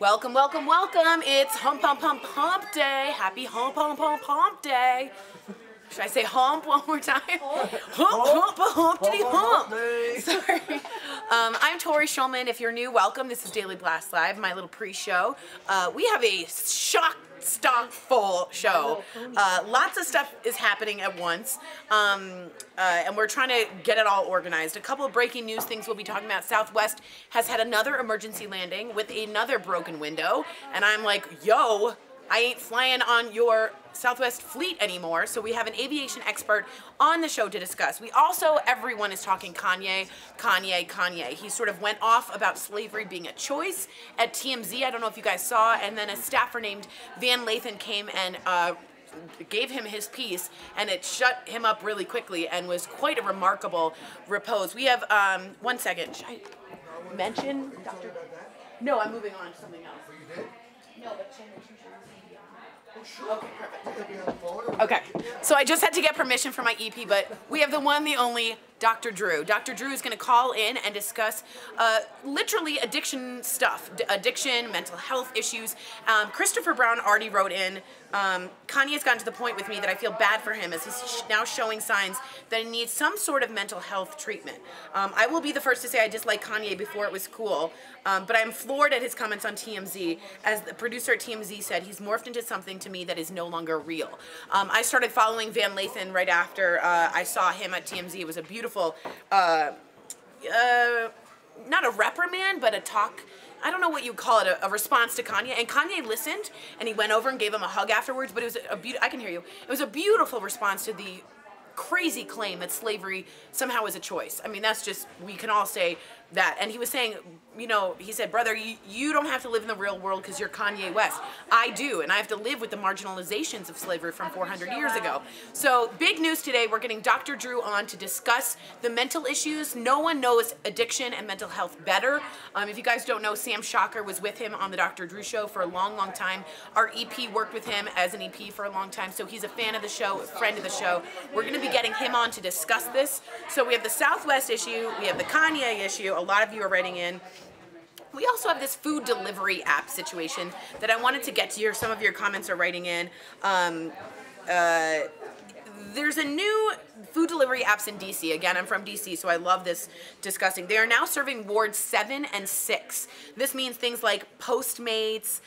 Welcome, welcome, welcome. It's Hump, Hump, Hump, Hump Day. Happy Hump, Hump, Hump, Hump Day. Should I say hump one more time? Hump, hump, humpty hump. Sorry. I'm Tori Schulman. If you're new, welcome. This is Daily Blast Live, my little pre-show. We have a stock full show. Lots of stuff is happening at once, and we're trying to get it all organized. A couple of breaking news things we'll be talking about. Southwest has had another emergency landing with another broken window, and I'm like, yo, I ain't flying on your Southwest fleet anymore. So we have an aviation expert on the show to discuss. We also, everyone is talking Kanye, Kanye, Kanye. He sort of went off about slavery being a choice at TMZ. I don't know if you guys saw. And then a staffer named Van Lathan came and gave him his piece, and it shut him up really quickly and was quite a remarkable repose. We have, one second. Should I mention Dr. No, I'm moving on to something else. No, but okay, perfect. Okay, so I just had to get permission from my EP, but we have the one, the only Dr. Drew. Dr. Drew is going to call in and discuss literally addiction stuff, addiction, mental health issues. Christopher Brown already wrote in. Kanye's gotten to the point with me that I feel bad for him as he's now showing signs that he needs some sort of mental health treatment. I will be the first to say I dislike Kanye before it was cool, but I'm floored at his comments on TMZ. As the producer at TMZ said, he's morphed into something to me that is no longer real. I started following Van Lathan right after I saw him at TMZ. It was a beautiful, not a reprimand, but a talk. I don't know what you call it, a response to Kanye. And Kanye listened, and he went over and gave him a hug afterwards, but it was I can hear you. It was a beautiful response to the crazy claim that slavery somehow is a choice. I mean, that's just, we can all say that. And he was saying, you know, he said, brother, you don't have to live in the real world because you're Kanye West. I do, and I have to live with the marginalizations of slavery from 400 years ago. So big news today, we're getting Dr. Drew on to discuss the mental issues. No one knows addiction and mental health better. If you guys don't know, Sam Shocker was with him on the Dr. Drew show for a long, long time. Our EP worked with him as an EP for a long time, so he's a fan of the show, a friend of the show. We're going to be getting him on to discuss this. So we have the Southwest issue, we have the Kanye issue. A lot of you are writing in. We also have this food delivery app situation that I wanted to get to. Some of your comments are writing in. There's a new food delivery apps in DC. Again, I'm from DC, so I love this discussing. They are now serving wards 7 and 6. This means things like Postmates,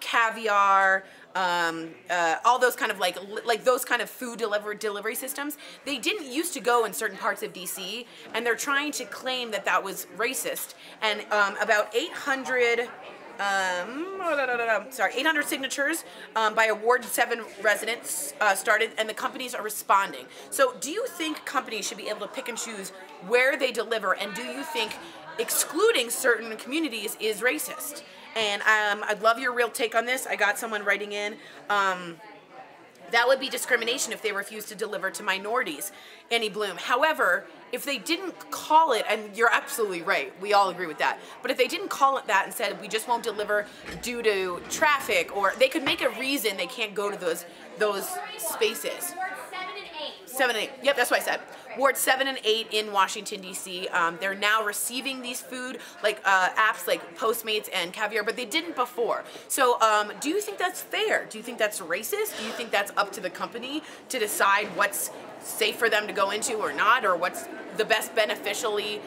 Caviar, all those kind of like those kind of food delivery systems. They didn't used to go in certain parts of DC, and they're trying to claim that that was racist. And about 800 signatures by a Ward 7 residents started, and the companies are responding. So do you think companies should be able to pick and choose where they deliver, and do you think excluding certain communities is racist? And I'd love your real take on this. I got someone writing in. That would be discrimination if they refused to deliver to minorities. Annie Bloom. However, if they didn't call it, and you're absolutely right, we all agree with that, but if they didn't call it that and said we just won't deliver due to traffic, or they could make a reason they can't go to those spaces. Ward 7 and 8. 7 and 8. Yep, that's what I said. Ward 7 and 8 in Washington, D.C. They're now receiving these food apps like Postmates and Caviar, but they didn't before. So do you think that's fair? Do you think that's racist? Do you think that's up to the company to decide what's safe for them to go into or not, or what's the best financially,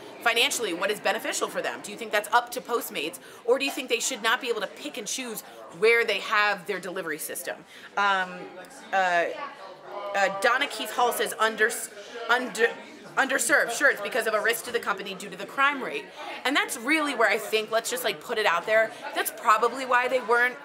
what is beneficial for them? Do you think that's up to Postmates, or do you think they should not be able to pick and choose where they have their delivery system? Donna Keith Hall says underserved. Sure, it's because of a risk to the company due to the crime rate. And that's really where I think, let's just like put it out there, that's probably why they weren't.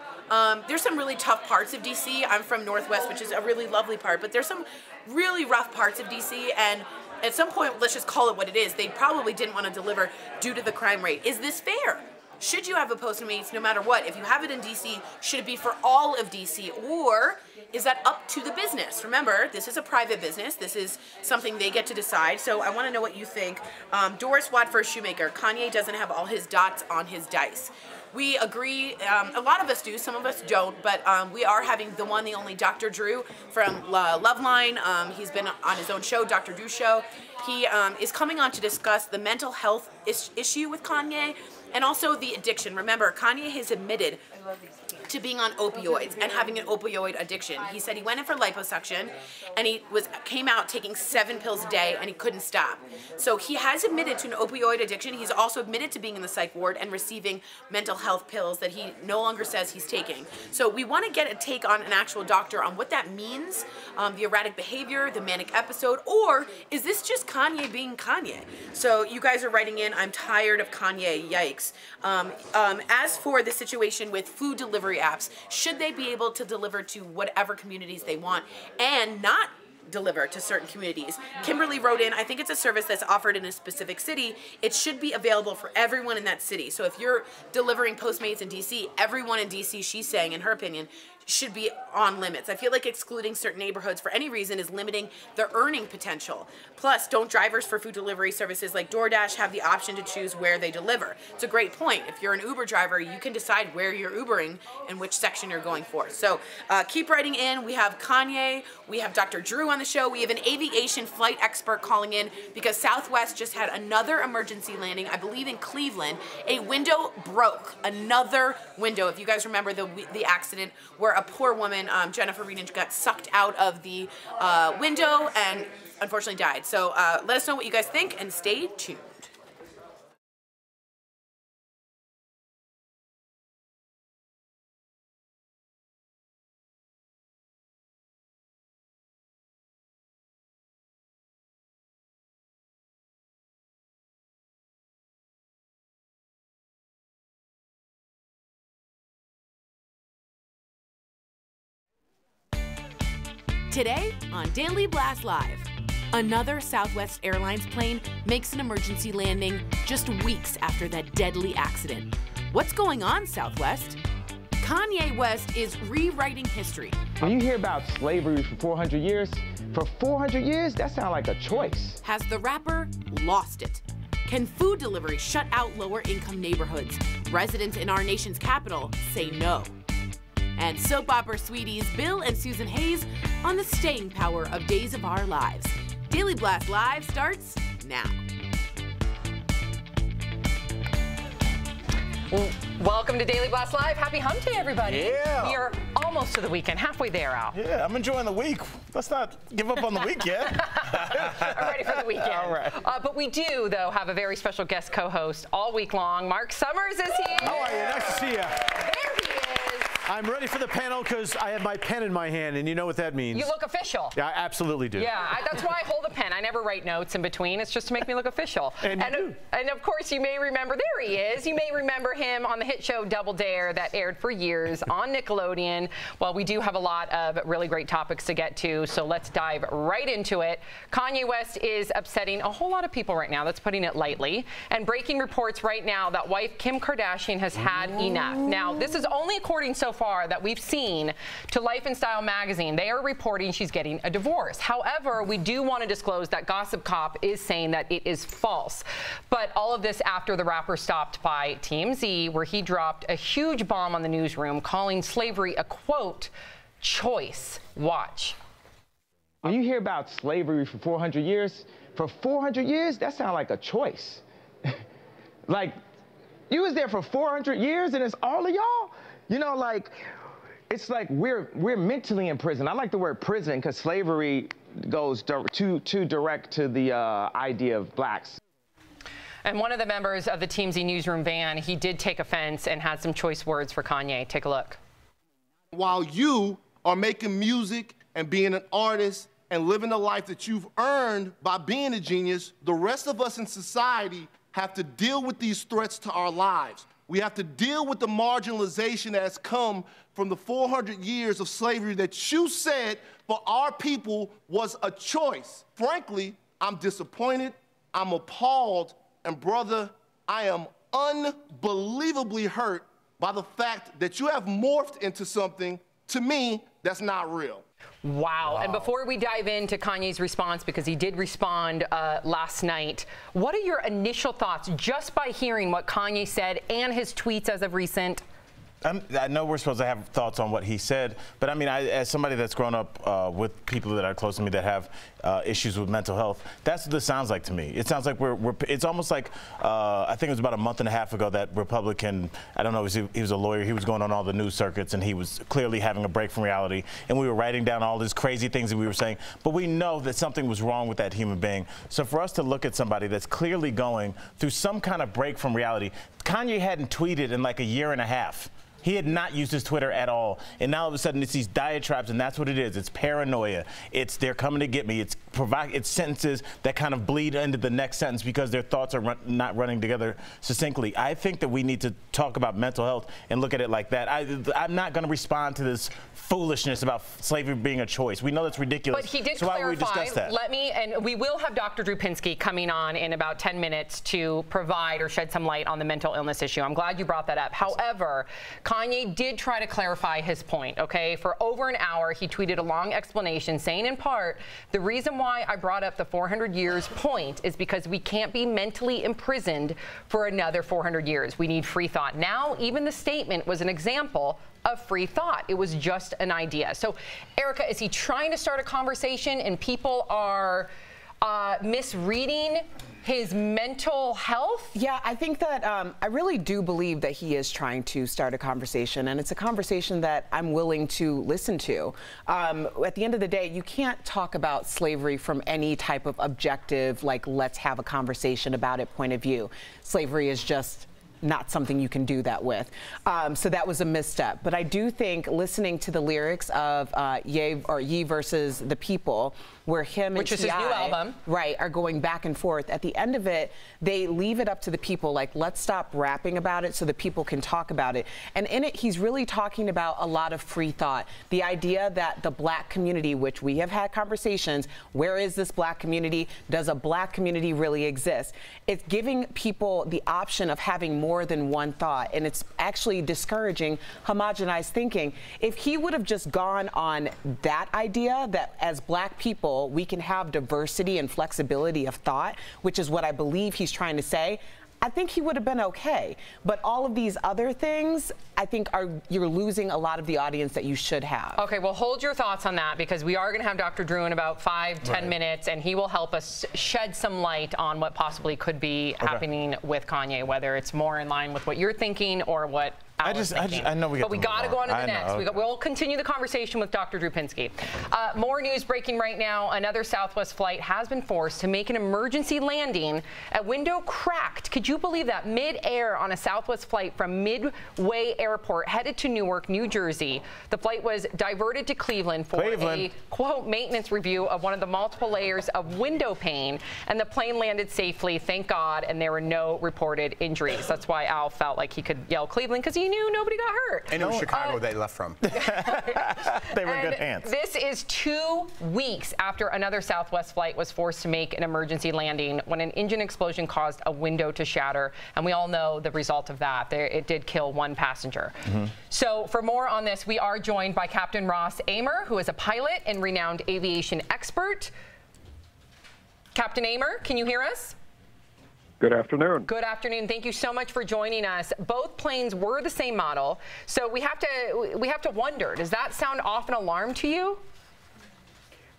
There's some really tough parts of DC. I'm from Northwest, which is a really lovely part, but there's some really rough parts of DC, and at some point, let's just call it what it is, they probably didn't want to deliver due to the crime rate. Is this fair? Should you have a Postmates no matter what? If you have it in DC, should it be for all of DC, or is that up to the business? Remember, this is a private business. This is something they get to decide. So I want to know what you think. Doris Watford Shoemaker, Kanye doesn't have all his dots on his dice. We agree, a lot of us do, some of us don't, but we are having the one, the only Dr. Drew from Loveline. He's been on his own show, Dr. Drew Show. He is coming on to discuss the mental health issue with Kanye, And also the addiction. Remember, Kanye has admitted to being on opioids and having an opioid addiction. He said he went in for liposuction and he came out taking 7 pills a day and he couldn't stop. So he has admitted to an opioid addiction. He's also admitted to being in the psych ward and receiving mental health pills that he no longer says he's taking. So we want to get a take on an actual doctor on what that means, the erratic behavior, the manic episode, or is this just Kanye being Kanye? So you guys are writing in, I'm tired of Kanye, yikes. As for the situation with food delivery apps, should they be able to deliver to whatever communities they want and not deliver to certain communities? Kimberly wrote in, I think it's a service that's offered in a specific city. It should be available for everyone in that city. So if you're delivering Postmates in DC, everyone in DC, she's saying, in her opinion, should be on limits. I feel like excluding certain neighborhoods for any reason is limiting their earning potential. Plus, don't drivers for food delivery services like DoorDash have the option to choose where they deliver? It's a great point. If you're an Uber driver, you can decide where you're Ubering and which section you're going for. So keep writing in. We have Kanye, we have Dr. Drew on the show, we have an aviation flight expert calling in because Southwest just had another emergency landing, I believe in Cleveland. A window broke, another window. If you guys remember the accident where a poor woman, Jennifer Reed, got sucked out of the window and unfortunately died. So let us know what you guys think and stay tuned. Today on Daily Blast Live, another Southwest Airlines plane makes an emergency landing just weeks after that deadly accident. What's going on, Southwest? Kanye West is rewriting history. When you hear about slavery for 400 years, that sounds like a choice. Has the rapper lost it? Can food delivery shut out lower-income neighborhoods? Residents in our nation's capital say no. And soap opera sweeties Bill and Susan Hayes on the staying power of Days of Our Lives. Daily Blast Live starts now. Welcome to Daily Blast Live. Happy Hump Day, everybody. Yeah. We are almost to the weekend, halfway there, Al. Yeah, I'm enjoying the week. Let's not give up on the week yet. I'm ready for the weekend. All right. But we do, though, have a very special guest co-host all week long. Marc Summers is here. How are you? Nice to see you. There he is. I'm ready for the panel because I have my pen in my hand, and you know what that means. You look official. Yeah, I absolutely do. Yeah, that's why I hold a pen. I never write notes in between. It's just to make me look official. And of course, you may remember, there he is. You may remember him on the hit show Double Dare that aired for years on Nickelodeon. Well, we do have a lot of really great topics to get to, so let's dive right into it. Kanye West is upsetting a whole lot of people right now. That's putting it lightly. And breaking reports right now that wife Kim Kardashian has had enough. Now, this is only according so far that we've seen to Life and Style magazine. They are reporting she's getting a divorce. However, we do want to disclose that Gossip Cop is saying that it is false. But all of this after the rapper stopped by TMZ, where he dropped a huge bomb on the newsroom, calling slavery a, quote, choice. Watch. When you hear about slavery for 400 years, that sounds like a choice. Like, you was there for 400 years and it's all of y'all? You know, like, it's like we're mentally in prison. I like the word prison because slavery goes too direct to the idea of blacks. And one of the members of the TMZ newsroom van, he did take offense and had some choice words for Kanye. Take a look. While you are making music and being an artist and living the life that you've earned by being a genius, the rest of us in society have to deal with these threats to our lives. We have to deal with the marginalization that has come from the 400 years of slavery that you said for our people was a choice. Frankly, I'm disappointed, I'm appalled, and brother, I am unbelievably hurt by the fact that you have morphed into something, to me, that's not real. Wow. And before we dive into Kanye's response, because he did respond last night, what are your initial thoughts just by hearing what Kanye said and his tweets as of recent? I know we're supposed to have thoughts on what he said, but I mean, as somebody that's grown up with people that are close to me that have issues with mental health, that's what this sounds like to me. It sounds like it's almost like, I think it was about a month and a half ago that Republican, I don't know, he was a lawyer, he was going on all the news circuits, and he was clearly having a break from reality, and we were writing down all these crazy things that we were saying, but we know that something was wrong with that human being. So for us to look at somebody that's clearly going through some kind of break from reality, Kanye hadn't tweeted in like a year and a half. He had not used his Twitter at all. And now all of a sudden it's these diatribes, and that's what it is. It's paranoia. It's they're coming to get me. It's sentences that kind of bleed into the next sentence because their thoughts are not running together succinctly. I think that we need to talk about mental health and look at it like that. I'm not going to respond to this foolishness about slavery being a choice. We know that's ridiculous. But he did so clarify. Why would we discuss that? And we will have Dr. Drew Pinsky coming on in about 10 minutes to provide or shed some light on the mental illness issue. I'm glad you brought that up. However, Kanye did try to clarify his point, okay? For over an hour, he tweeted a long explanation saying, in part, the reason why I brought up the 400 years point is because we can't be mentally imprisoned for another 400 years. We need free thought. Now, even the statement was an example of free thought. It was just an idea. So, Erica, is he trying to start a conversation and people are misreading his mental health? Yeah, I think that I really do believe that he is trying to start a conversation, and it's a conversation that I'm willing to listen to. At the end of the day, you can't talk about slavery from any type of objective, like, let's have a conversation about it point of view. Slavery is just not something you can do that with. So that was a misstep. But I do think listening to the lyrics of Ye versus the People, where him and Which is his new album. Right, are going back and forth. At the end of it, they leave it up to the people, like, let's stop rapping about it so the people can talk about it. And in it, he's really talking about a lot of free thought. The idea that the black community, which we have had conversations, where is this black community? Does a black community really exist? It's giving people the option of having more than one thought, and it's actually discouraging homogenized thinking. If he would have just gone on that idea that as black people, we can have diversity and flexibility of thought, which is what I believe he's trying to say, I think he would have been okay. But all of these other things, I think you're losing a lot of the audience that you should have. Okay, well, hold your thoughts on that, because we are going to have Dr. Drew in about 5-10 minutes, and he will help us shed some light on what possibly could be happening with Kanye, whether it's more in line with what you're thinking or what I know we but we got to go on to the next. We'll continue the conversation with Dr. Drew Pinsky. More news breaking right now. Another Southwest flight has been forced to make an emergency landing. A window cracked. Could you believe that? Mid-air on a Southwest flight from Midway Airport headed to Newark, New Jersey. The flight was diverted to Cleveland for a, quote, maintenance review of one of the multiple layers of window pane. And the plane landed safely, thank God, and there were no reported injuries. That's why Al felt like he could yell Cleveland, because he knew nobody got hurt. And it was Chicago they left from. They were in good hands. This is 2 weeks after another Southwest flight was forced to make an emergency landing when an engine explosion caused a window to shatter. And we all know the result of that. It did kill 1 passenger. So for more on this, we are joined by Captain Ross Amer, who is a pilot and renowned aviation expert. Captain Amer, can you hear us? Good afternoon. Good afternoon. Thank you so much for joining us. Both planes were the same model, so we have to wonder, does that sound off an alarm to you?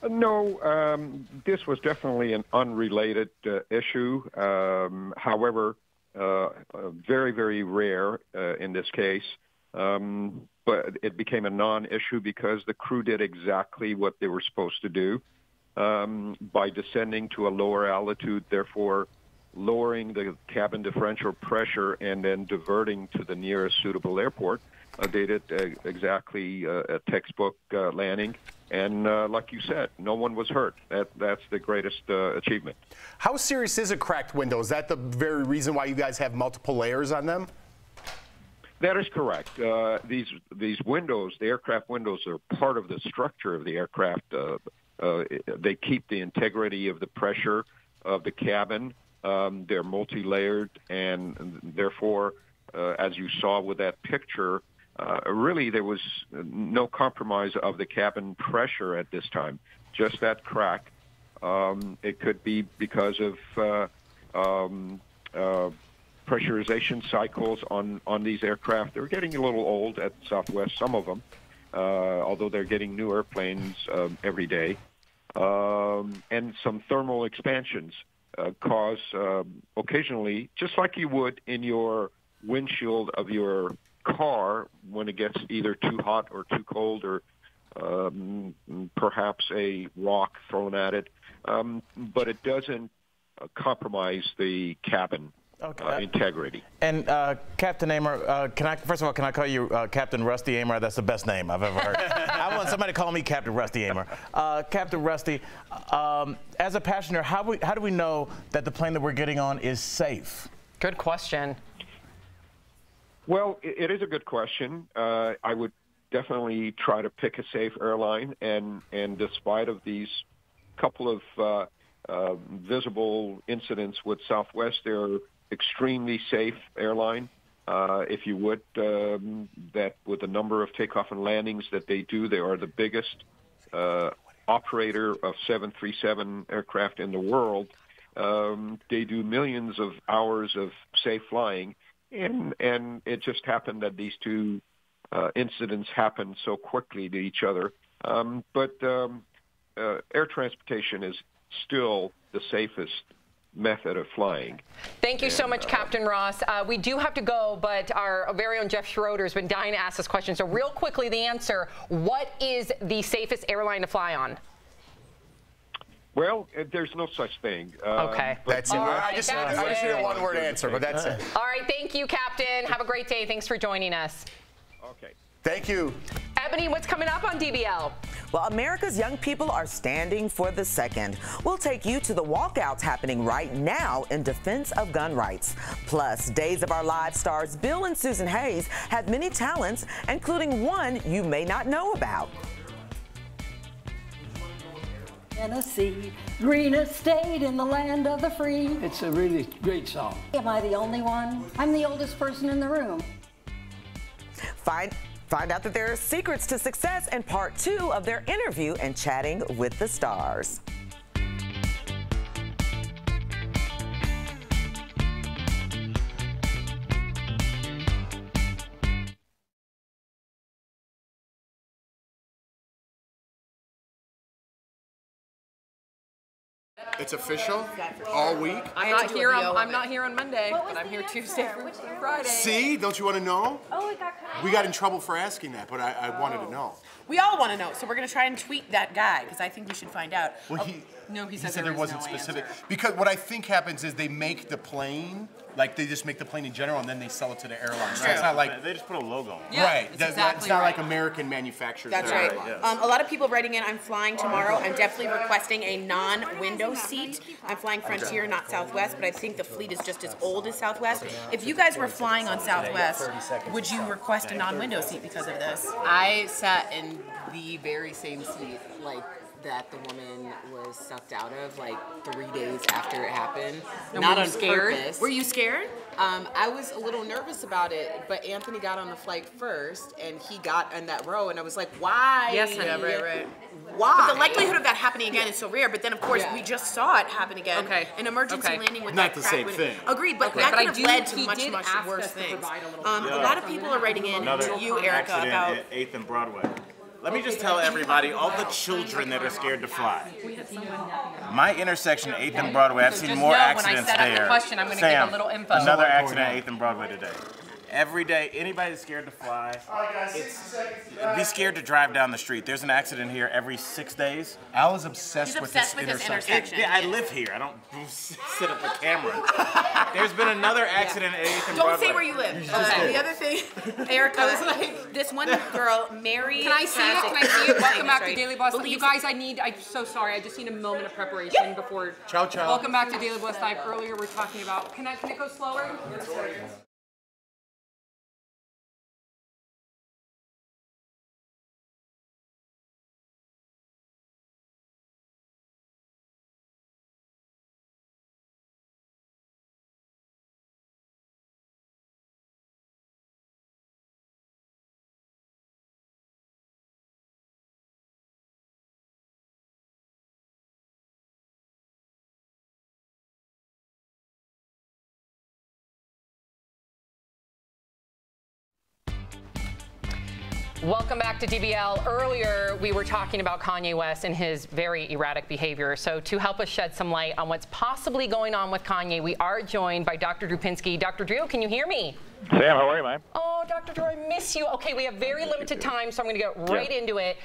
No, this was definitely an unrelated issue. However, very, very rare in this case. But it became a non-issue because the crew did exactly what they were supposed to do by descending to a lower altitude, therefore lowering the cabin differential pressure and then diverting to the nearest suitable airport. They did exactly a textbook landing. And like you said, no one was hurt. That's the greatest achievement. How serious is a cracked window? Is that the very reason why you guys have multiple layers on them? That is correct. These windows, the aircraft windows, are part of the structure of the aircraft. They keep the integrity of the pressure of the cabin. They're multi-layered, and therefore, as you saw with that picture, really there was no compromise of the cabin pressure at this time, just that crack. It could be because of pressurization cycles on these aircraft. They're getting a little old at Southwest, some of them, although they're getting new airplanes every day. And some thermal expansions cause occasionally, just like you would in your windshield of your car when it gets either too hot or too cold, or perhaps a rock thrown at it, but it doesn't compromise the cabin integrity. And Captain Amer, first of all, can I call you Captain Rusty Amer? That's the best name I've ever heard. I want somebody to call me Captain Rusty Amer. Captain Rusty, as a passenger, how do we know that the plane that we're getting on is safe? Good question. Well, it is a good question. I would definitely try to pick a safe airline, and despite of these couple of visible incidents with Southwest, they're extremely safe airline. If you would, that with the number of takeoff and landings that they do, they are the biggest operator of 737 aircraft in the world. They do millions of hours of safe flying, and it just happened that these two incidents happened so quickly to each other. But air transportation is still the safest method of flying. Thank you so much, Captain Ross. We do have to go, but our very own Jeff Schroeder has been dying to ask this question. So real quickly, the answer, what is the safest airline to fly on? Well, there's no such thing. Okay. That's it. Right, I just need a one-word answer, but that's it. All right, thank you, Captain. Have a great day. Thanks for joining us. Okay. Thank you. Ebony, what's coming up on DBL? Well, America's young people are standing for the second. We'll take you to the walkouts happening right now in defense of gun rights. Plus, Days of Our Lives stars Bill and Susan Hayes have many talents, including one you may not know about. Tennessee, greenest state in the land of the free. It's a really great song. Am I the only one? I'm the oldest person in the room. Find out that there are secrets to success in part 2 of their interview and chatting with the stars. It's official all week. I'm not here on Monday, but I'm here Tuesday through Friday. See, don't you want to know? Oh, we got in trouble for asking that, but I wanted to know. We all want to know, so we're going to try and tweet that guy, because I think we should find out. Well, he said there wasn't specific. Because what I think happens is they make the plane, like they just make the plane in general, and then they sell it to the airline. So it's not like they just put a logo on it. Yeah, right. It's not like American manufacturers. That's right. A lot of people writing in, I'm flying tomorrow. I'm definitely requesting a non-window seat. I'm flying Frontier, not Southwest, but I think the fleet is just as old as Southwest. If you guys were flying on Southwest, would you request a non-window seat because of this? I sat in the very same seat, like, that the woman was sucked out of like 3 days after it happened. Not on purpose. Were you scared? I was a little nervous about it, but Anthony got on the flight first, and he got in that row, and I was like, why? Yes, honey. Yeah, right. Why? But the likelihood of that happening again is so rare, but then of course we just saw it happen again. Okay. An emergency landing with not that the same thing. Agreed, but that could have led to much worse things. A lot of people are writing in to you, Erica, about 8th and Broadway. Let me just tell everybody, all the children that are scared to fly. My intersection, 8th and Broadway, I've seen more accidents there. When I set up the question, I'm going to give a little info. Another accident at 8th and Broadway today. Every day, anybody that's scared to fly, be scared to drive down the street. There's an accident here every 6 days. Al is obsessed with this intersection. Yeah, I live here. I don't sit up a camera. There's been another accident at 8th and Broadway. Don't say where you live. The other thing, Erica, was like, this one girl, Mary. Can I see it? Can I see it? Welcome back to Daily Blast. You guys, I'm so sorry. I just need a moment of preparation before. Ciao, ciao. Welcome back to Daily Blast Live. Earlier, we're talking about. Can it go slower? Welcome back to DBL. Earlier, we were talking about Kanye West and his very erratic behavior. So to help us shed some light on what's possibly going on with Kanye, we are joined by Dr. Drew Pinsky. Dr. Drew, can you hear me? Sam, how are you, man? Oh, Dr. Drew, I miss you. Okay, we have very limited time, so I'm going to get right into it.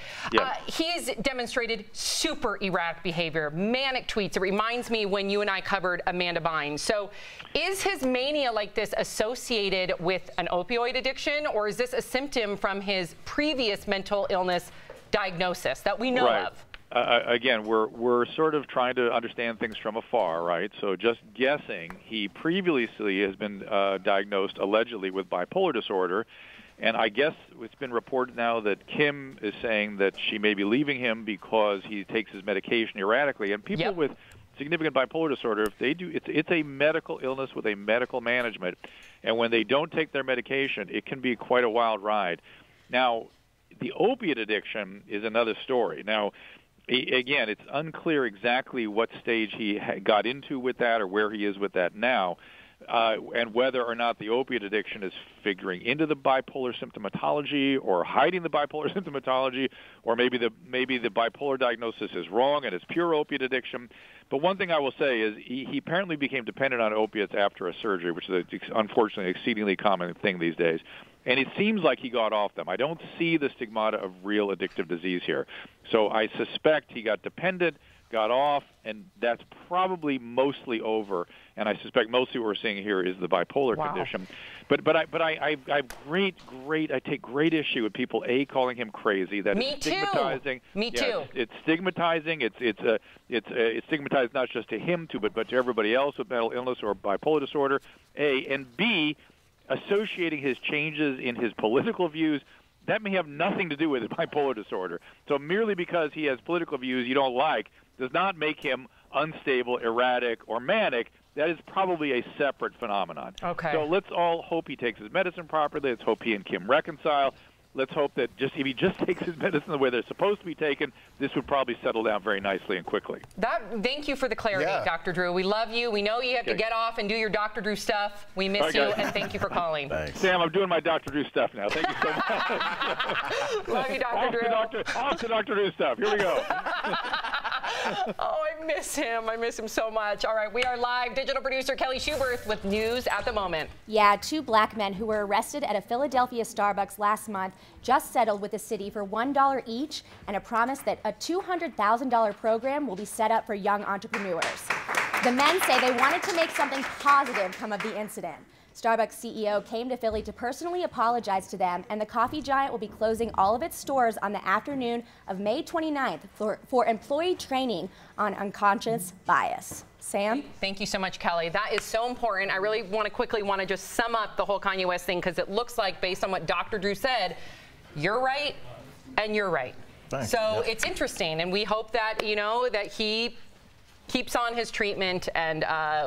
He's demonstrated super erratic behavior, manic tweets. It reminds me when you and I covered Amanda Bynes. So is his mania like this associated with an opioid addiction, or is this a symptom from his previous mental illness diagnosis that we know of? Again, we're sort of trying to understand things from afar, right? So just guessing, he previously has been diagnosed allegedly with bipolar disorder, and I guess it's been reported now that Kim is saying that she may be leaving him because he takes his medication erratically. And people with significant bipolar disorder, if they do, it's a medical illness with a medical management, and when they don't take their medication, it can be quite a wild ride. Now, the opiate addiction is another story. Now, again, it's unclear exactly what stage he got into with that or where he is with that now, and whether or not the opiate addiction is figuring into the bipolar symptomatology or hiding the bipolar symptomatology, or maybe the bipolar diagnosis is wrong and it's pure opiate addiction. But one thing I will say is he apparently became dependent on opiates after a surgery, which is unfortunately an exceedingly common thing these days. And it seems like he got off them. I don't see the stigmata of real addictive disease here. So I suspect he got dependent, got off, and that's probably mostly over. And I suspect mostly what we're seeing here is the bipolar condition. But I take great issue with people calling him crazy. That Me is stigmatizing. Too. Me too. It's stigmatizing. It's stigmatized not just to him but to everybody else with mental illness or bipolar disorder. A and B, associating his changes in his political views, that may have nothing to do with his bipolar disorder. So merely because he has political views you don't like does not make him unstable, erratic, or manic. That is probably a separate phenomenon. Okay. So let's all hope he takes his medicine properly. Let's hope he and Kim reconcile. Let's hope that if he just takes his medicine the way they're supposed to be taken, this would probably settle down very nicely and quickly. Thank you for the clarity, Dr. Drew. We love you. We know you have to get off and do your Dr. Drew stuff. We miss you, and thank you for calling. Thanks. Sam, I'm doing my Dr. Drew stuff now. Thank you so much. Love you, Dr. Drew. Off to Dr. Drew stuff. Here we go. Oh, I miss him. I miss him so much. All right, we are live. Digital producer Kelly Schuberth with news at the moment. Yeah, 2 black men who were arrested at a Philadelphia Starbucks last month just settled with the city for $1 each and a promise that a $200,000 program will be set up for young entrepreneurs. The men say they wanted to make something positive come of the incident. Starbucks CEO came to Philly to personally apologize to them, and the coffee giant will be closing all of its stores on the afternoon of May 29th for employee training on unconscious bias. Sam? Thank you so much, Kelly. That is so important. I really want to just sum up the whole Kanye West thing, because it looks like, based on what Dr. Drew said, you're right and you're right. Thanks. So it's interesting, and we hope that, that he keeps on his treatment, and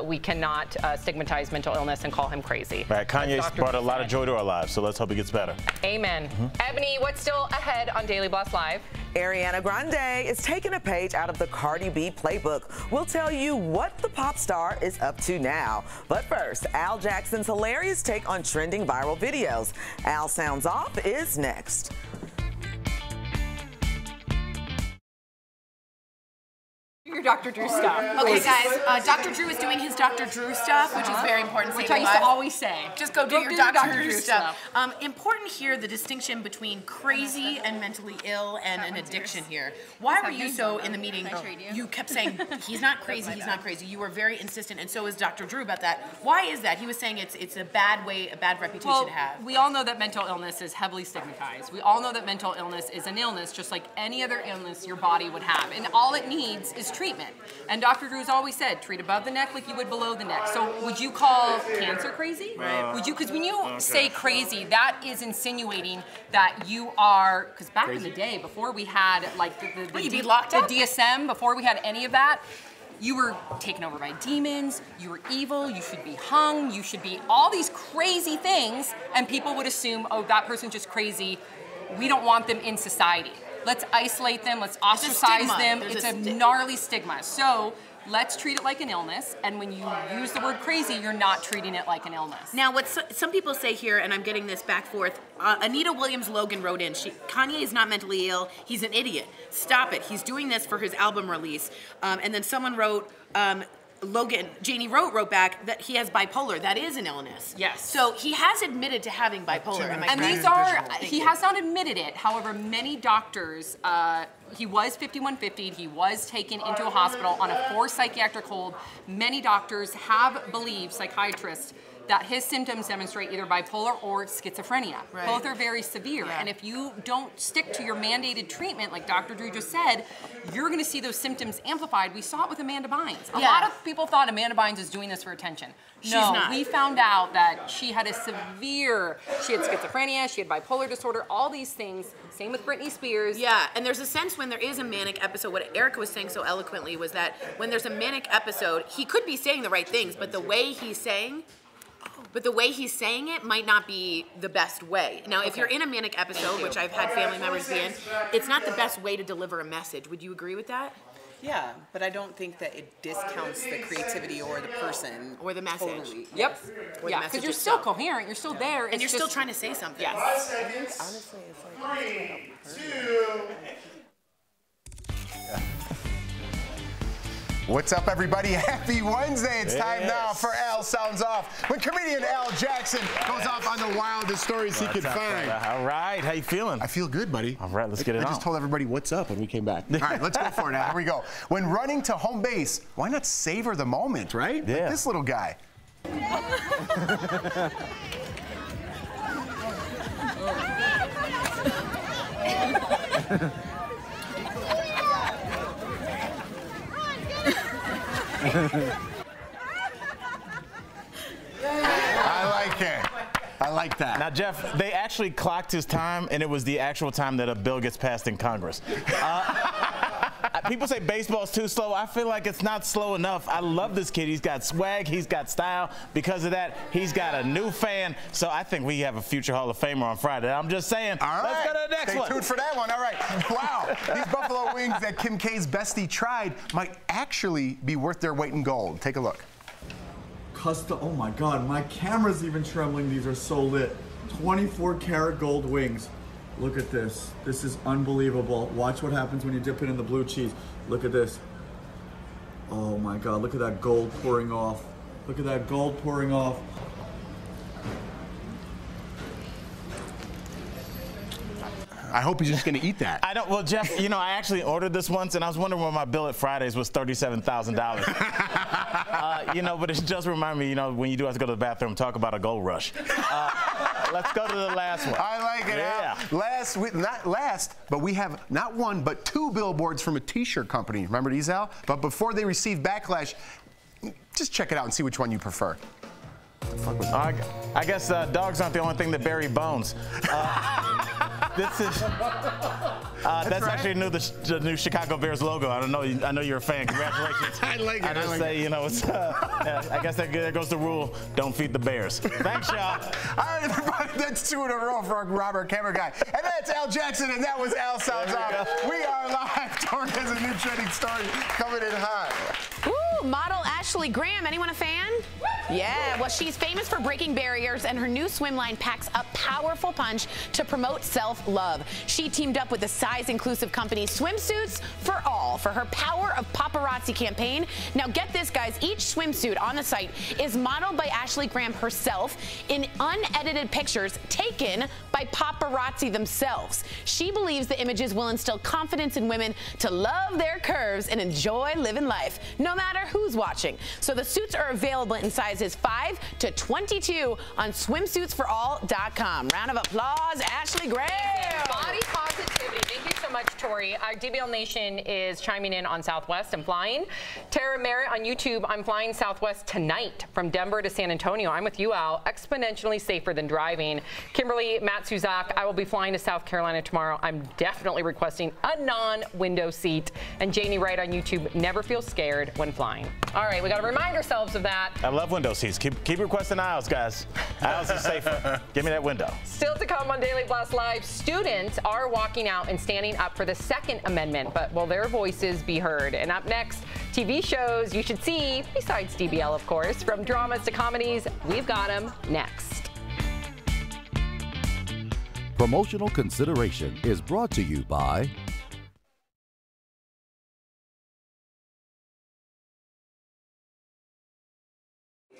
we cannot stigmatize mental illness and call him crazy. Right, Kanye's brought a lot of joy to our lives, so let's hope he gets better. Amen. Ebony, what's still ahead on Daily Blast Live? Ariana Grande is taking a page out of the Cardi B playbook. We'll tell you what the pop star is up to now. But first, Al Jackson's hilarious take on trending viral videos. Al Sounds Off is next. Your Dr. Drew stuff. Okay, guys, Dr. Drew is doing his Dr. Drew stuff, which is very important. Which I used to always say. Just go do your Dr. Drew stuff. Important here, the distinction between crazy and mentally ill and an addiction here. Why were you so, in the meeting, you kept saying, he's not crazy, he's not crazy. You were very insistent, and so is Dr. Drew about that. Why is that? He was saying it's a bad way, a bad reputation to have. We all know that mental illness is heavily stigmatized. We all know that mental illness is an illness, just like any other illness your body would have. And all it needs is treatment. And Dr. Drew's always said, treat above the neck like you would below the neck. So would you call cancer crazy? Right. Would you? Because when you say crazy, that is insinuating that you are, because back in the day, before we had like you'd be locked up? The DSM, before we had any of that, you were taken over by demons, you were evil, you should be hung, you should be all these crazy things, and people would assume, oh, that person's just crazy. We don't want them in society. Let's isolate them, let's ostracise them. It's a gnarly stigma. So let's treat it like an illness. And when you use the word crazy, you're not treating it like an illness. Now, what some people say here, and I'm getting this back forth, Anita Williams-Logan wrote in, Kanye is not mentally ill, he's an idiot. Stop it. He's doing this for his album release. And then someone wrote, Janie wrote back that he has bipolar. That is an illness. Yes. So he has admitted to having bipolar. Am I And correct? these are, he has not admitted it. However, many doctors, he was 5150, he was taken into a hospital on a 4 psychiatric hold. Many doctors have believed, psychiatrists, that his symptoms demonstrate either bipolar or schizophrenia. Right. Both are very severe. Yeah. And if you don't stick to your mandated treatment, like Dr. Drew just said, you're gonna see those symptoms amplified. We saw it with Amanda Bynes. A lot of people thought Amanda Bynes is doing this for attention. She's No, not. we found out that she had she had schizophrenia, she had bipolar disorder, all these things. Same with Britney Spears. Yeah, and there's a sense when there is a manic episode, what Erica was saying so eloquently was that when there's a manic episode, he could be saying the right things, but the way he's saying it might not be the best way. Now, if you're in a manic episode, which I've had family members be in, it's not the best way to deliver a message. Would you agree with that? Yeah, but I don't think that it discounts the creativity or the person. Or the message. Totally. Yep. Or Yeah, the because you're message still itself. coherent, you're still there. And it's you're still just- trying to say something. Yes. Honestly, it's like 3, 2. What's up, everybody? Happy Wednesday. It's time now for Al Sounds Off. When comedian Al Jackson goes off on the wildest stories he could find. All right, how you feeling? I feel good, buddy. All right, let's get it on. I just told everybody what's up when we came back. All right, let's go for it now. Here we go. When running to home base, why not savor the moment, right? Yeah. Like this little guy. I like it. I like that. Now, Jeff, they actually clocked his time, and it was the actual time that a bill gets passed in Congress. People say baseball's too slow. I feel like it's not slow enough. I love this kid. He's got swag. He's got style. Because of that, he's got a new fan. So I think we have a future Hall of Famer on Friday. I'm just saying. All right. Let's go to the next one. Stay tuned for that one. All right. Wow. These buffalo wings that Kim K's bestie tried might actually be worth their weight in gold. Take a look. Oh my God, my camera's even trembling. These are so lit. 24 karat gold wings. Look at this. This is unbelievable. Watch what happens when you dip it in the blue cheese. Look at this. Oh my God, look at that gold pouring off. Look at that gold pouring off. I hope he's just going to eat that. I don't. Well, Jeff, you know, I actually ordered this once, and I was wondering why my bill at Fridays was $37,000. You know, but it just reminded me, you know, when you do have to go to the bathroom, talk about a gold rush. Let's go to the last one. I like it. Yeah. Not last, but we have not one, but 2 billboards from a T-shirt company. Remember these, Al? But before they receive backlash, just check it out and see which one you prefer. I guess dogs aren't the only thing that bury bones. This is that's right. Actually the new Chicago Bears logo. I know you're a fan. Congratulations. I like it. I just say, you know, it's I guess there goes the rule. Don't feed the bears. Thanks, y'all. All right, everybody, that's 2 in a row for our Robert Camera Guy. And that's Al Jackson, and that was Al Sounds Off. We are live. Torque has a new trending story coming in hot. Ooh, model Ashley Graham. Anyone a fan? Yeah, well, she's famous for breaking barriers, and her new swim line packs a powerful punch to promote self-love. She teamed up with the size-inclusive company Swimsuits for All for her Power of Paparazzi campaign. Now, get this, guys. Each swimsuit on the site is modeled by Ashley Graham herself in unedited pictures taken by paparazzi themselves. She believes the images will instill confidence in women to love their curves and enjoy living life, no matter who's watching. So the suits are available in sizes 5 to 22 on swimsuitsforall.com. Round of applause, Ashley Graham. Body positivity. Thank you so much, Tori. Our DBL Nation is chiming in on Southwest. I'm flying. Tara Merritt on YouTube. I'm flying Southwest tonight from Denver to San Antonio. I'm with you, Al. Exponentially safer than driving. Kimberly Matsuzak, I will be flying to South Carolina tomorrow. I'm definitely requesting a non-window seat. And Janie Wright on YouTube, never feel scared when flying. All right, we got to remind ourselves of that. I love window seats. Keep requesting aisles, guys. Aisles is safer. Give me that window. Still to come on Daily Blast Live, students are walking out and standing up for the Second Amendment, but will their voices be heard? And up next, TV shows you should see, besides DBL, of course. From dramas to comedies, we've got them next. Promotional consideration is brought to you by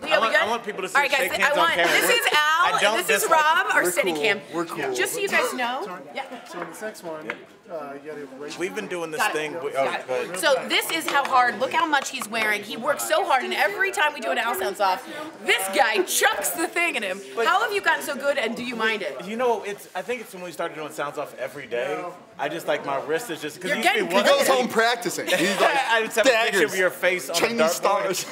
I want people to see All right, guys, shake hands on camera. this is Al, and this is Rob, our Steadicam. We're cool. Just so you guys know. Yeah. So this next one, you gotta raise. We've been doing this Got it. thing. So this is how hard, look how much he's wearing. He works so hard, and every time we do an Al Sounds Off, this guy chucks the thing at him. How have you gotten so good, and do you mind it? You know, I think it's when we started doing Sounds Off every day. I just like my wrist is just because He goes home practicing. He's like, I just have a picture of your face on the Chinese stars.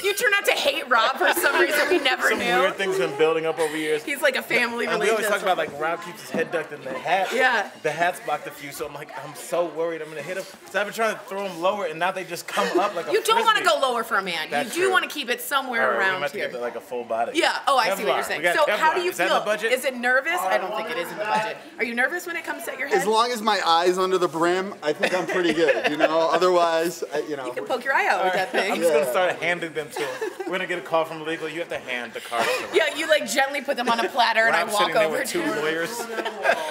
You turn out to hate Rob for some reason we never Some knew. weird things been building up over years. He's like a family And we always relationship. talk about like Rob keeps his head ducked in the hat. Yeah. The hat's blocked a few, so I'm like, I'm so worried I'm gonna hit him. So I've been trying to throw him lower, and now they just come up like a You don't want to frisbee. go lower for a man. That's you do true. want to keep it somewhere All right, we around might here. get like a full body. Yeah. Oh, I see what you're Kevlar. saying. We got So Kevlar. how do you Is that feel? in the budget? Is it nervous? I don't think it is in the budget. Are you nervous when it comes at your head? As long as my eye's under the brim, I think I'm pretty good, you know? Otherwise, you know. You can poke your eye out with that thing. I'm just gonna start handing them to him. We're gonna get a call from legal. You have to hand the cards to him. Yeah, you like gently put them on a platter, and I Rob's walk sitting there over with to two him. lawyers.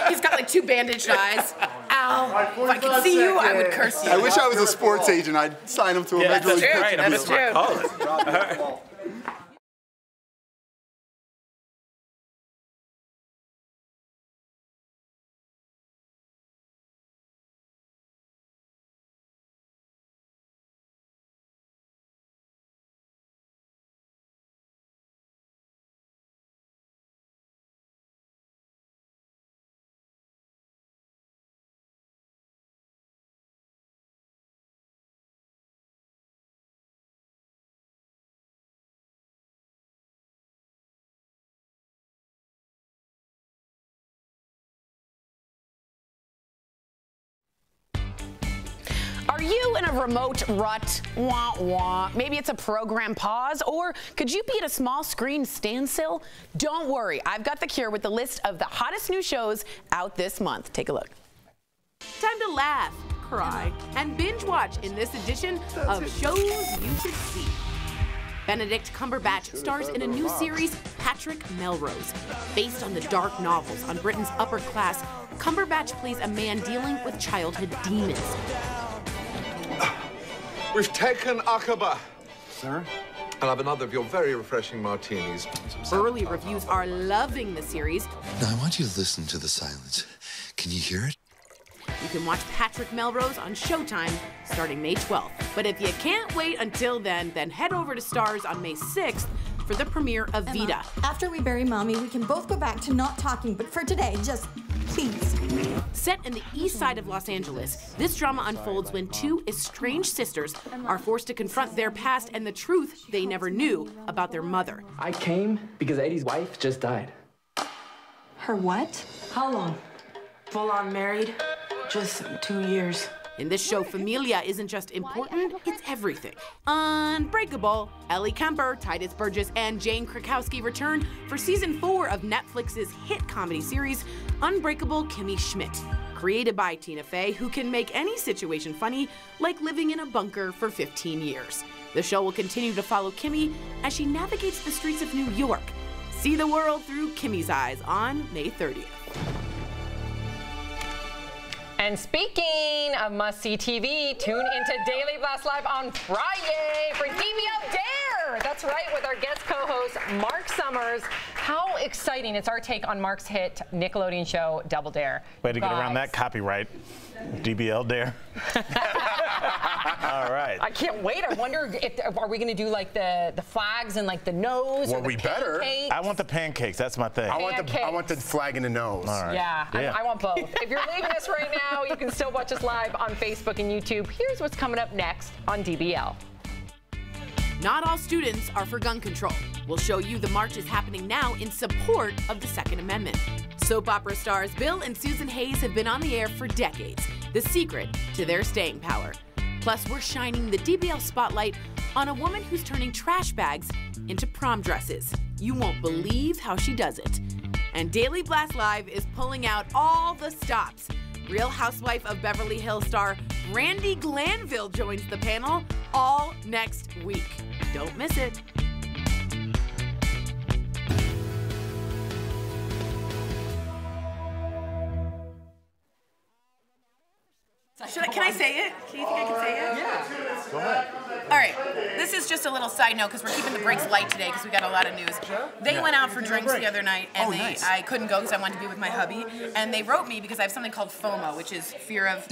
He's got like two bandaged eyes. Ow! If I could see you, I would curse you. I wish I was a sports agent. I'd sign him to a Yeah, Major that's League true. Pitching That deal. is my calling. Are you in a remote rut? Wah, wah. Maybe it's a program pause, or could you be at a small screen standstill? Don't worry, I've got the cure with the list of the hottest new shows out this month. Take a look. Time to laugh, cry, and binge watch in this edition of Shows You Should See. Benedict Cumberbatch stars in a new series, Patrick Melrose. Based on the dark novels on Britain's upper class, Cumberbatch plays a man dealing with childhood demons. We've taken Aqaba. Sir? I'll have another of your very refreshing martinis. Early reviews are loving the series. Now, I want you to listen to the silence. Can you hear it? You can watch Patrick Melrose on Showtime starting May 12th. But if you can't wait until then head over to Starz on May 6th for the premiere of Emma, Vida. After we bury Mommy, we can both go back to not talking, but for today, just please. Set in the east side of Los Angeles, this drama unfolds when two estranged sisters are forced to confront their past and the truth they never knew about their mother. I came because Eddie's wife just died. Her what? How long? Full on married? Just 2 years. In this show, familia isn't just important, it's everything. Unbreakable. Ellie Kemper, Titus Burgess, and Jane Krakowski return for season 4 of Netflix's hit comedy series, Unbreakable Kimmy Schmidt. Created by Tina Fey, who can make any situation funny, like living in a bunker for 15 years. The show will continue to follow Kimmy as she navigates the streets of New York. See the world through Kimmy's eyes on May 30th. And speaking of must-see TV, tune into Daily Blast Live on Friday for DBL Dare. That's right, with our guest co-host, Marc Summers. How exciting. It's our take on Marc's hit Nickelodeon show, Double Dare. Way to get around that copyright. DBL Dare. All right. I can't wait. I wonder if are we going to do like the flags and like the nose? Well, or the we better. pancakes? I want the pancakes. That's my thing. I want the flag in the nose. All right. Yeah, I want both. If you're leaving us right now, you can still watch us live on Facebook and YouTube. Here's what's coming up next on DBL. Not all students are for gun control. We'll show you the march is happening now in support of the Second Amendment. Soap opera stars Bill and Susan Hayes have been on the air for decades, the secret to their staying power. Plus, we're shining the DBL spotlight on a woman who's turning trash bags into prom dresses. You won't believe how she does it. And Daily Blast Live is pulling out all the stops Real Housewife of Beverly Hills star Brandi Glanville joins the panel, all next week. Don't miss it. Can I say it? Do you think I can say it? Yeah. Go ahead. All right. This is just a little side note because we're keeping the breaks light today because we got a lot of news. They went out for drinks the other night, and I couldn't go because I wanted to be with my hubby. And they wrote me because I have something called FOMO, which is fear of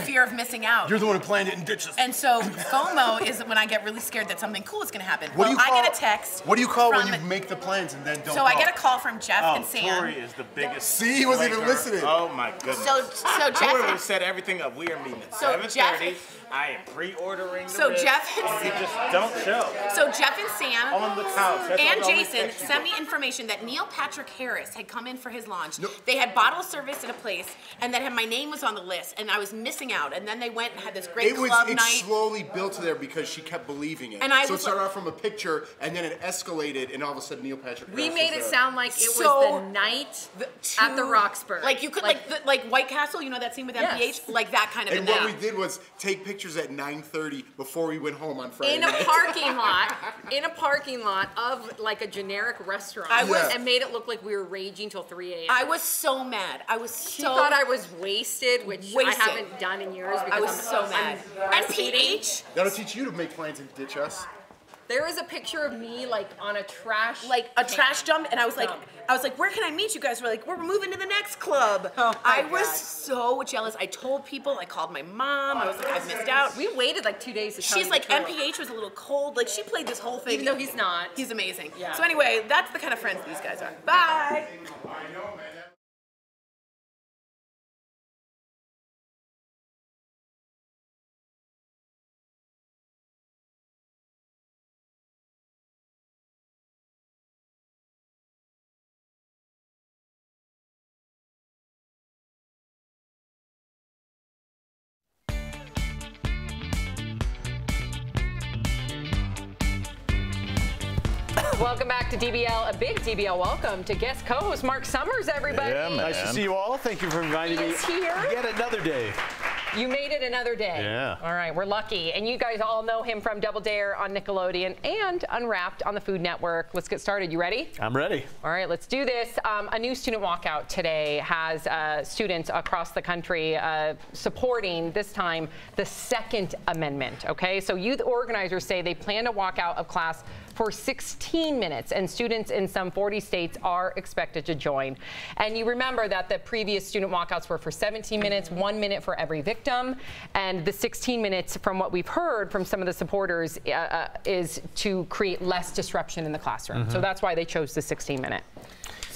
fear of missing out. You're the one who planned it and ditched us. And so FOMO is when I get really scared that something cool is going to happen. What do you call, I get a text. What do you call when you make the plans and then don't? So I get a call from Jeff and Sam. Tori is the biggest. See, he wasn't even listening. Oh my goodness. So Jeff Tori set everything up. We are meeting at 7:30. I am pre-ordering. Jeff and you just don't show. So Jeff and Sam on the couch and Jason sent me information that Neil Patrick Harris had come in for his launch. They had bottle service at a place, and that my name was on the list, and I was missing out. And then they went and had this great club It night. slowly built to there because she kept believing it. And I so it started off from a picture, and then it escalated, and all of a sudden Neil Patrick Harris We made it was sound like it was the night at the Roxburgh. Like you could like White Castle, you know that scene with MPH, like that kind of. And what we did was take pictures at 9:30 before we went home on Friday in a night. parking lot of like a generic restaurant. And made it look like we were raging till 3 a.m. I was so mad. She thought I was wasted, which I haven't done in years because I was so mad. And PH. That'll teach you to make plans and ditch us. There is a picture of me like on a trash trash dump, and I was like, where can I meet you guys? We're like, we're moving to the next club. I was so jealous. I told people, I called my mom. I was like, I've missed out. We waited like 2 days to tell She's you like, the truth. MPH was a little cold. Like she played this whole thing. Even though he's not. He's amazing. Yeah. So anyway, that's the kind of friends these guys are. Bye. Welcome back to DBL, a big DBL welcome to guest co-host Marc Summers, everybody. Yeah, man. Nice to see you all. Thank you for inviting me. He's here. Yet another day. You made it another day. Yeah. All right, we're lucky. And you guys all know him from Double Dare on Nickelodeon and Unwrapped on the Food Network. Let's get started. You ready? I'm ready. All right, let's do this. A new student walkout today has students across the country supporting, this time, the Second Amendment, okay? So youth organizers say they plan to walk out of class for 16 minutes, and students in some 40 states are expected to join. And you remember that the previous student walkouts were for 17 minutes, 1 minute for every victim, and the 16 minutes, from what we've heard from some of the supporters, is to create less disruption in the classroom. So that's why they chose the 16-minute.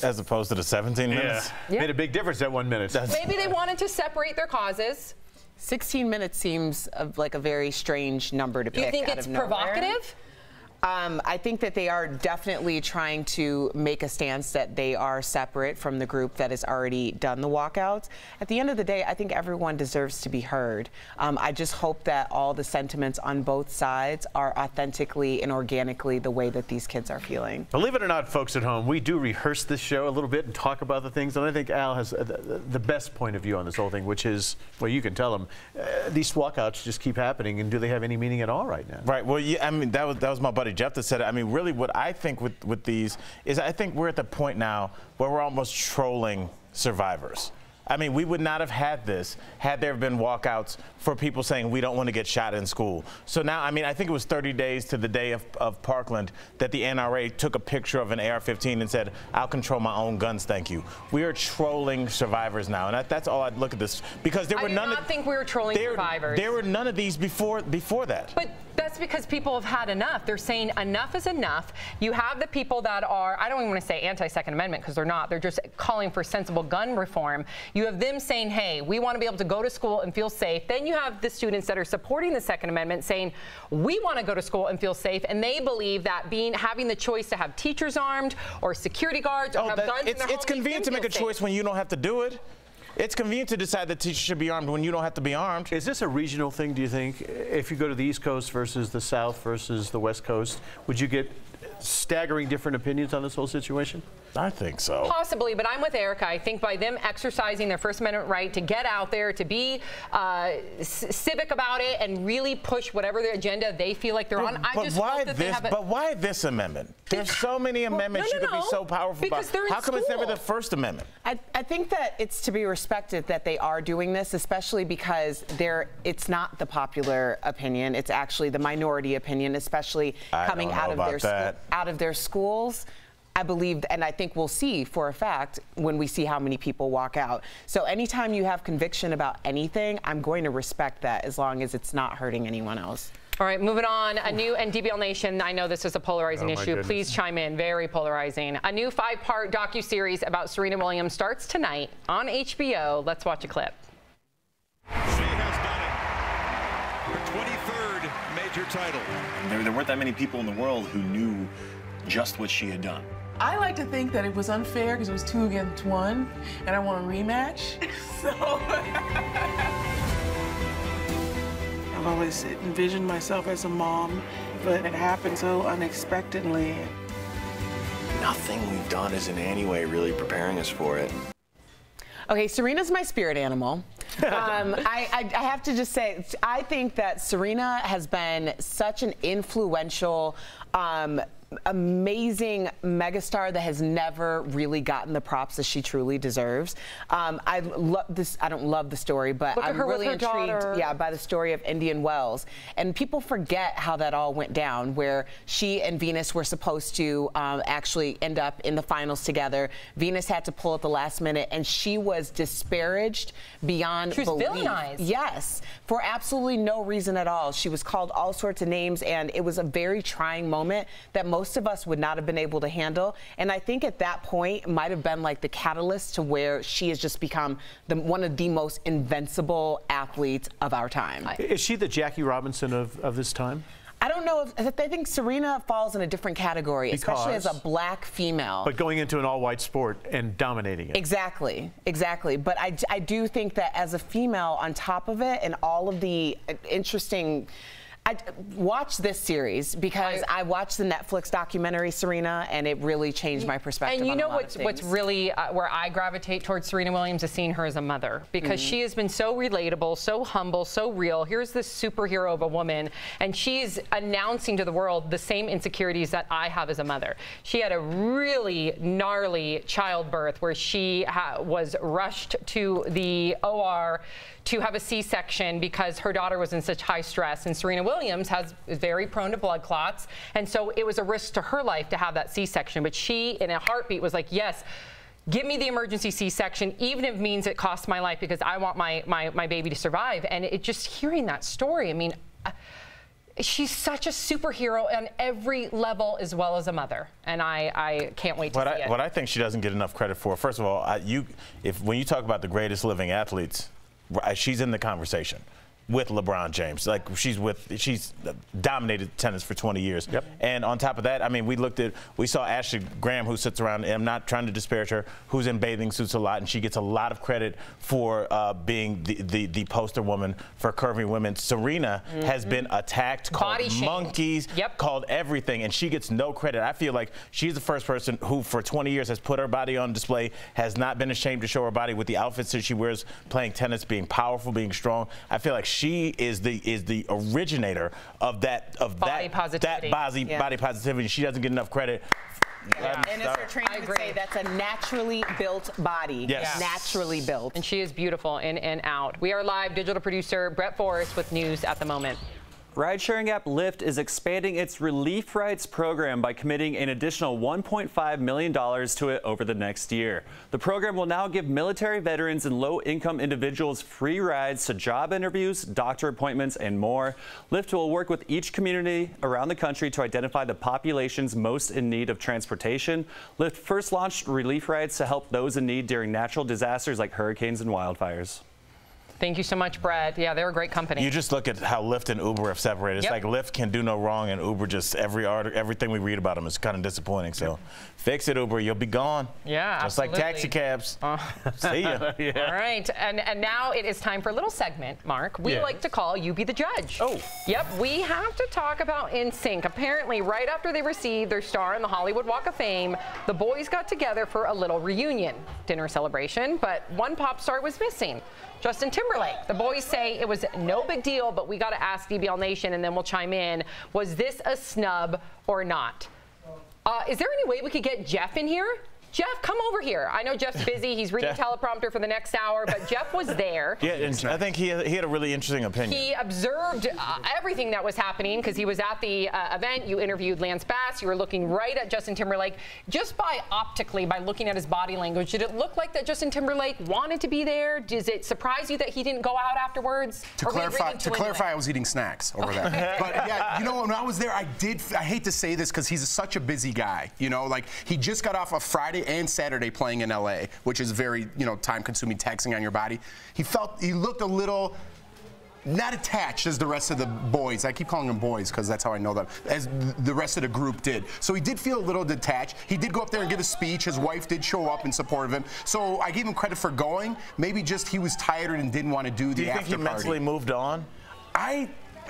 As opposed to the 17 minutes? Yeah. Made a big difference that 1 minute. Maybe they wanted to separate their causes. 16 minutes seems like a very strange number to pick. Do you think it's provocative? I think that they are definitely trying to make a stance that they are separate from the group that has already done the walkouts. At the end of the day, I think everyone deserves to be heard. I just hope that all the sentiments on both sides are authentically and organically the way that these kids are feeling. Believe it or not, folks at home, we do rehearse this show a little bit and talk about the things, and I think Al has the best point of view on this whole thing, which is, well, you can tell them, these walkouts just keep happening, and do they have any meaning at all right now? Right. Well, yeah, I mean, that was my buddy Jeff that said it. I mean, really what I think with these is I think we're at the point now where we're almost trolling survivors. I mean, we would not have had this had there been walkouts for people saying we don't want to get shot in school. So now, I mean, I think it was 30 days to the day of Parkland that the NRA took a picture of an AR-15 and said, I'll control my own guns, thank you. We are trolling survivors now, and that's all I'd look at this. Because there were none of... I do not think we were trolling survivors. There were none of these before that. But that's because people have had enough. They're saying enough is enough. You have the people that are, I don't even want to say anti-Second Amendment because they're not. They're just calling for sensible gun reform. You have them saying, hey, we want to be able to go to school and feel safe. Then you have the students that are supporting the Second Amendment saying, we want to go to school and feel safe. And they believe that having the choice to have teachers armed or security guards or have guns in their home, it's convenient to make a choice when you don't have to do it. It's convenient to decide that teachers should be armed when you don't have to be armed. Is this a regional thing, do you think? If you go to the East Coast versus the South versus the West Coast, would you get staggering different opinions on this whole situation? I think so. Possibly, but I'm with Erica. I think by them exercising their First Amendment right to get out there, to be civic about it, and really push whatever their agenda they feel like they're on. I just hope that they have But why this amendment? There's so many amendments you could be so powerful because about. How come it's never the First Amendment? I think that it's to be respected that they are doing this, especially because it's not the popular opinion. It's actually the minority opinion, especially coming out of their schools. I believe, and I think we'll see for a fact when we see how many people walk out. So anytime you have conviction about anything, I'm going to respect that as long as it's not hurting anyone else. All right, moving on. A new, and DBL Nation, I know this is a polarizing issue. Goodness. Please chime in. Very polarizing. A new 5-part docuseries about Serena Williams starts tonight on HBO. Let's watch a clip. She has done it. Her 23rd major title. There weren't that many people in the world who knew just what she had done. I like to think that it was unfair because it was 2 against 1, and I want a rematch. So I've always envisioned myself as a mom, but it happened so unexpectedly. Nothing we've done is in any way really preparing us for it. Okay, Serena's my spirit animal. I have to just say, I think that Serena has been such an influential, amazing megastar that has never really gotten the props that she truly deserves. I love this. I don't love the story, but I'm really intrigued, by the story of Indian Wells. And people forget how that all went down, where she and Venus were supposed to actually end up in the finals together. Venus had to pull at the last minute, and she was disparaged beyond belief. She was villainized. Yes, for absolutely no reason at all. She was called all sorts of names, and it was a very trying moment that most of us would not have been able to handle. And I think at that point it might have been like the catalyst to where she has just become one of the most invincible athletes of our time. Is she the Jackie Robinson of this time? I don't know. I think Serena falls in a different category, especially as a black female. But going into an all-white sport and dominating it. Exactly, exactly. But I do think that as a female, on top of it, and all of the interesting. I watched this series because I watched the Netflix documentary Serena, and it really changed my perspective. And you know what's really where I gravitate towards Serena Williams is seeing her as a mother, because she has been so relatable, so humble, so real. Here's this superhero of a woman, and she's announcing to the world the same insecurities that I have as a mother. She had a really gnarly childbirth where she was rushed to the OR to have a C-section because her daughter was in such high stress, and Serena Williams is very prone to blood clots, and so it was a risk to her life to have that C-section. But she, in a heartbeat, was like, yes, give me the emergency C-section, even if it means it costs my life, because I want my baby to survive. And it just hearing that story, I mean, she's such a superhero on every level as well as a mother, and I can't wait to see it. What I think she doesn't get enough credit for, first of all, when you talk about the greatest living athletes, she's in the conversation with LeBron James. Like, she's dominated tennis for 20 years. Yep. And on top of that, I mean, we saw Ashley Graham, who sits around, and I'm not trying to disparage her, who's in bathing suits a lot, and she gets a lot of credit for being the poster woman for curvy women. Serena has been attacked, called monkeys, called everything, and she gets no credit. I feel like she's the first person who, for 20 years, has put her body on display, has not been ashamed to show her body with the outfits that she wears playing tennis, being powerful, being strong. I feel like she is the originator of body positivity. She doesn't get enough credit. And as her trainer would say, that's a naturally built body. Yes. Naturally built. And she is beautiful in and out. We are live. Digital producer Brett Forrest with news at the moment. Ride-sharing app Lyft is expanding its Relief Rides program by committing an additional $1.5 million to it over the next year. The program will now give military veterans and low-income individuals free rides to job interviews, doctor appointments, and more. Lyft will work with each community around the country to identify the populations most in need of transportation. Lyft first launched Relief Rides to help those in need during natural disasters like hurricanes and wildfires. Thank you so much, Brett. Yeah, they're a great company. You just look at how Lyft and Uber have separated. It's like Lyft can do no wrong, and Uber just everything we read about them is kind of disappointing. So fix it, Uber. You'll be gone. Yeah, just absolutely. like taxi cabs. See ya. Yeah. All right, and now it is time for a little segment, Mark. We like to call You Be the Judge. Oh. Yep, we have to talk about NSYNC. Apparently, right after they received their star in the Hollywood Walk of Fame, the boys got together for a little reunion dinner celebration, but one pop star was missing. Justin Timberlake. The boys say it was no big deal, but we got to ask DBL Nation, and then we'll chime in. Was this a snub or not? Is there any way we could get Jeff in here? Jeff, come over here. I know Jeff's busy. He's reading teleprompter for the next hour, but Jeff was there. Yeah, and I think he had a really interesting opinion. He observed everything that was happening because he was at the event. You interviewed Lance Bass. You were looking right at Justin Timberlake. Just by optically, by looking at his body language, did it look like that Justin Timberlake wanted to be there? Does it surprise you that he didn't go out afterwards? To clarify, I was eating snacks over there. But yeah, you know, when I was there, I hate to say this because he's such a busy guy. You know, like he just got off a Friday and Saturday playing in LA, which is very, you know, time-consuming, taxing on your body. He looked a little not attached as the rest of the boys. I keep calling them boys because that's how I know them, as the rest of the group did. So he did feel a little detached. He did go up there and give a speech. His wife did show up in support of him. So I gave him credit for going. Maybe just he was tired and didn't want to do the after party. Do you think he mentally moved on?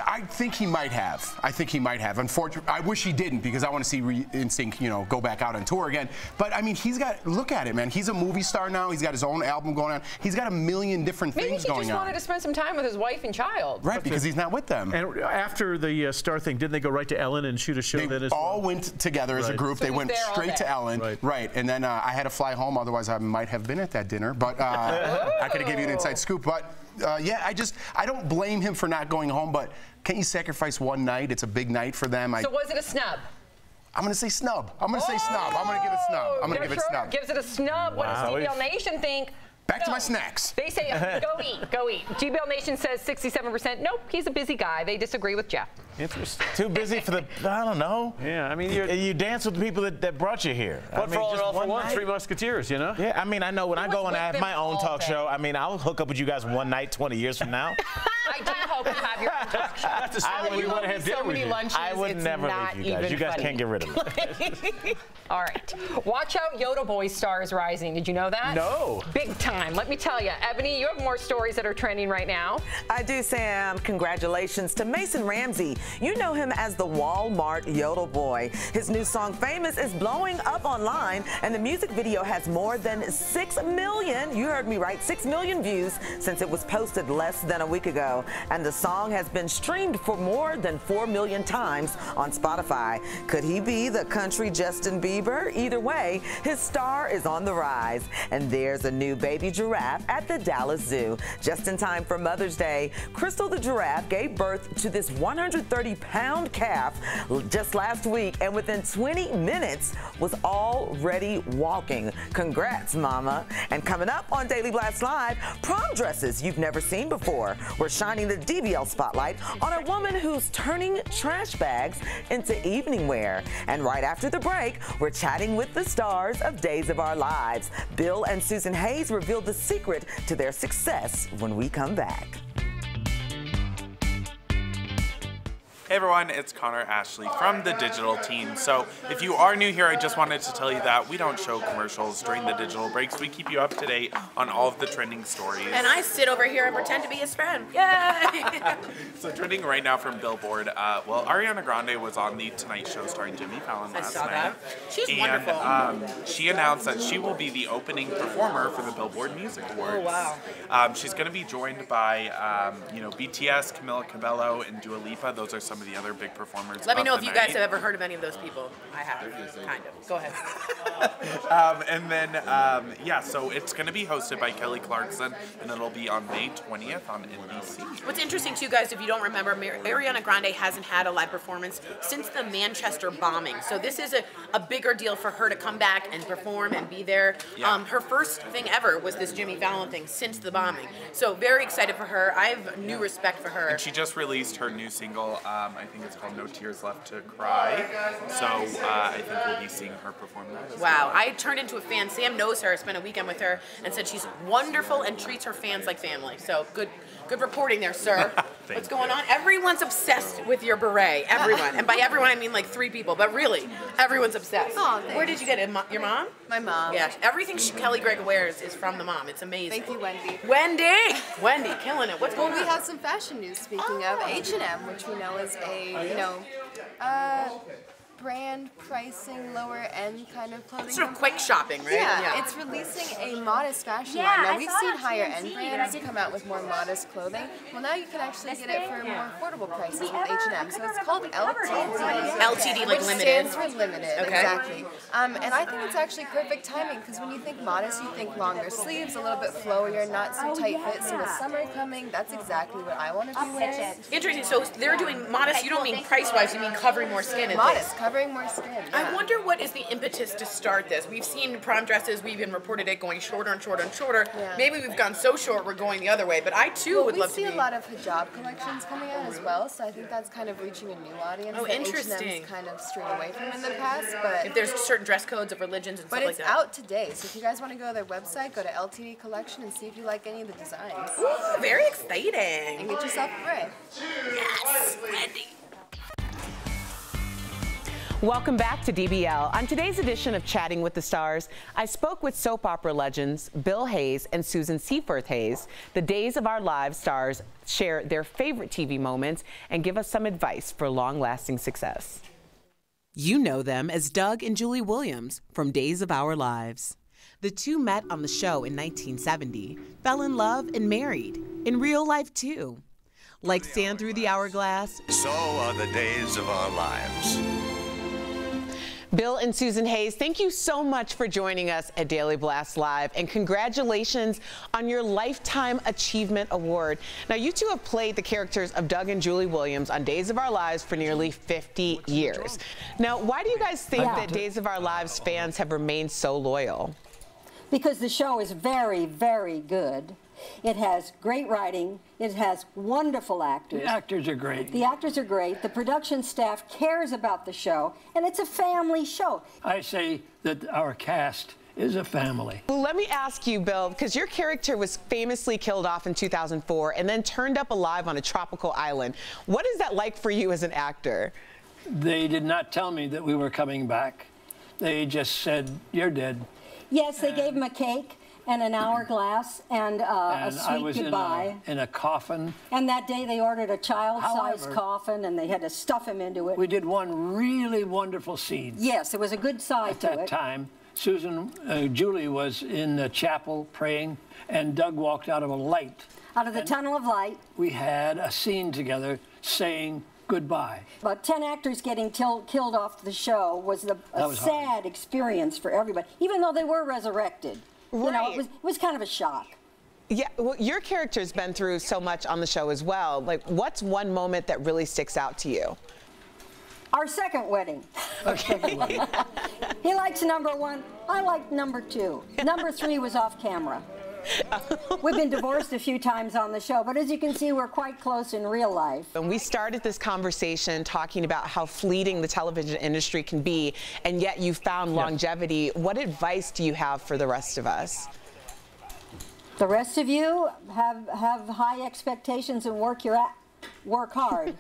I think he might have. I think he might have. Unfortunately, I wish he didn't because I want to see NSYNC, you know, go back out on tour again. But I mean, look at it, man. He's a movie star now. He's got his own album going on. He's got a million different things going on. Maybe he just wanted to spend some time with his wife and child. Right, because he's not with them. And after the Star thing, didn't they go right to Ellen and shoot a show then as well? They all went together as a group. So they went straight to Ellen. Right. And then I had to fly home. Otherwise, I might have been at that dinner. But I could have given you an inside scoop. But yeah, I don't blame him for not going home. But can't you sacrifice one night? It's a big night for them. So was it a snub? I'm going to say snub. I'm going to say snub. I'm going to give it snub. I'm going to give it snub. Gives it a snub. Wow. What does DBL Nation think? Back to my snacks. They say, go eat, go eat. GBL Nation says 67%. Nope, he's a busy guy. They disagree with Jeff. Interesting. Too busy for I don't know. Yeah, I mean, you dance with the people that brought you here. What for all for one, Three Musketeers, you know? Yeah, I mean, I know when I go and I have my own talk show, I mean, I'll hook up with you guys one night 20 years from now. I do hope you have your own talk show. That's a story we want to have dinner with you. I would never leave you guys. You guys can't get rid of me. All right. Watch out, Yoda Boy star is rising. Did you know that? No. Big time. Let me tell you. Ebony, you have more stories that are trending right now. I do, Sam. Congratulations to Mason Ramsey. You know him as the Walmart Yodel Boy. His new song, Famous, is blowing up online, and the music video has more than 6 million, you heard me right, 6 million views since it was posted less than a week ago. And the song has been streamed for more than 4 million times on Spotify. Could he be the country Justin Bieber? Either way, his star is on the rise. And there's a new baby giraffe at the Dallas Zoo. Just in time for Mother's Day, Crystal the giraffe gave birth to this 130-pound calf just last week, and within 20 minutes was already walking. Congrats, Mama. And coming up on Daily Blast Live, prom dresses you've never seen before. We're shining the DBL spotlight on a woman who's turning trash bags into evening wear. And right after the break, we're chatting with the stars of Days of Our Lives. Bill and Susan Hayes revealed the secret to their success when we come back. Hey everyone, it's Connor Ashley from the digital team. So if you are new here, I just wanted to tell you that we don't show commercials during the digital breaks. We keep you up to date on all of the trending stories. And I sit over here and pretend to be his friend. Yay! So trending right now from Billboard, well, Ariana Grande was on The Tonight Show starring Jimmy Fallon last night. that. She's and, wonderful. She announced that she will be the opening performer for the Billboard Music Awards. Oh, wow. She's going to be joined by, you know, BTS, Camila Cabello, and Dua Lipa. Those are some of the other big performers. Let me know if you guys night. have ever heard of any of those people. I have, kind of. Go ahead. And then, yeah, so it's going to be hosted by Kelly Clarkson, and it'll be on May 20th on NBC. What's interesting, too, guys, if you don't remember, Ariana Grande hasn't had a live performance since the Manchester bombing. So this is a bigger deal for her to come back and perform and be there. Yeah. Her first thing ever was this Jimmy Fallon thing since the bombing. So very excited for her. I have new respect for her. And she just released her new single, I think it's called No Tears Left to Cry. So I think we'll be seeing her perform that as Wow, well. I turned into a fan. Sam knows her, spent a weekend with her, and said she's wonderful and treats her fans like family. So good reporting there, sir. What's going on? Everyone's obsessed with your beret. Everyone. And by everyone, I mean like 3 people. But really, everyone's obsessed. Oh, thanks. Where did you get it? Your mom? My mom. Yeah, everything Kelly Gregg wears is from the mom. It's amazing. Thank you, Wendy. Wendy, killing it. What's going on? We have some fashion news. Speaking of H&M, which we know is a brand pricing, lower end kind of clothing. Sort of quick shopping, right? Yeah, it's releasing a modest fashion line. Now we've seen higher end brands come out with more modest clothing. Well, now you can actually get it for more affordable prices with H&M. So it's called LTD. LTD, like which limited. Stands for limited, Okay. exactly. And I think it's actually perfect timing because when you think modest, you think longer sleeves, a little bit flowier, not so tight fit. So with summer coming, that's exactly what I want to be wearing. Interesting. So they're doing modest. You don't mean price-wise. You mean covering more skin. And Modest, things. covering more skin. I wonder what is the impetus to start this. We've seen prom dresses. We've been reported it going shorter and shorter and shorter. Yeah. Maybe we've gone so short we're going the other way. But I too would love to be. We see a lot of hijab collections coming out as well, so I think that's kind of reaching a new audience. Oh, that interesting. H&M's kind of strayed away from in the past, but If there's certain dress codes of religions and but stuff it's like that. out today. So if you guys want to go to their website, go to LTD Collection and see if you like any of the designs. Ooh, very exciting. And get yourself a beret. Yes, Wendy. Welcome back to DBL. On today's edition of Chatting with the Stars, I spoke with soap opera legends Bill Hayes and Susan Seaforth Hayes. The Days of Our Lives stars share their favorite TV moments and give us some advice for long-lasting success. You know them as Doug and Julie Williams from Days of Our Lives. The two met on the show in 1970, fell in love and married, in real life too. Like sand through the hourglass, So are the days of our lives. Bill and Susan Hayes, thank you so much for joining us at Daily Blast Live, and congratulations on your Lifetime Achievement Award. Now, you two have played the characters of Doug and Julie Williams on Days of Our Lives for nearly 50 years. Now, why do you guys think that Days of Our Lives fans have remained so loyal? Because the show is very, very good. It has great writing. It has wonderful actors. The actors are great. The actors are great. The production staff cares about the show, and it's a family show. I say that our cast is a family. Well, let me ask you, Bill, because your character was famously killed off in 2004 and then turned up alive on a tropical island. What is that like for you as an actor? They did not tell me that we were coming back. They just said, "You're dead." Yes, they gave him a cake and an hourglass and a And I sweet was goodbye. in a coffin. And that day they ordered a child-sized However, coffin and they had to stuff him into it. We did one really wonderful scene. Yes, there was a good side At to that it. time, Julie was in the chapel praying, and Doug walked out of a light. Out of the tunnel of light. We had a scene together saying goodbye. About 10 actors getting killed off the show was a was hard. sad experience for everybody, even though they were resurrected. You know, it was kind of a shock. Yeah, well, your character's been through so much on the show as well. Like, what's one moment that really sticks out to you? Our second wedding. Okay. He likes number 1. I like number 2. Number 3 was off camera. We've been divorced a few times on the show, but as you can see, we're quite close in real life. And we started this conversation talking about how fleeting the television industry can be, and yet you found longevity. What advice do you have for the rest of us? The rest of you have high expectations and work hard.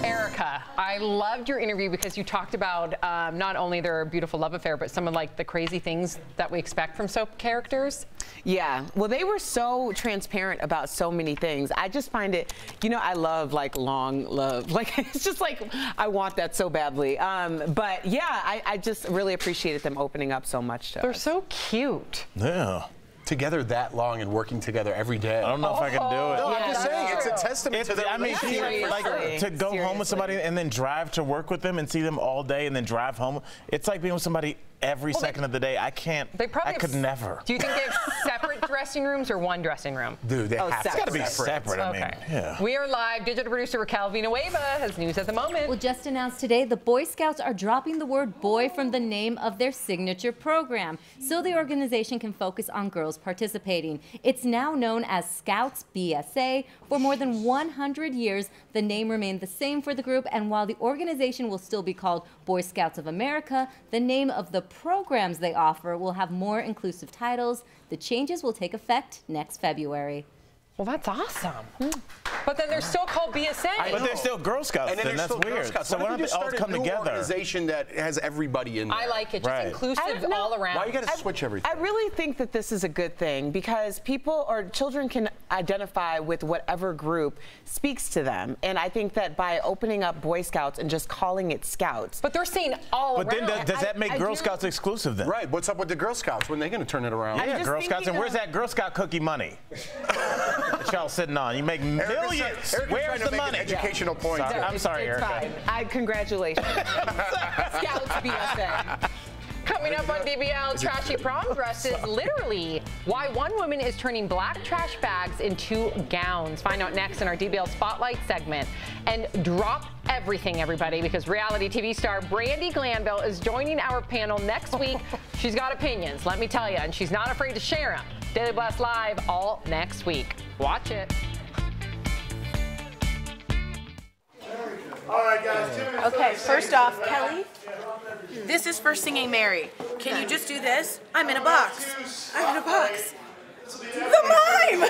Erica, I loved your interview because you talked about not only their beautiful love affair, but some of like the crazy things that we expect from soap characters. Yeah, well, they were so transparent about so many things. I just find it, you know, I love like long love. Like, it's just like, I want that so badly. But yeah, I just really appreciated them opening up so much to us. They're so cute. Yeah. Together that long and working together every day. I don't know if I can do it. No, I'm just saying, it's a testament to their relationship. Like to go home with somebody and then drive to work with them and see them all day and then drive home. It's like being with somebody every second of the day. I can't. I could never. Do you think they have separate dressing rooms or one dressing room? Dude, they have It's got to be separate. I mean, yeah. We are live. Digital producer Raquel Villanueva has news at the moment. Well, just announced today, the Boy Scouts are dropping the word boy from the name of their signature program, so the organization can focus on girls participating. It's now known as Scouts BSA. For more than 100 years, the name remained the same for the group, and while the organization will still be called Boy Scouts of America, the name of the programs they offer will have more inclusive titles. The changes will take effect next February. Well, that's awesome. But then they're still called BSA. But they're still Girl Scouts, and then that's weird. So why don't they all come together? Organization that has everybody in there. I like it, just inclusive all around. Why you got to switch everything? I really think that this is a good thing because people or children can identify with whatever group speaks to them. And I think that by opening up Boy Scouts and just calling it Scouts. But they're saying all around. But then does that make Girl Scouts exclusive then? Right. What's up with the Girl Scouts? When are they going to turn it around? Yeah, Girl Scouts. And where's that Girl Scout cookie money that y'all sitting on? You make millions. Where's the money? Educational point. I'm sorry, Erica. Congratulations. Scouts BSA. Coming up on DBL, trashy prom dresses, literally. Why one woman is turning black trash bags into gowns. Find out next in our DBL Spotlight segment. And drop everything, everybody, because reality TV star Brandi Glanville is joining our panel next week. She's got opinions, let me tell you, and she's not afraid to share them. Daily Blast Live all next week. Watch it. All right, guys. Okay, first off, Kelly, this is for singing Mary. Can you just do this? I'm in a box. I'm in a box. The mime!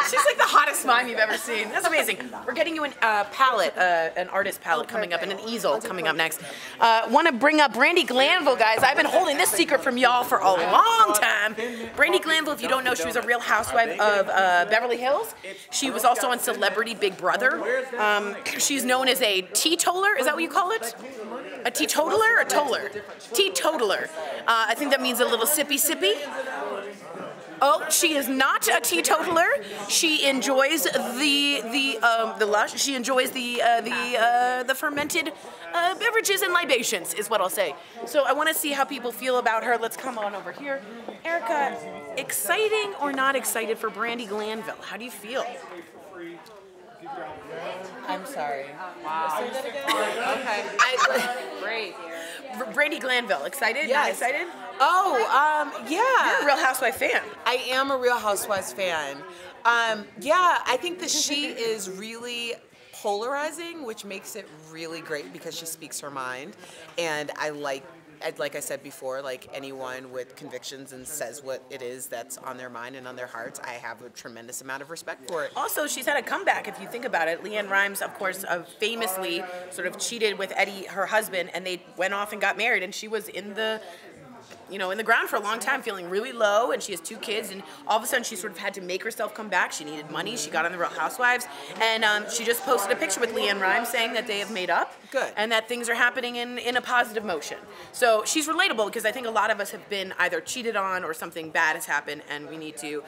She's like the hottest mime you've ever seen. That's amazing. We're getting you a palette, an artist palette coming up, and an easel coming up next. Want to bring up Brandi Glanville, guys. I've been holding this secret from y'all for a long time. Brandi Glanville, if you don't know, she was a Real Housewife of Beverly Hills. She was also on Celebrity Big Brother. She's known as a teetotaler. Is that what you call it? A teetotaler or toller? Teetotaler. I think that means a little sippy sippy. Oh, she is not a teetotaler. She enjoys the lush. She enjoys the fermented beverages and libations, is what I'll say. So I want to see how people feel about her. Let's come on over here. Erica, exciting or not excited for Brandi Glanville? How do you feel? I'm sorry. Wow. Say that again? Okay. Great. Brandi Glanville, excited? Yes. Not excited? Oh, yeah. You're a Real Housewife fan. I am a Real Housewives fan. Yeah, I think that she is really polarizing, which makes it really great because she speaks her mind. And like I said before, like anyone with convictions and says what it is that's on their mind and on their hearts, I have a tremendous amount of respect for it. Also, she's had a comeback, if you think about it. LeAnn Rimes, of course, famously sort of cheated with Eddie, her husband, and they went off and got married, and she was in the ground for a long time, feeling really low, and she has 2 kids, and all of a sudden she sort of had to make herself come back. She needed money. She got on the Real Housewives, and she just posted a picture with LeAnn Rimes saying that they have made up. Good. And that things are happening in a positive motion. So she's relatable because I think a lot of us have been either cheated on or something bad has happened, and we need to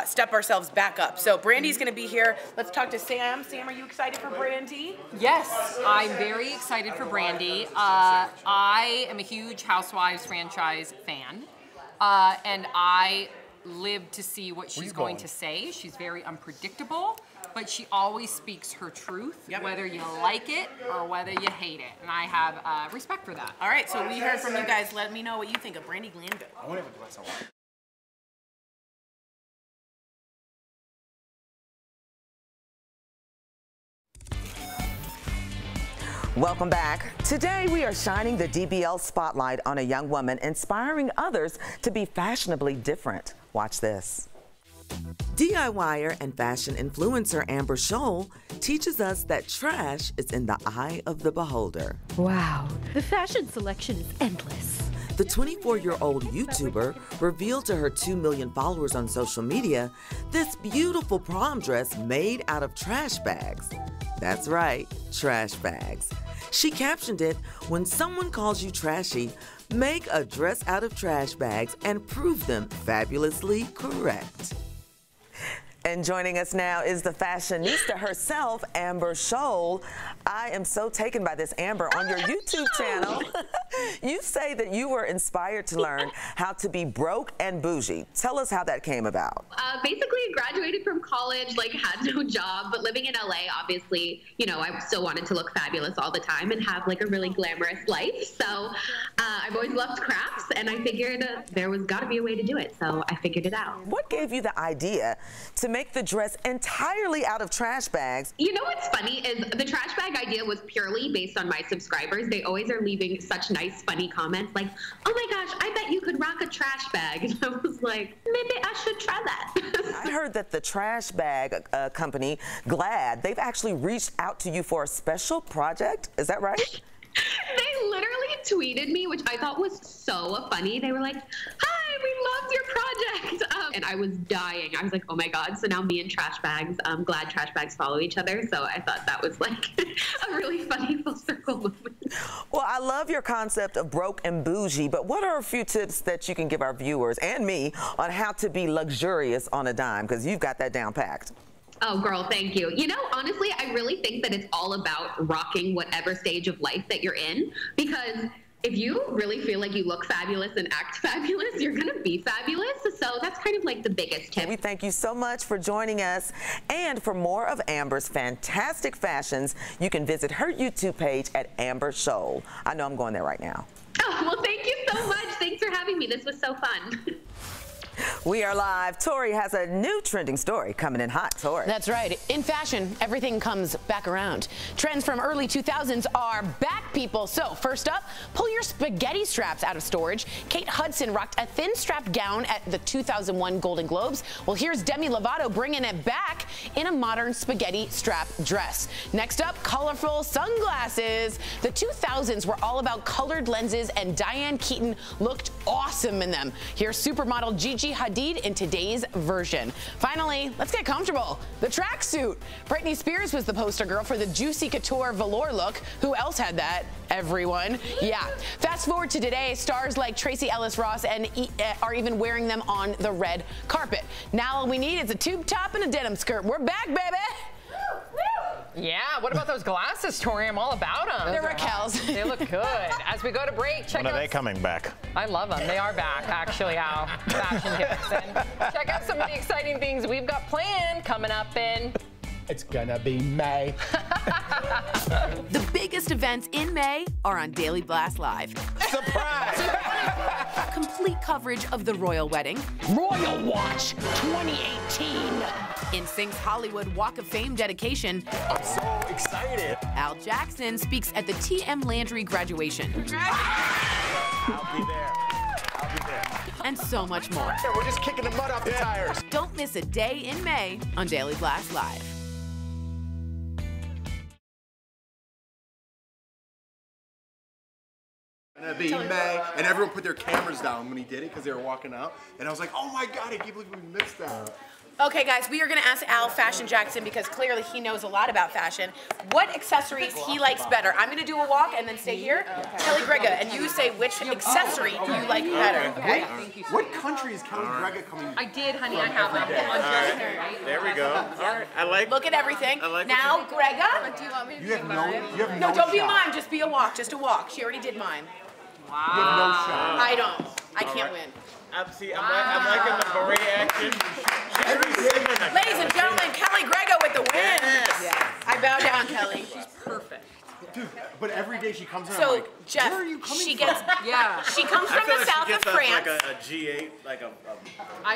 step ourselves back up. So Brandi's going to be here. Let's talk to Sam. Sam, are you excited for Brandi? Yes, I'm very excited for Brandi. I am a huge Housewives franchise fan, and I live to see what she's going to say. She's very unpredictable, but she always speaks her truth, whether you like it or whether you hate it, and I have respect for that. All right, so we heard from you guys. Let me know what you think of Brandi Glanville. I want to have a glass of water. Welcome back. Today we are shining the DBL spotlight on a young woman inspiring others to be fashionably different. Watch this. DIYer and fashion influencer Amber Scholl teaches us that trash is in the eye of the beholder. Wow, the fashion selection is endless. The 24-year-old YouTuber revealed to her 2 million followers on social media this beautiful prom dress made out of trash bags. That's right, trash bags. She captioned it, "When someone calls you trashy, make a dress out of trash bags and prove them fabulously correct." And joining us now is the fashionista herself, Amber Scholl. I am so taken by this, Amber. On your YouTube channel, you say that you were inspired to learn how to be broke and bougie. Tell us how that came about. Basically, I graduated from college, like had no job, but living in LA, obviously, you know, I still wanted to look fabulous all the time and have like a really glamorous life. So I've always loved crafts, and I figured there was got to be a way to do it. So I figured it out. What gave you the idea to make the dress entirely out of trash bags? You know what's funny is the trash bag idea was purely based on my subscribers. They always are leaving such nice, funny comments like, oh my gosh, I bet you could rock a trash bag. And I was like, maybe I should try that. I heard that the trash bag company, Glad, they've actually reached out to you for a special project. Is that right? They literally tweeted me, which I thought was so funny. They were like, hi, we loved your project. And I was dying. I was like, oh my God. So now me and trash bags, Glad trash bags follow each other. So I thought that was like a really funny full circle moment. Well, I love your concept of broke and bougie, but what are a few tips that you can give our viewers and me on how to be luxurious on a dime? Because you've got that down packed. Oh, girl, thank you. You know, honestly, I really think that it's all about rocking whatever stage of life that you're in, because if you really feel like you look fabulous and act fabulous, you're going to be fabulous. So that's kind of like the biggest tip. We thank you so much for joining us. And for more of Amber's fantastic fashions, you can visit her YouTube page at Amber Scholl. I know I'm going there right now. Oh, well, thank you so much. Thanks for having me. This was so fun. We are live. Tori has a new trending story coming in hot. Tori. That's right. In fashion, everything comes back around. Trends from early 2000s are back, people. So first up, pull your spaghetti straps out of storage. Kate Hudson rocked a thin strapped gown at the 2001 Golden Globes. Well, here's Demi Lovato bringing it back in a modern spaghetti strap dress. Next up, colorful sunglasses. The 2000s were all about colored lenses, and Diane Keaton looked awesome in them. Here's supermodel Gigi Hadid in today's version. Finally, let's get comfortable. The tracksuit. Britney Spears was the poster girl for the Juicy Couture velour look. Who else had that? Everyone. Yeah. Fast forward to today, stars like Tracee Ellis Ross are even wearing them on the red carpet. Now all we need is a tube top and a denim skirt. We're back, baby. Yeah, what about those glasses, Tori? I'm all about them. They're Raquel's. They look good. As we go to break, check out... When are they coming back? I love them. They are back, actually, Al. Fashion tips. And check out some of the exciting things we've got planned coming up in... It's gonna be May. The biggest events in May are on Daily Blast Live. Surprise! Complete coverage of the royal wedding. Royal Watch 2018. NSYNC's Hollywood Walk of Fame dedication. I'm so excited. Al Jackson speaks at the TM Landry graduation. I'll be there. I'll be there. And so much more. Yeah, we're just kicking the mud off the tires. Don't miss a day in May on Daily Blast Live. Gonna be May, and everyone put their cameras down when he did it because they were walking out, and I was like, oh my God, I can't believe we missed that. Okay, guys, we are going to ask Al Fashion Jackson, because clearly he knows a lot about fashion, what accessories he likes better. I'm going to do a walk and then stay here. Okay. Kelly Grega, and you say which accessory you like better, okay? What country is Kelly Grega coming from? I did, honey, I have one. Right. There we go. All right, I like. Look at everything. I like now, Grega. Do you want me to You have no No, don't be shot. mine. Just be a walk. Just a walk. She already did mine. Wow. You have no shot. I don't. I can't win. I'm liking the beret action. Ladies and gentlemen, Kelly Grega with the win. Yes. I bow down, Kelly. She's perfect. Dude, but every day she comes in, So, I'm like, Jeff, where are you coming she from? gets, she comes from the south of France. Like a G8, like a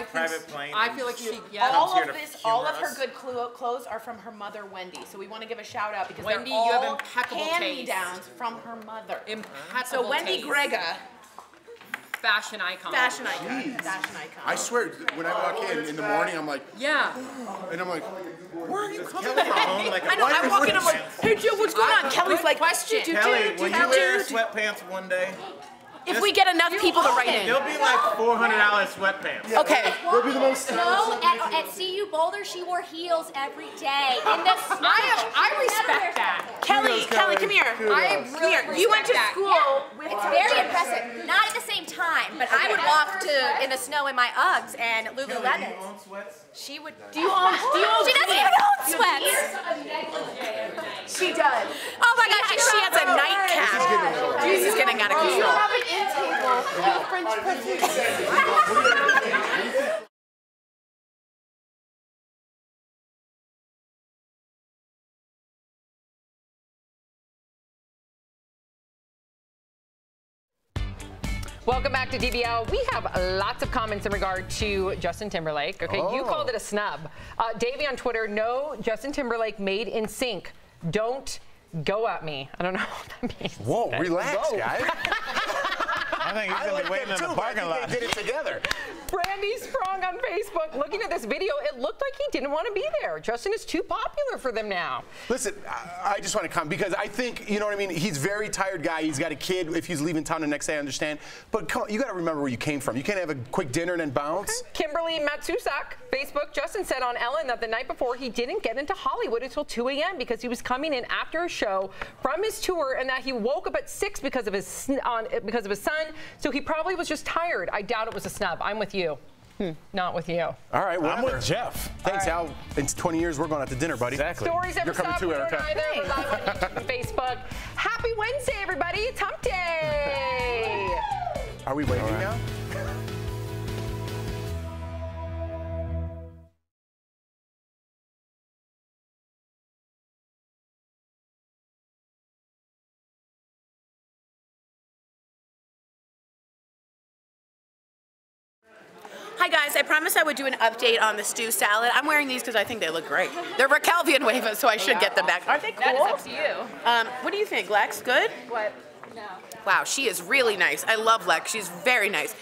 private plane. I feel like she, All of her good clothes are from her mother, Wendy. So we want to give a shout out because Wendy, they're all you have impeccable hand-me-downs from her mother. Impeccable So Wendy taste. Grega. Fashion icon. Fashion icon. Fashion icon. I swear, when I walk in the morning, I'm like, yeah. And I'm like, where are you coming Kelly from? home like a I know, I walk in, I'm like, hey Joe, what's going on? Kelly's like, question. Kelly, when you wear sweatpants one day, if we get enough people to write in. There'll be like $400 sweatpants. Okay. We'll be the most. No, at CU Boulder, she wore heels every day. In the snow. I respect that. Kelly, come here. I really You went to respect that. school with It's very impressive. Not at the same time. time, but I would walk in the snow in my Uggs and Lululemon. She would. Do you own? She doesn't even own sweats. She does. Oh my gosh, she has a nightcap. This is getting out of Do you control. have an end table with French press? Welcome back to DBL. We have lots of comments in regard to Justin Timberlake. Okay, you called it a snub. Davey on Twitter, no, Justin Timberlake made in sync. Don't go at me. I don't know what that means. Whoa, relax, guys. I think he's going to be waiting in the parking lot. They did it together. Brandy Sprung on Facebook. Looking at this video, it looked like he didn't want to be there. Justin is too popular for them now. Listen, I just want to come because I think, you know what I mean, he's a very tired guy. He's got a kid. If he's leaving town the next day, I understand. But come on, you got to remember where you came from. You can't have a quick dinner and then bounce. Okay. Kimberly Matsusak, Facebook. Justin said on Ellen that the night before he didn't get into Hollywood until 2 a.m. because he was coming in after a show from his tour, and that he woke up at 6 because of his son. So he probably was just tired. I doubt it was a snub. I'm with you. Not with you. All right, well, I'm with Jeff. Thanks, Al. In 20 years, we're going out to dinner, buddy. Exactly. Stories ever You're coming stop too, Erica. either. We're live on YouTube and Facebook. Happy Wednesday, everybody. It's hump day. Are we waving now? Hi guys, I promised I would do an update on the stew salad. I'm wearing these because I think they look great. They're Raquel Villanueva, so I should get them back. Aren't they cool? That is up to you. What do you think, Lex? Good? What? No. Wow, she is really nice. I love Lex. She's very nice.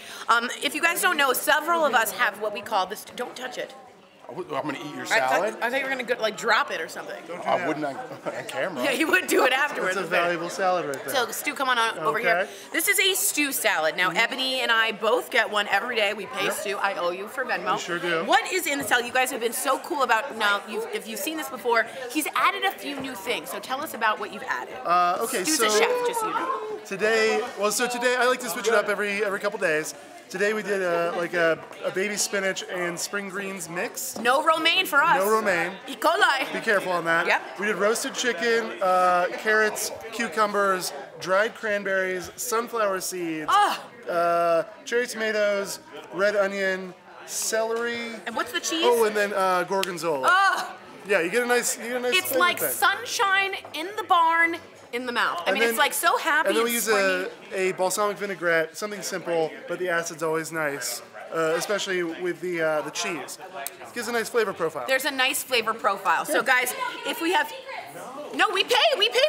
If you guys don't know, several of us have what we call this. Don't touch it. I'm going to eat your salad. I thought you were going to like drop it or something. I wouldn't on camera. Yeah, you would do it afterwards. It's a valuable salad right there. So, Stu, come on over here. This is a stew salad. Now, Ebony and I both get one every day. We pay Stu. I owe you for Venmo. You sure do. What is in the salad? You guys have been so cool about, now, if you've seen this before, he's added a few new things. So tell us about what you've added. Okay, Stu's so a chef, just so you know. Today I like to switch it up every couple days. Today we did a baby spinach and spring greens mix. No romaine for us. No romaine. E. coli. Be careful on that. Yep. We did roasted chicken, carrots, cucumbers, dried cranberries, sunflower seeds, cherry tomatoes, red onion, celery. And what's the cheese? Oh, and then gorgonzola. Yeah, you get a nice. It's flavor like thing. sunshine in the barn, in the mouth. I mean, it's like so happy. And then we it's use a balsamic vinaigrette, something simple, but the acid's always nice, especially with the cheese. It gives a nice flavor profile. There's a nice flavor profile. So guys, if we have, no, we pay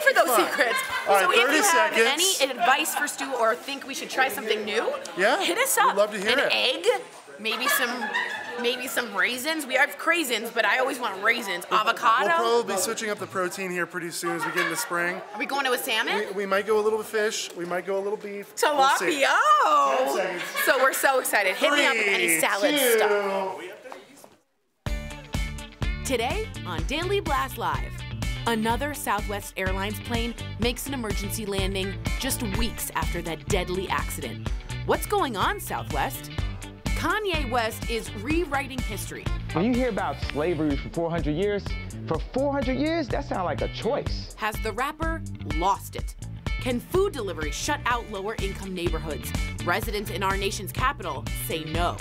for those secrets. All so right, if 30 you have seconds. any advice for Stu or think we should try something new, hit us up. We'd love to hear An it. egg, maybe some raisins. We have craisins, but I always want raisins. Avocado. We'll probably be switching up the protein here pretty soon as we get into spring. Are we going to a salmon? We might go a little bit fish. We might go a little beef. Tilapia. We'll see. 10 seconds. So we're so excited. Hit me up with any salad 3, 2. stuff. Today on Daily Blast Live, another Southwest Airlines plane makes an emergency landing just weeks after that deadly accident. What's going on, Southwest? Kanye West is rewriting history. When you hear about slavery for 400 years, that sounds like a choice. Has the rapper lost it? Can food delivery shut out lower-income neighborhoods? Residents in our nation's capital say no.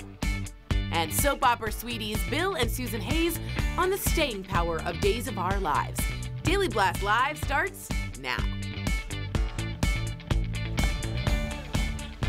And soap opera sweeties Bill and Susan Hayes on the staying power of Days of Our Lives. Daily Blast Live starts now.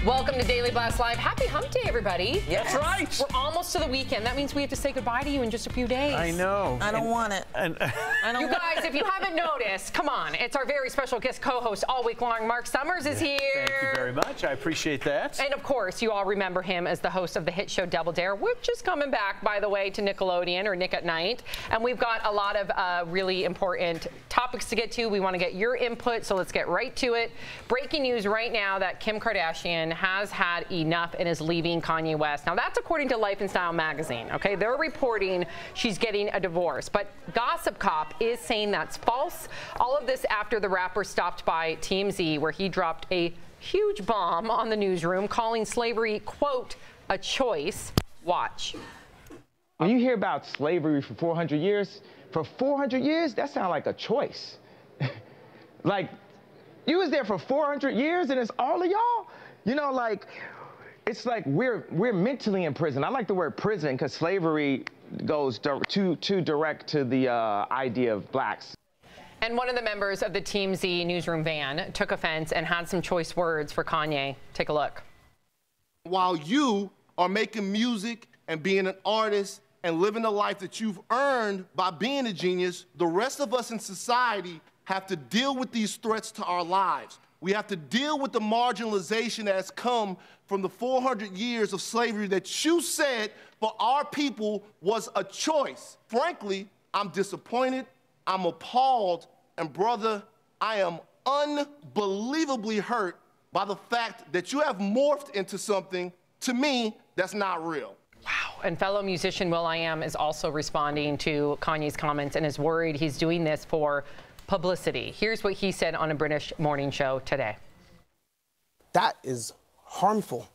Welcome to Daily Blast Live. Happy Hump Day, everybody. Yes. That's right. We're almost to the weekend. That means we have to say goodbye to you in just a few days. I know. I don't want it. You guys, if you haven't noticed, come on. It's our very special guest co-host all week long. Marc Summers is here. Thank you very much. I appreciate that. And of course, you all remember him as the host of the hit show Double Dare, which is coming back, by the way, to Nickelodeon, or Nick at Night. And we've got a lot of really important topics to get to. We want to get your input, so let's get right to it. Breaking news right now that Kim Kardashian has had enough and is leaving Kanye West. Now, that's according to Life and Style magazine, okay? They're reporting she's getting a divorce, but Gossip Cop is saying that's false. All of this after the rapper stopped by TMZ, where he dropped a huge bomb on the newsroom, calling slavery, quote, a choice. Watch. When you hear about slavery for 400 years, that sounds like a choice. Like, you was there for 400 years and it's all of y'all? You know, like, it's like we're mentally in prison. I like the word prison because slavery goes too direct to the idea of blacks. And one of the members of the Team Z newsroom van took offense and had some choice words for Kanye. Take a look. While you are making music and being an artist and living the life that you've earned by being a genius, the rest of us in society have to deal with these threats to our lives. We have to deal with the marginalization that has come from the 400 years of slavery that you said for our people was a choice. Frankly, I'm disappointed, I'm appalled, and brother, I am unbelievably hurt by the fact that you have morphed into something, to me, that's not real. Wow. And fellow musician will.i.am is also responding to Kanye's comments and is worried he's doing this for publicity. Here's what he said on a British morning show today. That is harmful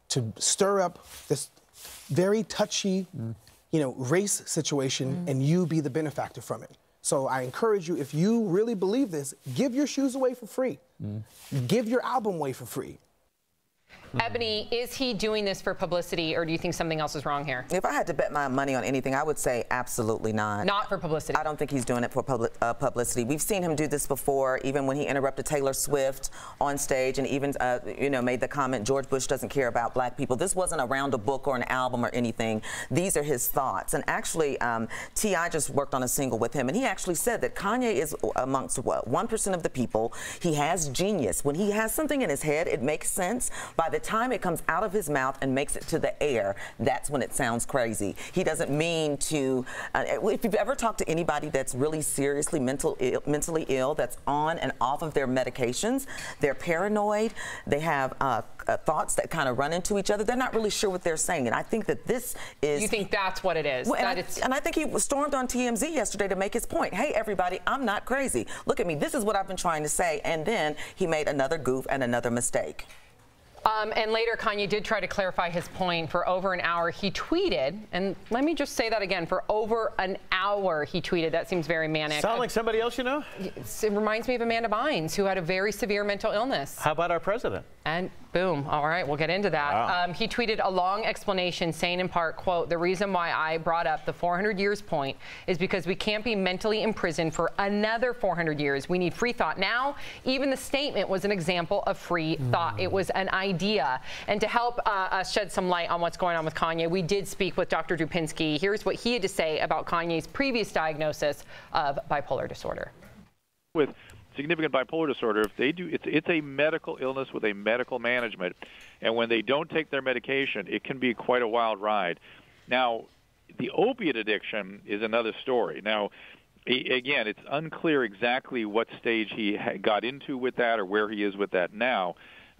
to stir up this very touchy, race situation and you be the benefactor from it. So I encourage you, if you really believe this, give your shoes away for free. Give your album away for free. Ebony, is he doing this for publicity, or do you think something else is wrong here? If I had to bet my money on anything, I would say absolutely not. Not for publicity? I don't think he's doing it for publicity. We've seen him do this before, even when he interrupted Taylor Swift on stage and even, made the comment, George Bush doesn't care about black people. This wasn't around a book or an album or anything. These are his thoughts. And actually, T.I. just worked on a single with him, and he actually said that Kanye is amongst, 1% of the people. He has genius. When he has something in his head, it makes sense. By the time it comes out of his mouth and makes it to the air, that's when it sounds crazy. He doesn't mean to, if you've ever talked to anybody that's really seriously mentally ill, that's on and off of their medications, they're paranoid, they have thoughts that kind of run into each other, they're not really sure what they're saying. And I think that this is... You think that's what it is? Well, and I think he stormed on TMZ yesterday to make his point. Hey, everybody, I'm not crazy. Look at me. This is what I've been trying to say. And then he made another goof and another mistake. And later, Kanye did try to clarify his point. For over an hour, he tweeted, and let me just say that again, for over an hour he tweeted. That seems very manic. Sound like somebody else you know? It reminds me of Amanda Bynes, who had a very severe mental illness. How about our president? And boom, all right, we'll get into that. Wow. He tweeted a long explanation saying in part, quote, the reason why I brought up the 400 years point is because we can't be mentally imprisoned for another 400 years. We need free thought now. Even the statement was an example of free thought. It was an idea. And to help us shed some light on what's going on with Kanye, we did speak with Dr. Dupinski. Here's what he had to say about Kanye's previous diagnosis of bipolar disorder. With significant bipolar disorder, if they do, it's a medical illness with a medical management, and when they don't take their medication, it can be quite a wild ride. Now, the opiate addiction is another story. Now, again, it's unclear exactly what stage he got into with that or where he is with that now.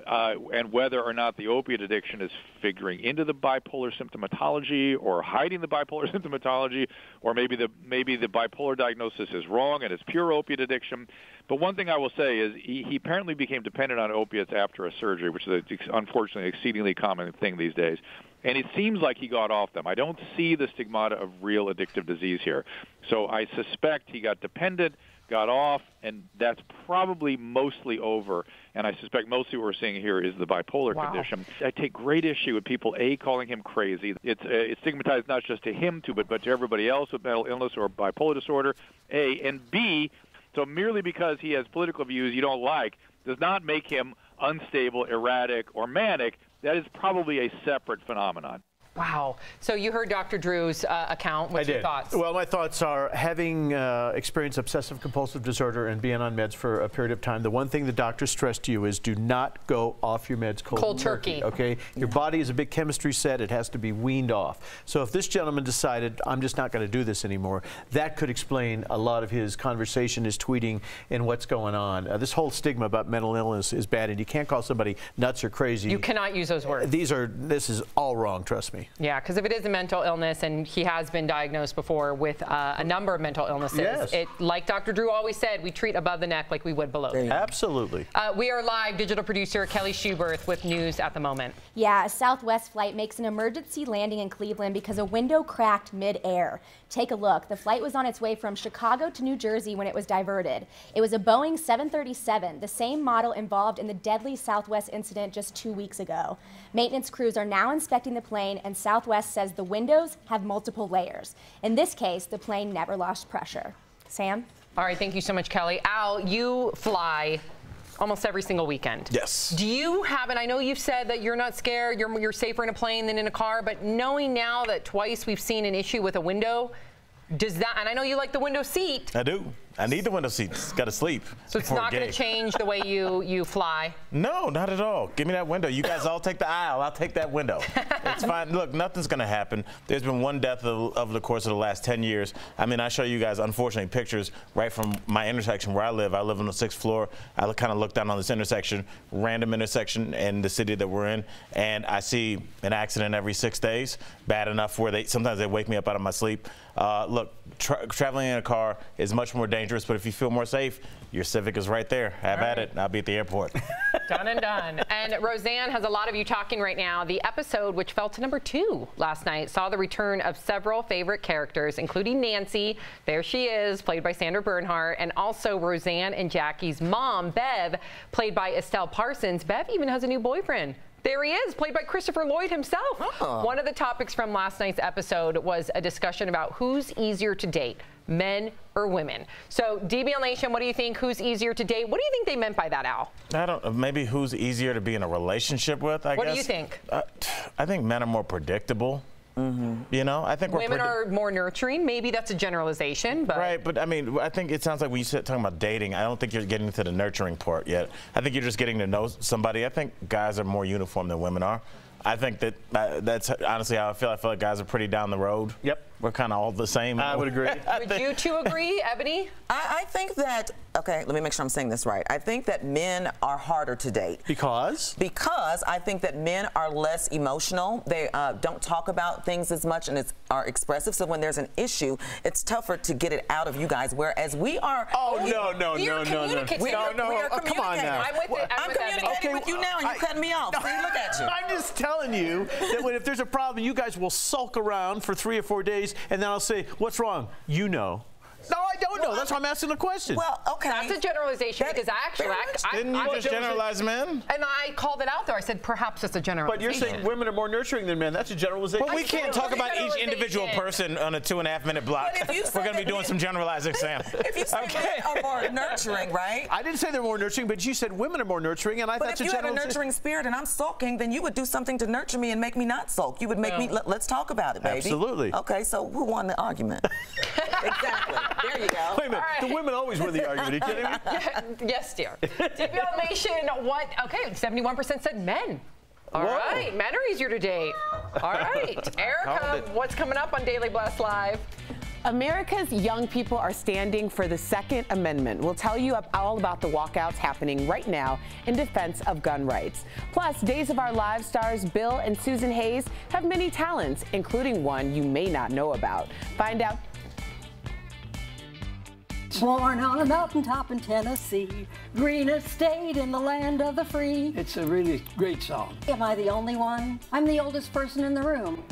And whether or not the opiate addiction is figuring into the bipolar symptomatology or hiding the bipolar symptomatology, or maybe the bipolar diagnosis is wrong and it's pure opiate addiction. But one thing I will say is he apparently became dependent on opiates after a surgery, which is unfortunately an exceedingly common thing these days. And it seems like he got off them. I don't see the stigmata of real addictive disease here. So I suspect he got dependent, got off, and that's probably mostly over. And I suspect mostly what we're seeing here is the bipolar condition. I take great issue with people, A, calling him crazy. It's stigmatized not just to him, but to everybody else with mental illness or bipolar disorder, A. And B, so merely because he has political views you don't like does not make him unstable, erratic, or manic. That is probably a separate phenomenon. Wow. So you heard Dr. Drew's account. What's your thoughts? Well, my thoughts are, having experienced obsessive-compulsive disorder and being on meds for a period of time, the one thing the doctor stressed to you is do not go off your meds cold turkey. Okay? Your body is a big chemistry set. It has to be weaned off. So if this gentleman decided, I'm just not going to do this anymore, that could explain a lot of his conversation, his tweeting, and what's going on. This whole stigma about mental illness is bad, and you can't call somebody nuts or crazy. You cannot use those words. This is all wrong, trust me. family. Yeah, because if it is a mental illness, and he has been diagnosed before with a number of mental illnesses, Yes. like Dr. Drew always said, we treat above the neck like we would below. Absolutely. We are live. Digital producer Kelly Schuberth with news at the moment. Yeah, a Southwest flight makes an emergency landing in Cleveland because a window cracked mid-air. Take a look. The flight was on its way from Chicago to New Jersey when it was diverted. It was a Boeing 737, the same model involved in the deadly Southwest incident just 2 weeks ago. Maintenance crews are now inspecting the plane, and Southwest says the windows have multiple layers. In this case, the plane never lost pressure. Sam? All right, thank you so much, Kelly. Al, you fly almost every single weekend. Yes. Do you have, and I know you've said that you're not scared, you're safer in a plane than in a car, but knowing now that twice we've seen an issue with a window, does that, and I know you like the window seat. I do. I need the window seats. Got to sleep. So it's not going to change the way you fly? No, not at all. Give me that window. You guys all take the aisle. I'll take that window. It's fine. Look, nothing's going to happen. There's been one death over the course of the last 10 years. I mean, I show you guys, unfortunately, pictures right from my intersection where I live. I live on the 6th floor. I kind of look down on this intersection, random intersection in the city that we're in, and I see an accident every 6 days, bad enough where sometimes they wake me up out of my sleep. Look, traveling in a car is much more dangerous, but if you feel more safe, your Civic is right there. Have at it. I'll be at the airport. Done and done. And Roseanne has a lot of you talking right now. The episode, which fell to #2 last night, saw the return of several favorite characters, including Nancy. There she is, played by Sandra Bernhardt, and also Roseanne and Jackie's mom, Bev, played by Estelle Parsons. Bev even has a new boyfriend. There he is, played by Christopher Lloyd himself. Oh. One of the topics from last night's episode was a discussion about who's easier to date, men or women. So, DBL Nation, what do you think? Who's easier to date? What do you think they meant by that, Al? I don't know. Maybe who's easier to be in a relationship with, I guess. What do you think? I think men are more predictable. You know, I think women are more nurturing. Maybe that's a generalization, but right. But I mean, I think it sounds like when you start talking about dating, I don't think you're getting to the nurturing part yet. I think you're just getting to know somebody. I think guys are more uniform than women are. I think that's honestly how I feel. I feel like guys are pretty down the road. Yep. We're kind of all the same. I would agree. Would you two agree, Ebony? I think that, okay, let me make sure I'm saying this right. I think that men are harder to date. Because? Because I think that men are less emotional. They don't talk about things as much and are expressive. So when there's an issue, it's tougher to get it out of you guys. Whereas we are. Oh, no. We are communicating I'm communicating with you now, and you cut me off. See, look at you. I'm just telling you that if there's a problem, you guys will sulk around for 3 or 4 days, and then I'll say, what's wrong? You know. No, I don't know. That's why I'm asking the question. Well, okay. That's a generalization because actually, didn't you just generalize men? And I called it out there. I said perhaps it's a generalization. But you're saying women are more nurturing than men. That's a generalization. But we can't talk about each individual person on a 2.5-minute block. We're going to be doing some generalizing, Sam. If you say men are more nurturing, right? I didn't say they're more nurturing, but you said women are more nurturing, and I thought that's a generalization. But if you had a nurturing spirit and I'm sulking, then you would do something to nurture me and make me not sulk. You would make me, let's talk about it, baby. Absolutely. Okay, so who won the argument? Exactly. There you go. Wait a minute. Right. The women always win the argument. Are you kidding me? Yes, dear. DBL Nation, what? Okay, 71% said men. All right, men are easier to date. All right. Erica, what's coming up on Daily Blast Live? America's young people are standing for the Second Amendment. We'll tell you all about the walkouts happening right now in defense of gun rights. Plus, Days of Our Lives stars Bill and Susan Hayes have many talents, including one you may not know about. Find out. Born on a mountaintop in Tennessee, greenest state in the land of the free. It's a really great song. Am I the only one? I'm the oldest person in the room.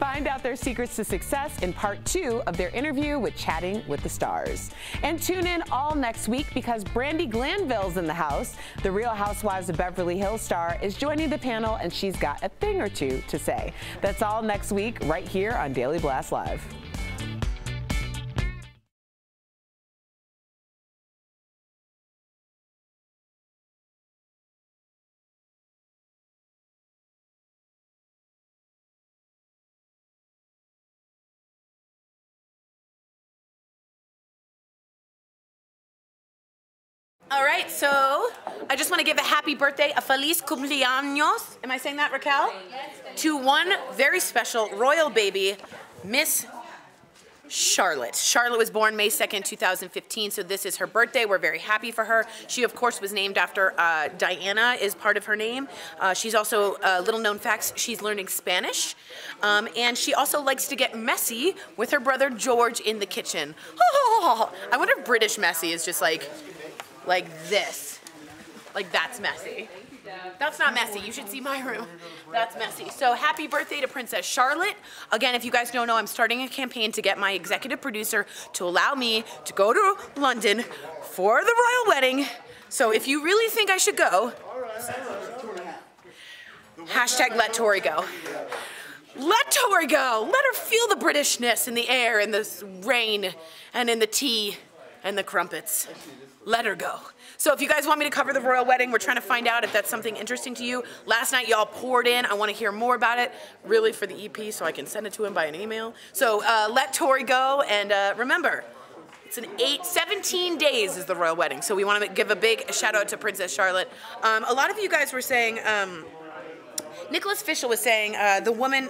Find out their secrets to success in part 2 of their interview with Chatting with the Stars. And tune in all next week because Brandi Glanville's in the house. The Real Housewives of Beverly Hills star is joining the panel, and she's got a thing or two to say. That's all next week right here on Daily Blast Live. All right, so I just want to give a happy birthday, a feliz cumpleaños, am I saying that, Raquel? To one very special royal baby, Miss Charlotte. Charlotte was born May 2nd, 2015, so this is her birthday. We're very happy for her. She, of course, was named after Diana is part of her name. She's also, little known facts, she's learning Spanish. And she also likes to get messy with her brother George in the kitchen. I wonder if British messy is just like this. Like that's messy. That's not messy. You should see my room. That's messy. So happy birthday to Princess Charlotte. Again, if you guys don't know, I'm starting a campaign to get my executive producer to allow me to go to London for the royal wedding. So if you really think I should go, hashtag let Tori go. Let Tori go. Let her feel the Britishness in the air and the rain and in the tea and the crumpets. Let her go. So if you guys want me to cover the royal wedding, we're trying to find out if that's something interesting to you. Last night y'all poured in. I want to hear more about it, really for the EP, so I can send it to him by an email. So let Tori go, and remember, it's 17 days is the royal wedding. So we want to give a big shout out to Princess Charlotte. A lot of you guys were saying, Nicholas Fischel was saying, the woman,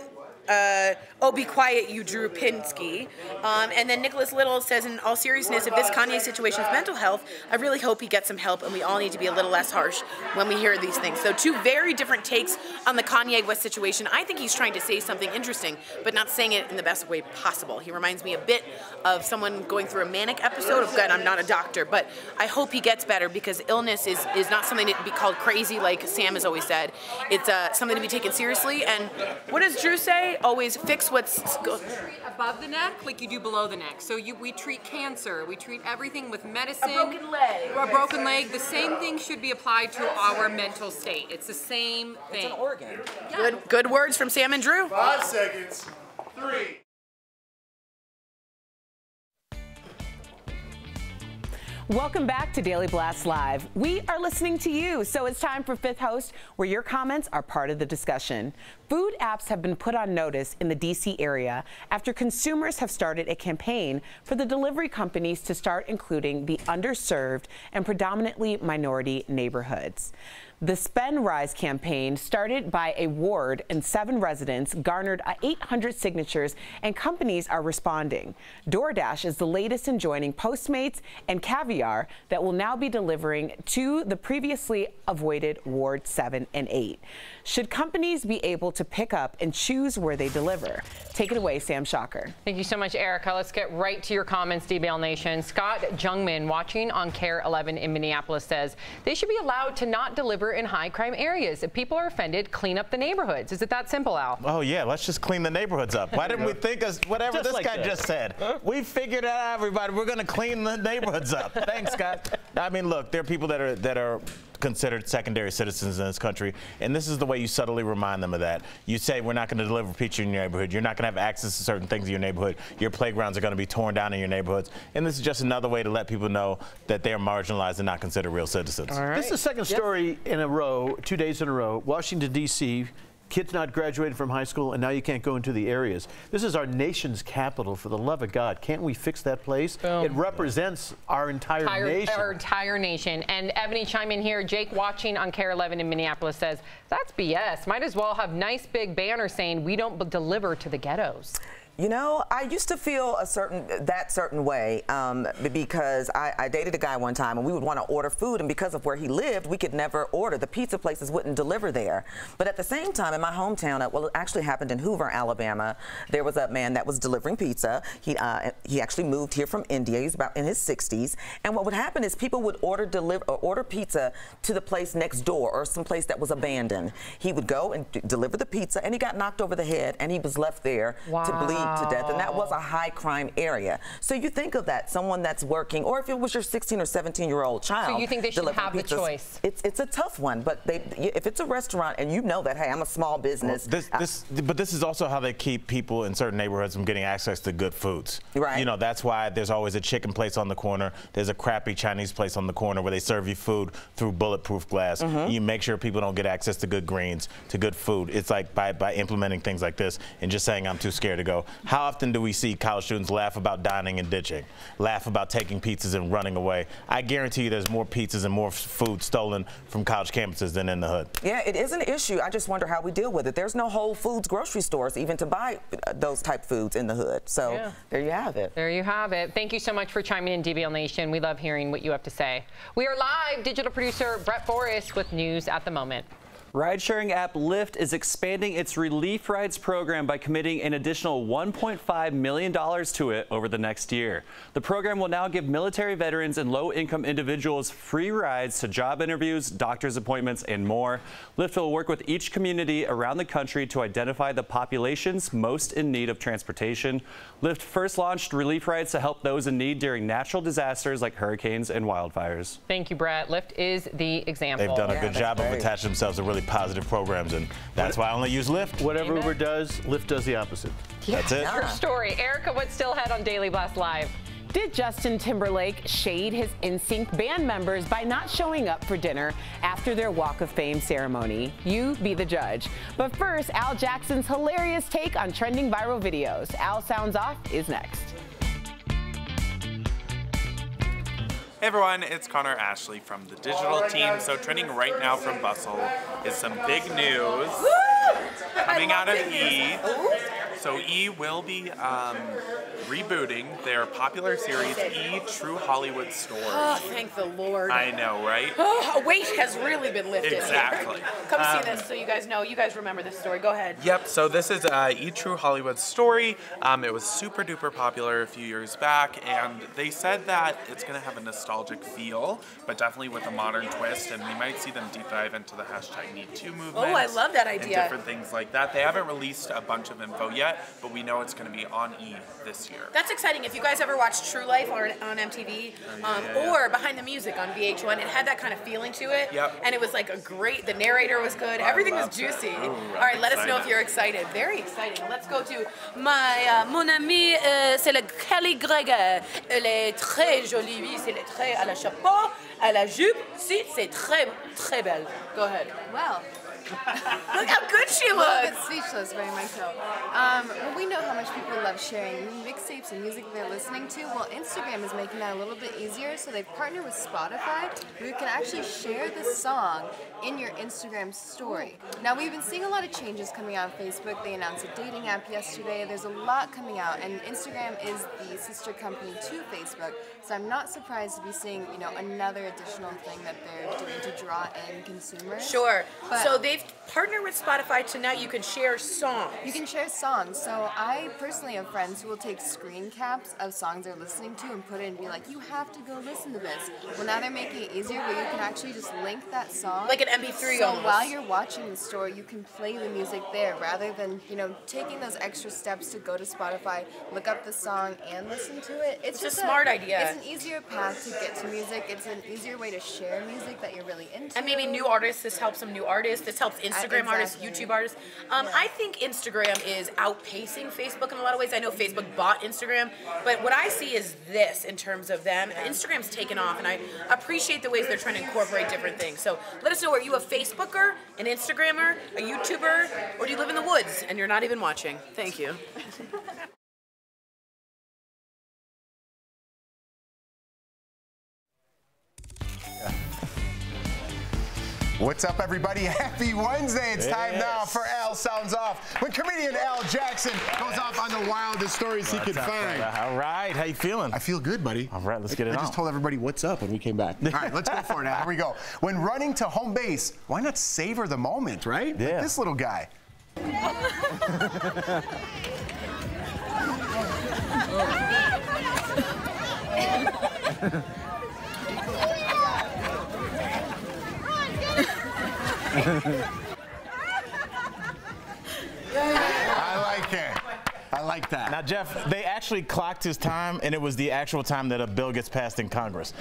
oh, be quiet, you Drew Pinsky. And then Nicholas Little says, in all seriousness, if this Kanye situation is mental health, I really hope he gets some help, and we all need to be a little less harsh when we hear these things. So two very different takes on the Kanye West situation. I think he's trying to say something interesting, but not saying it in the best way possible. He reminds me a bit of someone going through a manic episode. Again, I'm not a doctor, but I hope he gets better, because illness is not something to be called crazy, like Sam has always said. It's something to be taken seriously. And what does Drew say? Always fix what's above the neck like you do below the neck. So we treat cancer, we treat everything with medicine. A broken leg. Or a broken leg. The same thing should be applied to our mental state. It's the same thing. It's an organ. Yeah. Good words from Sam and Drew. 5 seconds. 3. Welcome back to Daily Blast Live. We are listening to you, so it's time for Fifth Host, where your comments are part of the discussion. Food apps have been put on notice in the D.C. area after consumers have started a campaign for the delivery companies to start including the underserved and predominantly minority neighborhoods. The Spend Rise campaign, started by a ward and 7 residents, garnered 800 signatures, and companies are responding. DoorDash is the latest in joining Postmates and Caviar that will now be delivering to the previously avoided Ward 7 and 8. Should companies be able to pick up and choose where they deliver? Take it away, Sam Shocker. Thank you so much, Erica. Let's get right to your comments, DBL Nation. Scott Jungman, watching on KARE 11 in Minneapolis, says they should be allowed to not deliver in high crime areas. If people are offended, clean up the neighborhoods. Is it that simple, Al? Oh yeah, let's just clean the neighborhoods up. Why didn't we think of whatever Just this like guy that. just said? We figured it out, everybody. We're gonna clean the neighborhoods up. Thanks, Scott. I mean, look, there are people that are considered secondary citizens in this country, and this is the way you subtly remind them of that. You say we're not going to deliver pizza in your neighborhood. You're not going to have access to certain things in your neighborhood. Your playgrounds are going to be torn down in your neighborhoods, and this is just another way to let people know that they are marginalized and not considered real citizens. All right. This is the second story in a row, 2 days in a row. Washington, D.C., kids not graduated from high school, and now you can't go into the areas. This is our nation's capital, for the love of God. Can't we fix that place? Boom. It represents our entire nation. Our entire nation. And Ebony, chime in here. Jake, watching on KARE 11 in Minneapolis, says, that's BS. Might as well have nice big banners saying we don't deliver to the ghettos. You know, I used to feel that certain way because I dated a guy one time, and we would want to order food, and because of where he lived, we could never order. The pizza places wouldn't deliver there. But at the same time, in my hometown, well, it actually happened in Hoover, Alabama, there was a man that was delivering pizza. He actually moved here from India. He's about in his 60s. And what would happen is people would order pizza to the place next door or some place that was abandoned. He would go and deliver the pizza, and he got knocked over the head, and he was left there to bleed to death, and that was a high crime area. So you think of that, someone that's working, or if it was your 16 or 17-year-old child. So you think they should have the choice? It's a tough one, but if it's a restaurant and you know that, hey, I'm a small business. Well, but this is also how they keep people in certain neighborhoods from getting access to good foods. Right. You know, that's why there's always a chicken place on the corner. There's a crappy Chinese place on the corner where they serve you food through bulletproof glass. You make sure people don't get access to good greens, to good food. It's like by implementing things like this and just saying I'm too scared to go. how often do we see college students laugh about dining and ditching, laugh about taking pizzas and running away? I guarantee you there's more pizzas and more food stolen from college campuses than in the hood. Yeah, it is an issue. I just wonder how we deal with it. There's no Whole Foods grocery stores even to buy those type foods in the hood. So there you have it. There you have it. Thank you so much for chiming in, DBL Nation. We love hearing what you have to say. We are live. Digital producer Brett Forrest with news at the moment. Ride-sharing app Lyft is expanding its Relief Rides program by committing an additional $1.5 million to it over the next year. The program will now give military veterans and low-income individuals free rides to job interviews, doctor's appointments, and more. Lyft will work with each community around the country to identify the populations most in need of transportation. Lyft first launched Relief Rides to help those in need during natural disasters like hurricanes and wildfires. Thank you, Brett. Lyft is the example. They've done a good job of attaching themselves to really positive programs, and that's why I only use Lyft. Whatever Uber does, Lyft does the opposite. That's it. Your story. Erica, what's still ahead on Daily Blast Live? Did Justin Timberlake shade his NSYNC band members by not showing up for dinner after their Walk of Fame ceremony? You be the judge. But first, Al Jackson's hilarious take on trending viral videos. Al Sounds Off is next. Hey everyone, it's Connor Ashley from the digital team. So trending right now from Bustle is some big news coming out of E! So E! will be rebooting their popular series E! True Hollywood Story. Oh, thank the Lord. I know, right? Oh, a weight has really been lifted. Exactly. Here. Come see this so you guys know. You guys remember this story. Go ahead. Yep, so this is E! True Hollywood Story. It was super duper popular a few years back, and they said that it's going to have a nostalgic feel, but definitely with a modern twist, and we might see them deep dive into the hashtag #MeToo movement. Oh, I love that idea. And different things like that. They haven't released a bunch of info yet, but we know it's going to be on E! this year. That's exciting. If you guys ever watched True Life on MTV or Behind the Music on VH1, it had that kind of feeling to it. Yep. And it was like the narrator was good. Everything was juicy. Ooh, all right, let us know if you're excited. Very exciting. Let's go to mon amie, c'est le Kelly Gregor. Elle est très jolie. Oui, c'est le très à la chapeau, à la jupe. Si, c'est très, très belle. Go ahead. Well. Look how good she looks. A little bit speechless, very much so. Well, we know how much people love sharing mixtapes and music they're listening to. Well, Instagram is making that a little bit easier, so they've partnered with Spotify, where you can actually share the song in your Instagram story. Now, we've been seeing a lot of changes coming out on Facebook. They announced a dating app yesterday. There's a lot coming out, and Instagram is the sister company to Facebook, so I'm not surprised to be seeing, another additional thing that they're doing to draw in consumers. Sure. But so they've partnered with Spotify to now you can share songs. You can share songs. So I personally have friends who will take screen caps of songs they're listening to and put it and be like, you have to go listen to this. Well, now they're making it easier where you can actually just link that song. Like an MP3 So almost. while you're watching the story, you can play the music there rather than, taking those extra steps to go to Spotify, look up the song, and listen to it. It's just a smart idea. It's an easier path to get to music. It's an easier way to share music that you're really into. And maybe new artists. This helps some new artists. This helps Instagram artists, YouTube artists. I think Instagram is outpacing Facebook in a lot of ways. I know Facebook bought Instagram, but what I see is this in terms of them. Instagram's taken off, and I appreciate the ways they're trying to incorporate different things. So let us know, are you a Facebooker, an Instagrammer, a YouTuber, or do you live in the woods and you're not even watching? Thank you. What's up, everybody? Happy Wednesday. It's time now for Al Sounds Off, when comedian Al Jackson goes off on the wildest stories he could find. All right, how you feeling? I feel good, buddy. All right, let's get it on. I just told everybody what's up when we came back. All right, let's go for it now. Here we go. When running to home base, why not savor the moment, right? Yeah. Like this little guy. I like it. I like that. Now, Jeff, they actually clocked his time, and it was the actual time that a bill gets passed in Congress.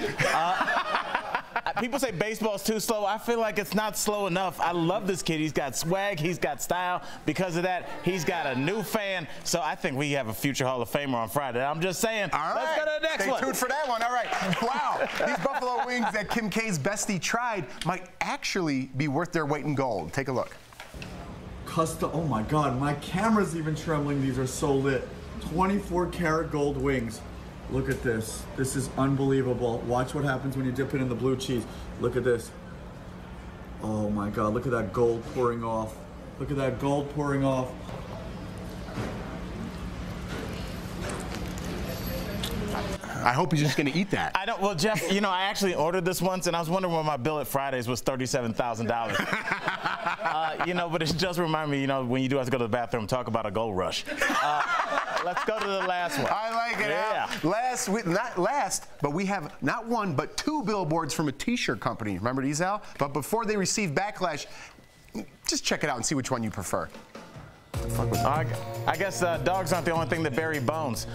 People say baseball's too slow. I feel like it's not slow enough. I love this kid. He's got swag. He's got style. Because of that, he's got a new fan. So I think we have a future Hall of Famer on Friday. I'm just saying. All right. Let's go to the next one. Stay tuned for that one. All right. Wow. These buffalo wings that Kim K's bestie tried might actually be worth their weight in gold. Take a look. Oh my God, my camera's even trembling. These are so lit. 24 karat gold wings. Look at this. This is unbelievable. Watch what happens when you dip it in the blue cheese. Look at this. Oh my God, look at that gold pouring off. Look at that gold pouring off. I hope he's just going to eat that. I don't. Well, Jeff, you know, I actually ordered this once, and I was wondering why my bill at Fridays was $37,000. You know, but it just reminded me, you know, when you do have to go to the bathroom, talk about a gold rush. Let's go to the last one. I like it. Yeah. Not last, but we have not one, but 2 billboards from a T-shirt company. Remember these, Al? But before they receive backlash, just check it out and see which one you prefer. I guess dogs aren't the only thing that bury bones.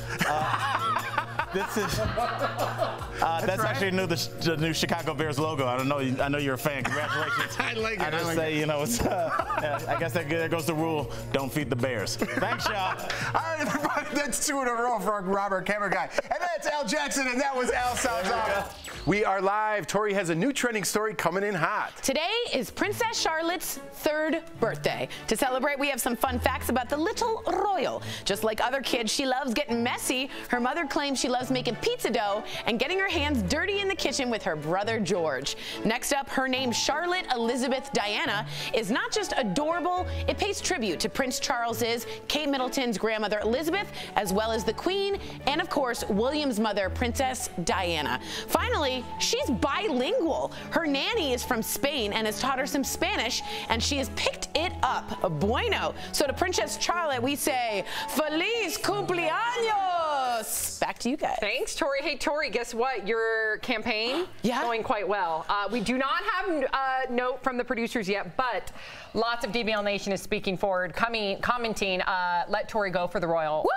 This is that's right. Actually the new Chicago Bears logo. I know you're a fan. Congratulations. I like it. I just say, you know, it's, I guess there goes the rule. Don't feed the bears. Thanks, y'all. All right, everybody. That's 2 in a row for our Robert Camera Guy. And that's Al Jackson, and that was Al Salzar. We are live. Tori has a new trending story coming in hot. Today is Princess Charlotte's 3rd birthday. To celebrate, we have some fun facts about the little royal. Just like other kids, she loves getting messy. Her mother claims she loves making pizza dough and getting her hands dirty in the kitchen with her brother George. Next up, her name Charlotte Elizabeth Diana is not just adorable, it pays tribute to Prince Charles's, Kate Middleton's grandmother Elizabeth, as well as the Queen, and of course, William's mother, Princess Diana. Finally, she's bilingual. Her nanny is from Spain and has taught her some Spanish, and she has picked it up. Bueno. So to Princess Charlotte, we say, Feliz cumpleaños! Back to you guys. Thanks, Tori. Hey, Tori, guess what? Your campaign is going quite well. We do not have a note from the producers yet, but lots of DBL Nation is speaking forward, commenting, let Tori go for the royal. Woo!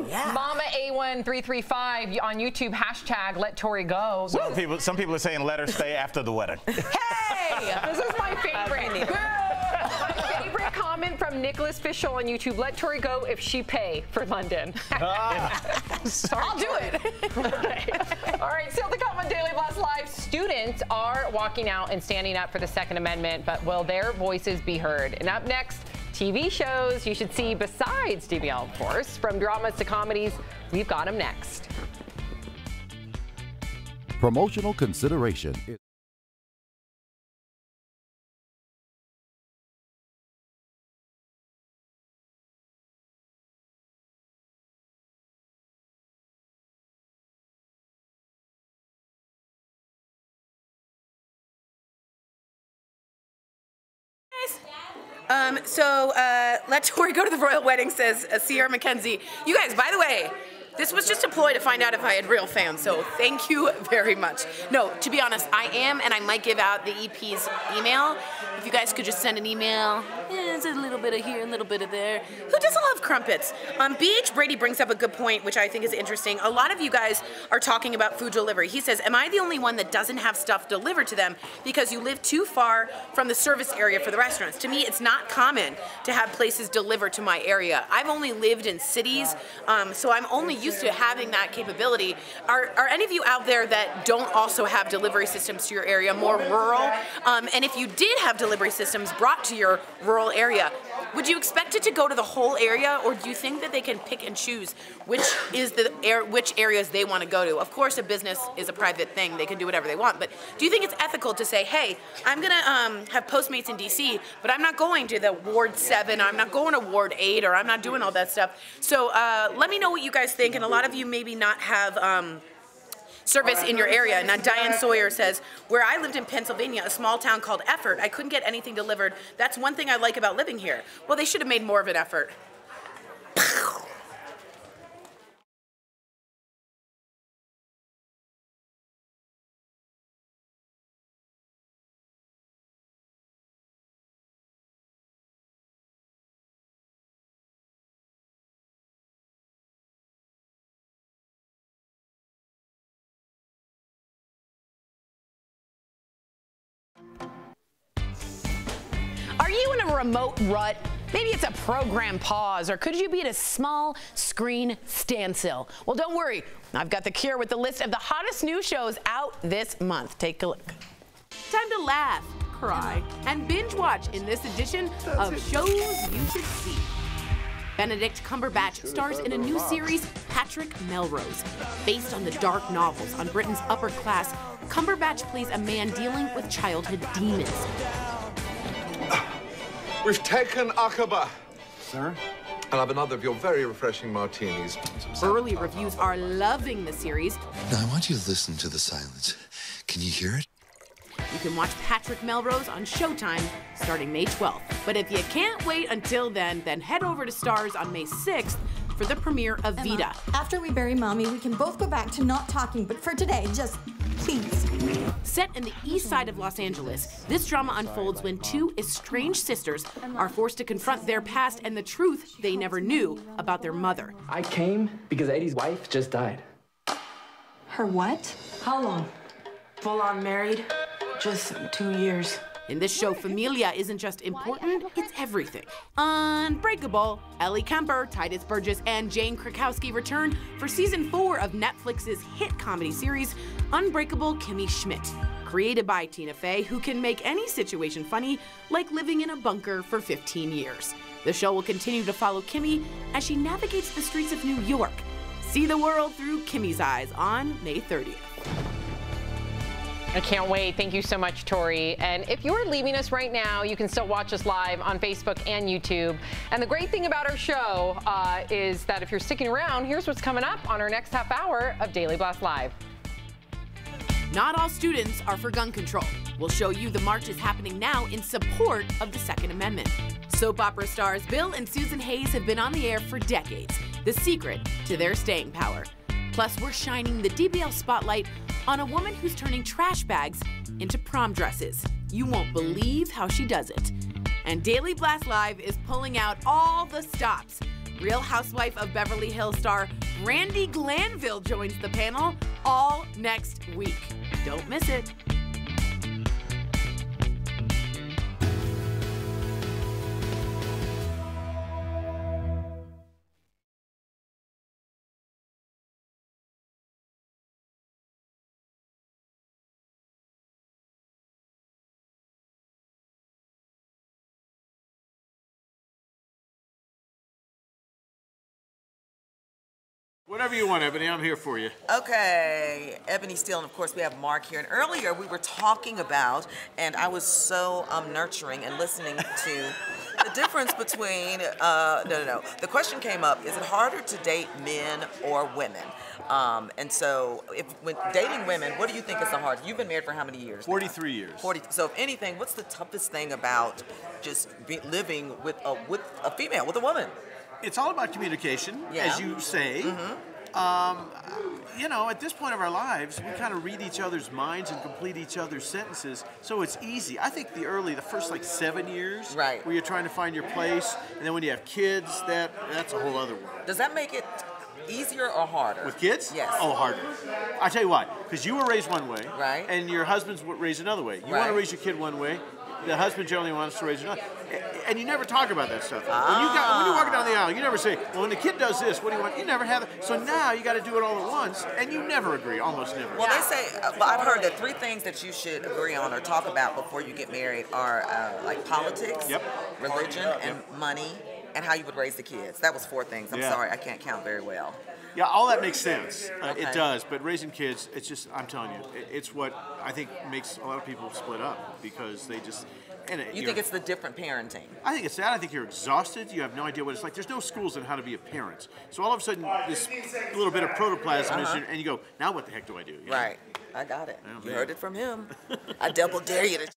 Yeah. Mama A1335 on YouTube, hashtag let Tori go. Some people are saying let her stay after the wedding. Hey! This is my favorite. My favorite comment from Nicholas Fishel on YouTube, let Tori go if she pay for London. Sorry, I'll do it. Okay. All right, still to come on Daily Blast Live. Students are walking out and standing up for the Second Amendment, but will their voices be heard? And up next, TV shows you should see besides DBL, of course. From dramas to comedies, we've got them next. Promotional consideration. Let Tori go to the royal wedding, says Sierra McKenzie. You guys, by the way, this was just a ploy to find out if I had real fans, so thank you very much. No, to be honest, I am, and I might give out the EP's email. If you guys could just send an email. It's a little bit of here, a little bit of there. Who doesn't love crumpets? BH Brady brings up a good point, which I think is interesting. A lot of you guys are talking about food delivery. He says, am I the only one that doesn't have stuff delivered to them because you live too far from the service area for the restaurants? To me, it's not common to have places delivered to my area. I've only lived in cities, so I'm only used to having that capability. Are any of you out there that don't also have delivery systems to your area, more rural? And if you did have delivery systems brought to your rural area, would you expect it to go to the whole area, or do you think that they can pick and choose which areas they want to go to? Of course, a business is a private thing; they can do whatever they want. But do you think it's ethical to say, "Hey, I'm gonna have Postmates in DC, but I'm not going to the Ward 7, I'm not going to Ward 8, or I'm not doing all that stuff." So let me know what you guys think, and a lot of you maybe not have service in your area. Now, Diane Sawyer says, where I lived in Pennsylvania, a small town called Effort, I couldn't get anything delivered. That's one thing I like about living here. Well, they should have made more of an effort. Are you in a remote rut? Maybe it's a program pause, or could you be at a small screen standstill? Well, don't worry. I've got the cure with the list of the hottest new shows out this month. Take a look. Time to laugh, cry, and binge watch in this edition of Shows You Should See. Benedict Cumberbatch stars in a new series, Patrick Melrose. Based on the dark novels on Britain's upper class, Cumberbatch plays a man dealing with childhood demons. We've taken Aqaba. Sir? I'll have another of your very refreshing martinis. Early reviews are loving the series. Now, I want you to listen to the silence. Can you hear it? You can watch Patrick Melrose on Showtime starting May 12th. But if you can't wait until then head over to Starz on May 6th for the premiere of Emma, Vida. After we bury Mommy, we can both go back to not talking, but for today, just please. Set in the east side of Los Angeles, this drama unfolds when two estranged sisters are forced to confront their past and the truth they never knew about their mother. I came because Eddie's wife just died. Her what? How long? Full on married? Just 2 years. In this show, familia isn't just important, it's everything. Unbreakable. Ellie Kemper, Titus Burgess, and Jane Krakowski return for season 4 of Netflix's hit comedy series, Unbreakable Kimmy Schmidt. Created by Tina Fey, who can make any situation funny, like living in a bunker for 15 years. The show will continue to follow Kimmy as she navigates the streets of New York. See the world through Kimmy's eyes on May 30th. I can't wait. Thank you so much, Tori. And if you're leaving us right now, you can still watch us live on Facebook and YouTube. And the great thing about our show is that if you're sticking around, here's what's coming up on our next half hour of Daily Blast Live. Not all students are for gun control. We'll show you the marches happening now in support of the Second Amendment. Soap opera stars Bill and Susan Hayes have been on the air for decades, the secret to their staying power. Plus, we're shining the DBL spotlight on a woman who's turning trash bags into prom dresses. You won't believe how she does it. And Daily Blast Live is pulling out all the stops. Real Housewife of Beverly Hills star Brandi Glanville joins the panel all next week. Don't miss it. Whatever you want, Ebony, I'm here for you. Okay, Ebony Steele, and of course we have Mark here. And earlier we were talking about, and I was so nurturing and listening to the difference between, The question came up, is it harder to date men or women? And so, when dating women, what do you think is the hardest? You've been married for how many years? 43 years. 40. So, if anything, what's the toughest thing about just living with a female, with a woman? It's all about communication, as you say. You know, at this point of our lives, we kind of read each other's minds and complete each other's sentences, so it's easy. I think the first like 7 years, where you're trying to find your place, and then when you have kids, that's a whole other world. Does that make it easier or harder? With kids? Yes. Oh, harder. I tell you what, because you were raised one way, right, and your husband's raised another way. You want to raise your kid one way, the husband generally wants to raise another. And you never talk about that stuff. When you're walking down the aisle, you never say, well, when the kid does this, what do you want? You never have it. So now you got to do it all at once, and you never agree, almost never. Well, they say, I've heard that 3 things that you should agree on or talk about before you get married are like politics, religion, and money, and how you would raise the kids. That was 4 things. I'm sorry, I can't count very well. Yeah, all that makes sense. It does, but raising kids, it's just, I'm telling you, it's what I think makes a lot of people split up, because they just... You think it's the different parenting? I think it's that. I think you're exhausted. You have no idea what it's like. There's no schools on how to be a parent. So all of a sudden, this little bit of protoplasm is, and you go, now what the heck do I do? You know? Right. I got it. You heard it from him. I double dare you to...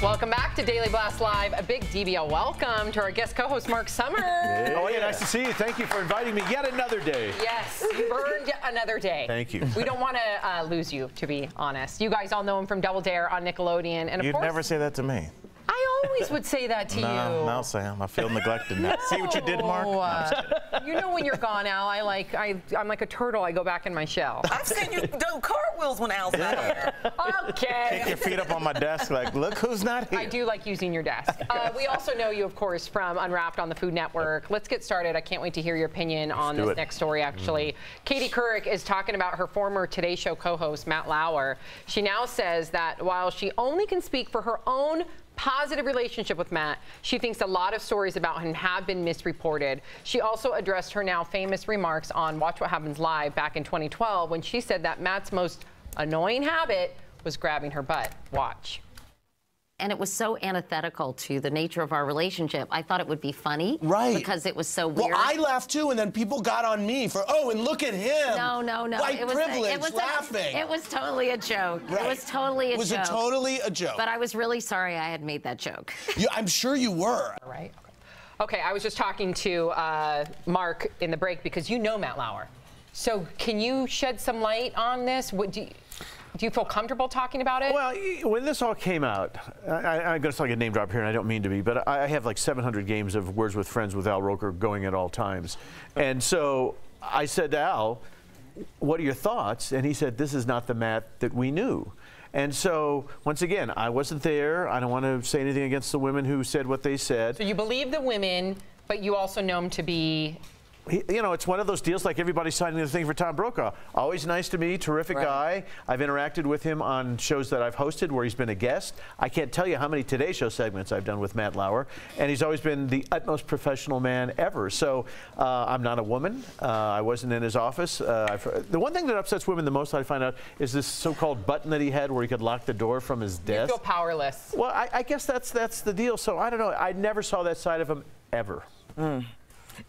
Welcome back to Daily Blast Live. A big DBL welcome to our guest co-host, Marc Summers. Hey. Oh, yeah, nice to see you. Thank you for inviting me yet another day. Yes, you've earned another day. Thank you. We don't want to lose you, to be honest. You guys all know him from Double Dare on Nickelodeon. And of You'd course, never say that to me. I always would say that to you. No, Sam, I feel neglected now. See what you did, Mark? No, I'm just kidding. You know when you're gone, Al, I'm like a turtle. I go back in my shell. I've seen you do cartwheels when Al's not here. Okay. Kick your feet up on my desk like, look who's not here. I do like using your desk. We also know you, of course, from Unwrapped on the Food Network. Let's get started. I can't wait to hear your opinion on this next story, actually. Katie Couric is talking about her former Today Show co-host, Matt Lauer. She now says that while she only can speak for her own positive relationship with Matt, she thinks a lot of stories about him have been misreported. She also addressed her now famous remarks on Watch What Happens Live back in 2012 when she said that Matt's most annoying habit was grabbing her butt. Watch. And it was so antithetical to the nature of our relationship. I thought it would be funny. Right. Because it was so weird. Well, I laughed too, and then people got on me for, oh, and look at him. No. White privilege, laughing. It was totally a joke. Right. It was totally a joke. Was it totally a joke? But I was really sorry I had made that joke. I'm sure you were. Right. Okay, I was just talking to Mark in the break because you know Matt Lauer. So can you shed some light on this? Do you feel comfortable talking about it? Well, when this all came out, I'm going to sound like a name drop here, and I don't mean to be, but I have like 700 games of Words with Friends with Al Roker going at all times. And so I said to Al, what are your thoughts? And he said, this is not the Matt that we knew. And so, once again, I wasn't there. I don't want to say anything against the women who said what they said. So you believe the women, but you also know him to be... You know, it's one of those deals like everybody signing the thing for Tom Brokaw. Always nice to me, terrific guy. I've interacted with him on shows that I've hosted where he's been a guest. I can't tell you how many Today Show segments I've done with Matt Lauer, and he's always been the utmost professional man ever. So I'm not a woman. I wasn't in his office. The one thing that upsets women the most, I find out, is this so-called button that he had where he could lock the door from his desk. You feel powerless. Well, I guess that's the deal. So I don't know. I never saw that side of him ever.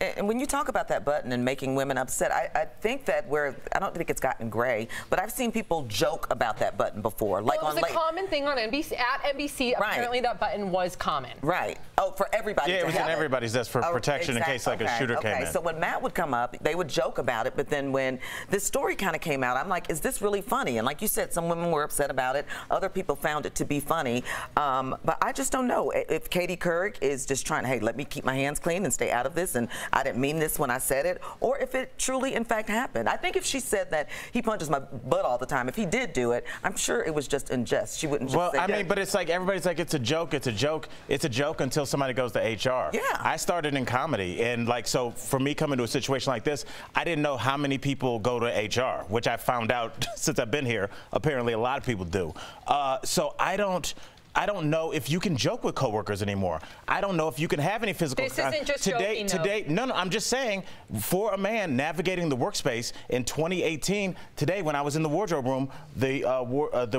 And when you talk about that button and making women upset, I think that I don't think it's gotten gray, but I've seen people joke about that button before. Like well, it was a common thing on NBC. At NBC, apparently that button was common. Right. Oh, for everybody Yeah, to it was have in everybody's desk for protection in case like a shooter came in. So when Matt would come up, they would joke about it, but then when this story kind of came out, I'm like, is this really funny? And like you said, some women were upset about it. Other people found it to be funny. But I just don't know. If Katie Couric is just trying, hey, let me keep my hands clean and stay out of this, and I didn't mean this when I said it, or if it truly, in fact, happened. I think if she said that he punches my butt all the time, if he did do it, I'm sure it was just in jest. She wouldn't just say I mean, but it's like everybody's like, it's a joke, it's a joke. It's a joke until somebody goes to HR. Yeah. I started in comedy, and like, so for me coming to a situation like this, I didn't know how many people go to HR, which I found out since I've been here. Apparently, a lot of people do. So I don't know if you can joke with coworkers anymore. I don't know if you can have any physical. This isn't just joking, today. No, I'm just saying, for a man navigating the workspace in 2018, today when I was in the wardrobe room, the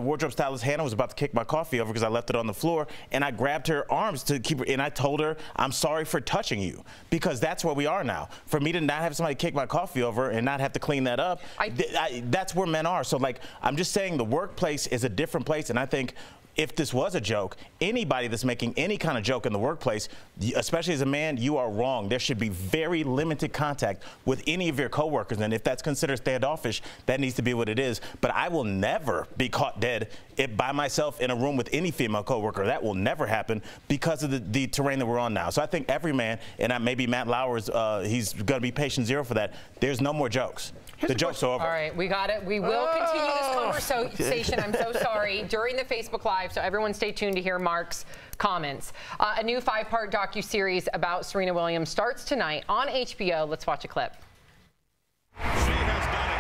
wardrobe stylist Hannah was about to kick my coffee over because I left it on the floor, and I grabbed her arms to keep her, and I told her, I'm sorry for touching you, because that's where we are now. For me to not have somebody kick my coffee over and not have to clean that up, that's where men are. So like, I'm just saying the workplace is a different place, and I think if this was a joke, anybody that's making any kind of joke in the workplace, especially as a man, you are wrong. There should be very limited contact with any of your coworkers, and if that's considered standoffish, that needs to be what it is. But I will never be caught dead by myself in a room with any female coworker. That will never happen because of the terrain that we're on now. So I think every man, and maybe Matt Lauer's, he's going to be patient zero for that. There's no more jokes. The joke's over. All right, we got it. We will continue this conversation. I'm so sorry. During the Facebook Live, so everyone stay tuned to hear Mark's comments. A new 5-part docuseries about Serena Williams starts tonight on HBO. Let's watch a clip. She has done it.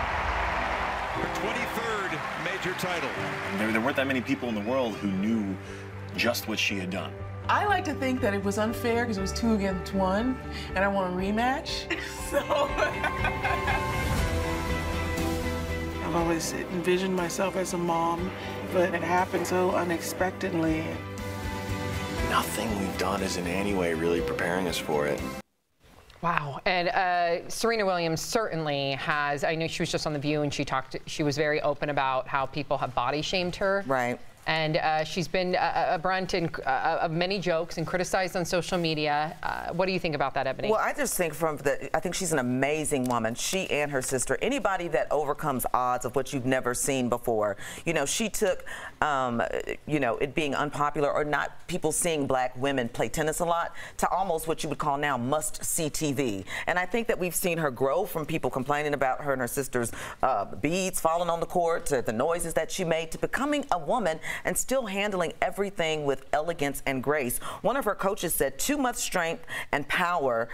Her 23rd major title. There weren't that many people in the world who knew just what she had done. I like to think that it was unfair because it was 2 against 1, and I want a rematch. So I've always envisioned myself as a mom, but it happened so unexpectedly. Nothing we've done is in any way really preparing us for it. Wow. And Serena Williams certainly has, I know she was just on The View and she was very open about how people have body shamed her. Right. And she's been a brunt of many jokes and criticized on social media. What do you think about that, Ebony? Well, I just think I think she's an amazing woman. She and her sister, anybody that overcomes odds of what you've never seen before. You know, she took you know, it being unpopular or not people seeing black women play tennis a lot to almost what you would call now must-see TV. And I think that we've seen her grow from people complaining about her and her sister's beads falling on the court to the noises that she made to becoming a woman and still handling everything with elegance and grace. One of her coaches said too much strength and power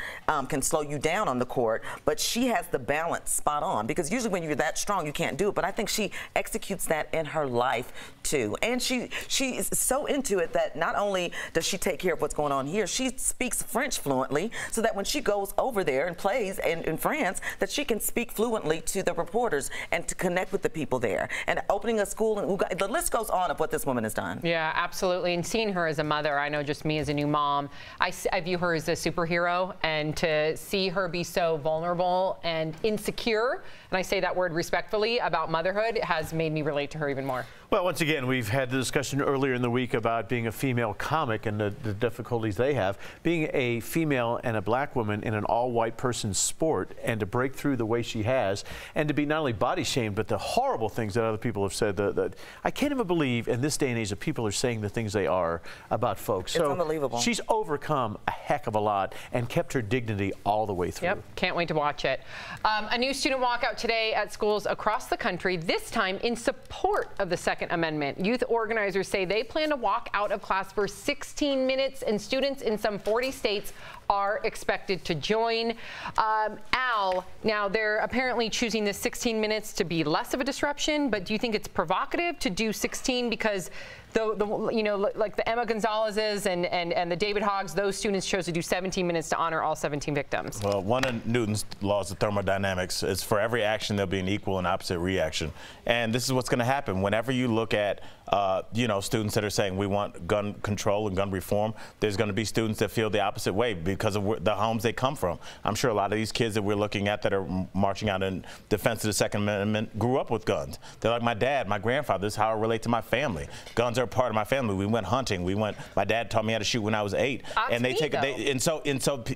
can slow you down on the court, but she has the balance spot on, because usually when you're that strong you can't do it, but I think she executes that in her life too. And she is so into it that not only does she take care of what's going on here, she speaks French fluently so that when she goes over there and plays in France, that she can speak fluently to the reporters and to connect with the people there. And opening a school, and the list goes on of what this woman has done. Yeah, absolutely. And seeing her as a mother, I know just me as a new mom, I view her as a superhero, and to see her be so vulnerable and insecure, and I say that word respectfully, about motherhood has made me relate to her even more. Well, once again, we've had the discussion earlier in the week about being a female comic and the difficulties they have. Being a female and a black woman in an all-white person's sport, and to break through the way she has, and to be not only body shamed, but the horrible things that other people have said. I can't even believe in this day and age that people are saying the things they are about folks. It's so unbelievable. She's overcome a heck of a lot and kept her dignity all the way through. Yep, can't wait to watch it. A new student walkout today at schools across the country, this time in support of the Second Amendment. Youth organizers say they plan to walk out of class for 16 minutes, and students in some 40 states are expected to join. Al, now they're apparently choosing this 16 minutes to be less of a disruption, but do you think it's provocative to do 16 because you know, like the Emma Gonzalez's and the David Hoggs, those students chose to do 17 minutes to honor all 17 victims? Well, one of Newton's laws of thermodynamics is for every action there'll be an equal and opposite reaction. And this is what's going to happen. Whenever you look at, you know, students that are saying we want gun control and gun reform, there's going to be students that feel the opposite way because of the homes they come from. I'm sure a lot of these kids that we're looking at that are marching out in defense of the Second Amendment grew up with guns. They're like my dad, my grandfather. This is how I relate to my family. Guns are part of my family. We went hunting. My dad taught me how to shoot when I was 8. And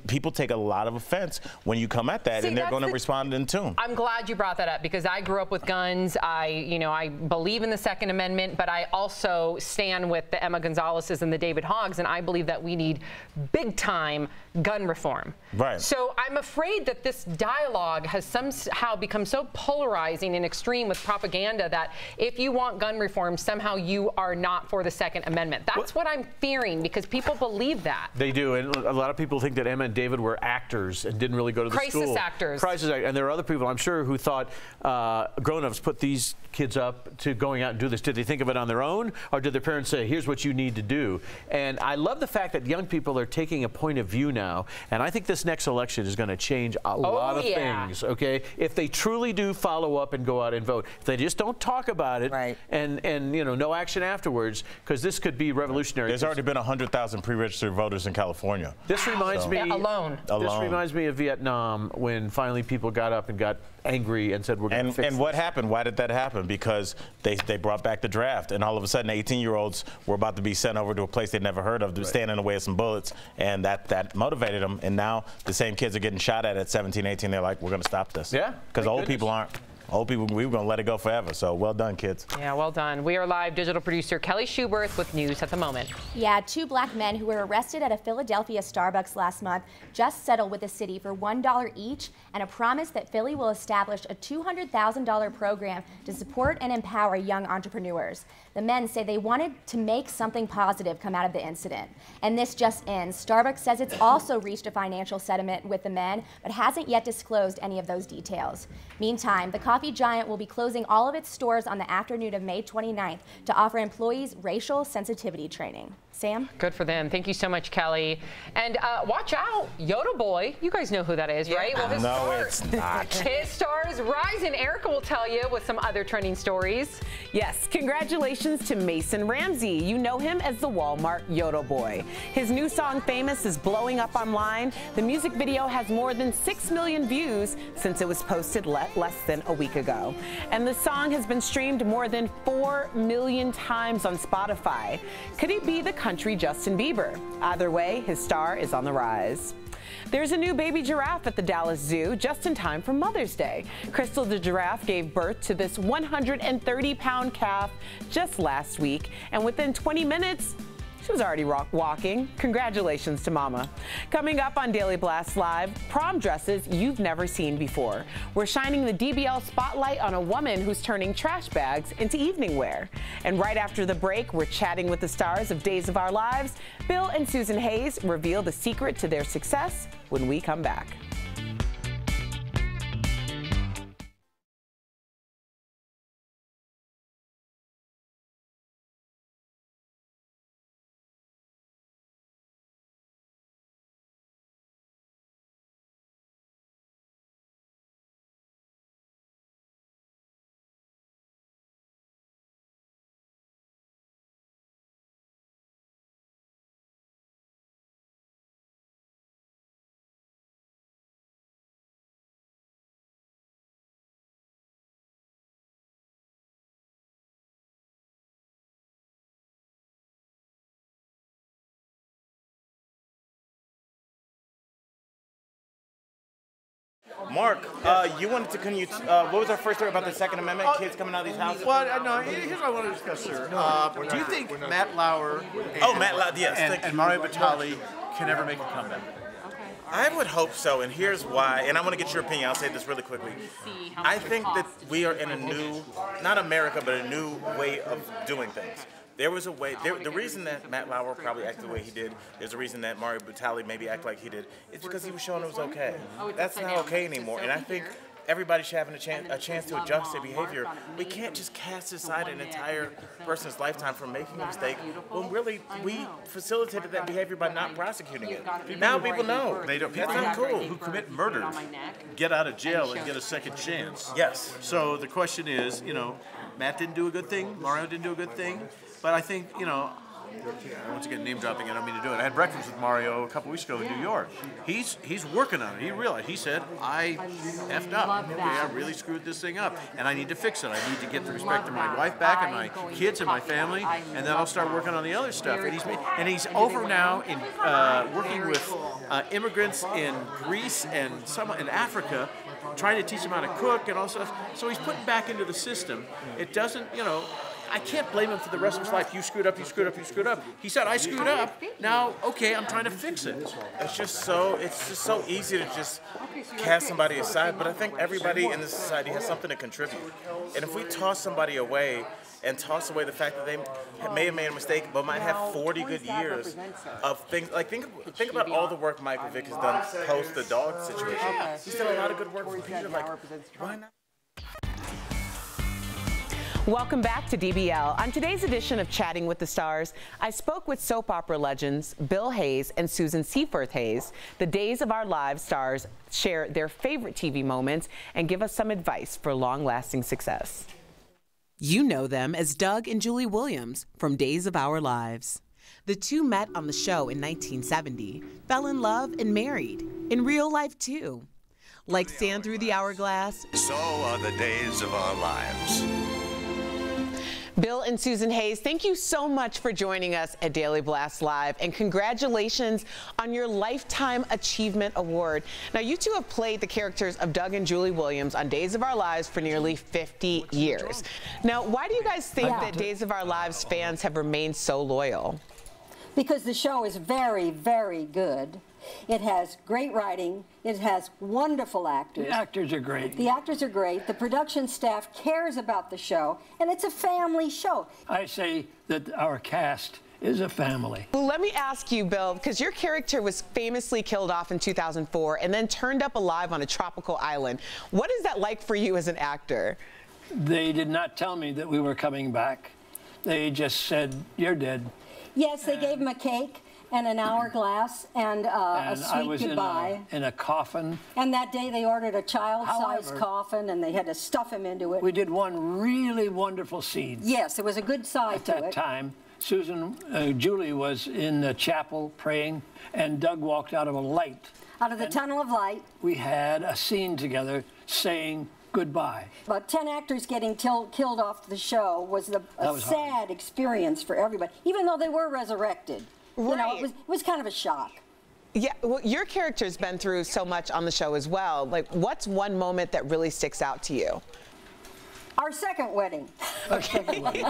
people take a lot of offense when you come at that. See, and they're going to respond in tune. I'm glad you brought that up, because I grew up with guns. I believe in the Second Amendment, but I also stand with the Emma Gonzalez's and the David Hoggs, and I believe that we need big time gun reform. Right. So I'm afraid that this dialogue has somehow become so polarizing and extreme with propaganda that if you want gun reform, somehow you are not for the Second Amendment. That's what I'm fearing, because people believe that. They do, and a lot of people think that Emma and David were actors and didn't really go to the school. Crisis actors. Crisis actors. And there are other people, I'm sure, who thought grown-ups put these kids up to going out and do this. Did they think of it on their own, or did their parents say, here's what you need to do? And I love the fact that young people are taking a point of view now, and I think this next election is going to change a lot of things, okay? If they truly do follow up and go out and vote. If they just don't talk about it, and you know, no action afterwards, because this could be revolutionary. There's already been 100,000 pre-registered voters in California. This reminds me alone. This reminds me of Vietnam, when finally people got up and got angry and said we're going to fix And what happened? Why did that happen? Because they brought back the draft, and all of a sudden 18-year-olds were about to be sent over to a place they'd never heard of, standing in the way of some bullets, and that motivated them. And now the same kids are getting shot at 17, 18. They're like, we're going to stop this. Yeah. Because old people aren't. Old people, we were going to let it go forever. So well done, kids. Yeah, well done. We are live. Digital producer Kelly Schuberth with news at the moment. Yeah, 2 black men who were arrested at a Philadelphia Starbucks last month just settled with the city for $1 each and a promise that Philly will establish a $200,000 program to support and empower young entrepreneurs. The men say they wanted to make something positive come out of the incident. And this just in. Starbucks says it's also reached a financial settlement with the men, but hasn't yet disclosed any of those details. Meantime, the coffee giant will be closing all of its stores on the afternoon of May 29th to offer employees racial sensitivity training. Sam? Good for them. Thank you so much, Kelly. And watch out, Yoda Boy. You guys know who that is, right? Well, it's not. His star is rising. Erica will tell you with some other trending stories. Yes, congratulations to Mason Ramsey. You know him as the Walmart Yoda Boy. His new song, Famous, is blowing up online. The music video has more than 6 million views since it was posted less than a week ago. And the song has been streamed more than 4 million times on Spotify. Could he be the country Justin Bieber? Either way, his star is on the rise. There's a new baby giraffe at the Dallas Zoo just in time for Mother's Day. Crystal the giraffe gave birth to this 130-pound calf just last week, and within 20 minutes, she was already walking. Congratulations to Mama. Coming up on Daily Blast Live, prom dresses you've never seen before. We're shining the DBL spotlight on a woman who's turning trash bags into evening wear. And right after the break, we're chatting with the stars of Days of Our Lives. Bill and Susan Hayes reveal the secret to their success when we come back. Mark, you wanted to continue. What was our first story about the Second Amendment? Kids coming out of these houses? Well, no, here's what I want to discuss, sir. Do you think Matt Lauer and Mario Batali can ever make a comeback? I would hope so, and here's why. And I want to get your opinion. I'll say this really quickly. I think that we are in a new, not America, but a new way of doing things. There was a way, the reason that Matt Lauer probably acted the way he did, there's a reason that Mario Batali maybe acted like he did, it's because he was showing it was okay. That's not okay anymore, and I think everybody should have a chance to adjust their behavior. We can't just cast aside an entire person's lifetime for making a mistake when really we facilitated that behavior by not prosecuting it. Now people know. They don't. That's People not cool. who commit murder get out of jail and get a second chance. Yes. So the question is, Matt didn't do a good thing, Mario didn't do a good thing, but I think, once again, name dropping, I don't mean to do it. I had breakfast with Mario a couple weeks ago in New York. He's working on it. He realized, he said, I effed up. Okay, I really screwed this thing up, and I need to fix it. I need to get the respect of my wife back and my kids and my family, and then I'll start working on the other stuff. And he's over now in working with immigrants in Greece and some in Africa, trying to teach them how to cook and all stuff. So he's putting back into the system. It doesn't, I can't blame him for the rest of his life. You screwed up, you screwed up, you screwed up. He said, I screwed up. Now, okay, I'm trying to fix it. It's just so easy to just cast somebody aside, but I think everybody in this society has something to contribute. And if we toss somebody away and toss away the fact that they may have made a mistake, but might have 40 good years of things, like think about all the work Michael Vick has done post the dog situation. He's done a lot of good work for Peter. Like, why not? Welcome back to DBL. On today's edition of Chatting with the Stars, I spoke with soap opera legends Bill Hayes and Susan Seaforth Hayes. The Days of Our Lives stars share their favorite TV moments and give us some advice for long-lasting success. You know them as Doug and Julie Williams from Days of Our Lives. The two met on the show in 1970, fell in love and married, in real life too. Like sand through the hourglass, so are the days of our lives. Bill and Susan Hayes, thank you so much for joining us at Daily Blast Live, and congratulations on your Lifetime Achievement Award. Now, you two have played the characters of Doug and Julie Williams on Days of Our Lives for nearly 50 years. Now, why do you guys think that Days of Our Lives fans have remained so loyal? Because the show is very, very good. It has great writing. It has wonderful actors. The actors are great. The actors are great. The production staff cares about the show, and it's a family show. I say that our cast is a family. Well, let me ask you, Bill, because your character was famously killed off in 2004 and then turned up alive on a tropical island. What is that like for you as an actor? They did not tell me that we were coming back. They just said, you're dead. Yes, they gave him a cake and an hourglass and a sweet I was goodbye. in a coffin. And that day they ordered a child-sized coffin and they had to stuff him into it. We did one really wonderful scene. Yes, there was a good side to it. At that time, Julie was in the chapel praying, and Doug walked out of a light. Out of the tunnel of light. We had a scene together saying goodbye. About 10 actors getting killed off the show was a sad experience for everybody, even though they were resurrected. Right. You know, it was kind of a shock. Yeah, well, your character's been through so much on the show as well. Like, what's one moment that really sticks out to you? Our second wedding. Okay.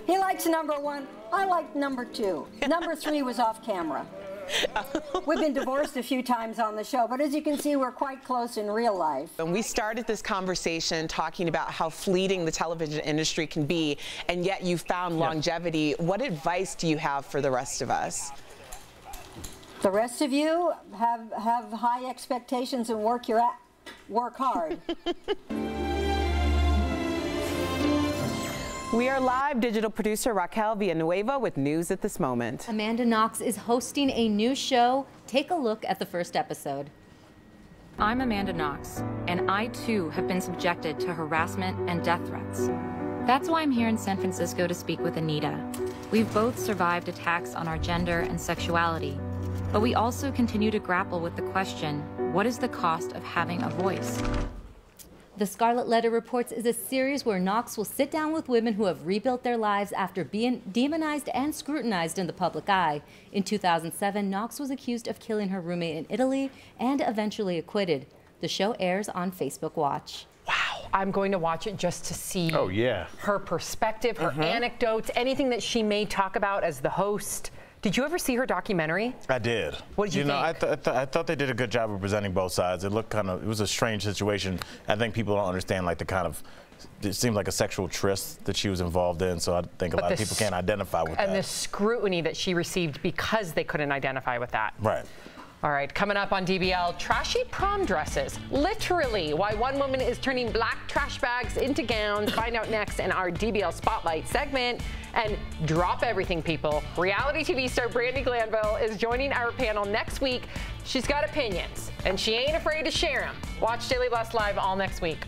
He likes number 1. I like number 2. Number 3 was off camera. We've been divorced a few times on the show, but as you can see, we're quite close in real life. And we started this conversation talking about how fleeting the television industry can be, and yet you found longevity. What advice do you have for the rest of us? The rest of you have high expectations and work hard. We are live. Digital producer Raquel Villanueva with news at this moment. Amanda Knox is hosting a new show. Take a look at the first episode. I'm Amanda Knox, and I too have been subjected to harassment and death threats. That's why I'm here in San Francisco to speak with Anita. We've both survived attacks on our gender and sexuality, but we also continue to grapple with the question, what is the cost of having a voice? The Scarlet Letter Reports is a series where Knox will sit down with women who have rebuilt their lives after being demonized and scrutinized in the public eye. In 2007, Knox was accused of killing her roommate in Italy and eventually acquitted. The show airs on Facebook Watch. Wow, I'm going to watch it just to see her perspective, her anecdotes, anything that she may talk about as the host. Did you ever see her documentary? I did. What did you think? I thought they did a good job of presenting both sides. It looked it was a strange situation. I think people don't understand like it seemed like a sexual tryst that she was involved in, so I think a lot of people can't identify with that. And the scrutiny that she received because they couldn't identify with that. Right. All right, coming up on DBL, trashy prom dresses. Literally, why one woman is turning black trash bags into gowns. Find out next in our DBL Spotlight segment. And drop everything, people. Reality TV star Brandi Glanville is joining our panel next week. She's got opinions, and she ain't afraid to share them. Watch Daily Blast Live all next week.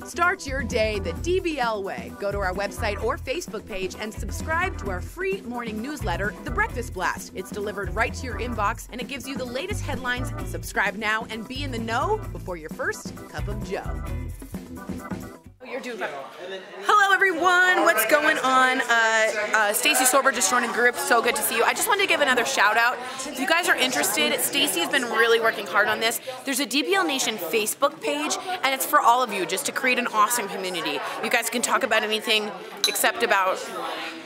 Start your day the DBL way. Go to our website or Facebook page and subscribe to our free morning newsletter, The Breakfast Blast. It's delivered right to your inbox, and it gives you the latest headlines. Subscribe now and be in the know before your first cup of joe. You're doing that. Hello, everyone. What's going on? Stacey Sorber just joined the group. So good to see you. I just wanted to give another shout out. If you guys are interested, Stacey's been really working hard on this. There's a DBL Nation Facebook page, and it's for all of you, just to create an awesome community. You guys can talk about anything except about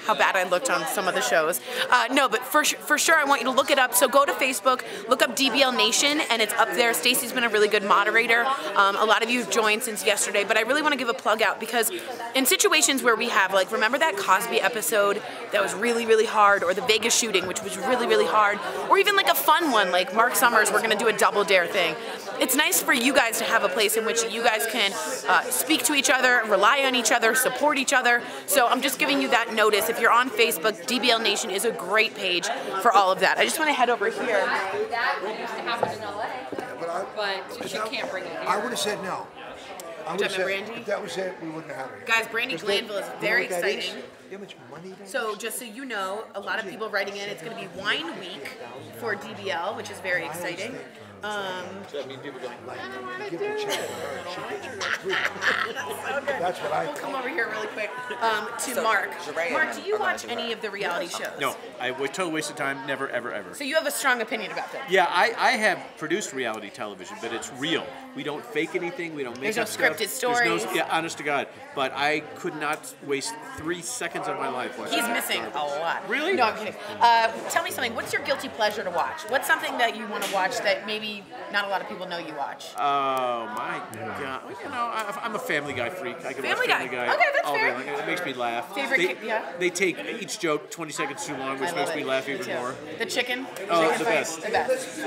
how bad I looked on some of the shows. No, but for sure, I want you to look it up. So go to Facebook, look up DBL Nation, and it's up there. Stacey's been a really good moderator. A lot of you have joined since yesterday, but I really want to give a plug out because in situations where we have, like, remember that Cosby episode that was really, really hard, or the Vegas shooting, which was really, really hard, or even like a fun one like Marc Summers, we're going to do a double dare thing. It's nice for you guys to have a place in which you guys can speak to each other, rely on each other, support each other. So I'm just giving you that notice. If you're on Facebook, DBL Nation is a great page for all of that. I just want to head over here. That used to happen in LA, but she can't bring it here. I would have said no. I would have said, Brandy? if that was it, we wouldn't have it. Guys, Brandi Glanville is very exciting. You know how much money that is? So just so you know, a lot of people writing in, it's going to be Wine Week for DBL, which is very exciting. So I mean, people going, like, I don't want to do it. That's what I We'll come over here really quick to Mark. Mark, do you watch any of the reality shows? No, I was total waste of time. Never, ever, ever. So you have a strong opinion about them? Yeah, I have produced reality television, but it's real. We don't fake anything. We don't make There's up no stuff. scripted stories. There's no, yeah, honest to God. But I could not waste 3 seconds of my life watching. He's missing a lot. Really? No, I'm kidding. Tell me something. What's your guilty pleasure to watch? What's something that you want to watch that maybe not a lot of people know you watch? Oh my God! You know, I'm a Family Guy freak. I can watch Family Guy. Okay, that's all fair. day long. It makes me laugh. Favorite? They take each joke 20 seconds too long, which makes me laugh even more. The chicken? Oh, Chicken the fight? best. The best.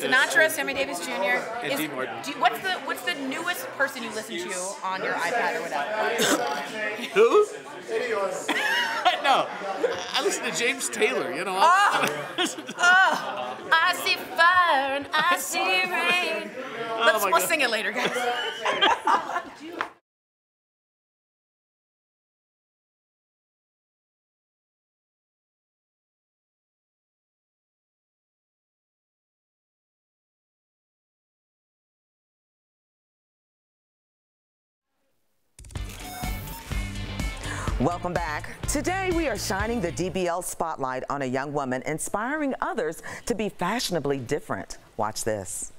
Sinatra, Sammy Davis Jr. And Dean Martin. What's the newest person you listen to on your iPad or whatever? Who? No, I listen to James Taylor. You know. I see fire and I see rain. We'll sing it later, guys. Welcome back. Today we are shining the DBL spotlight on a young woman inspiring others to be fashionably different. Watch this.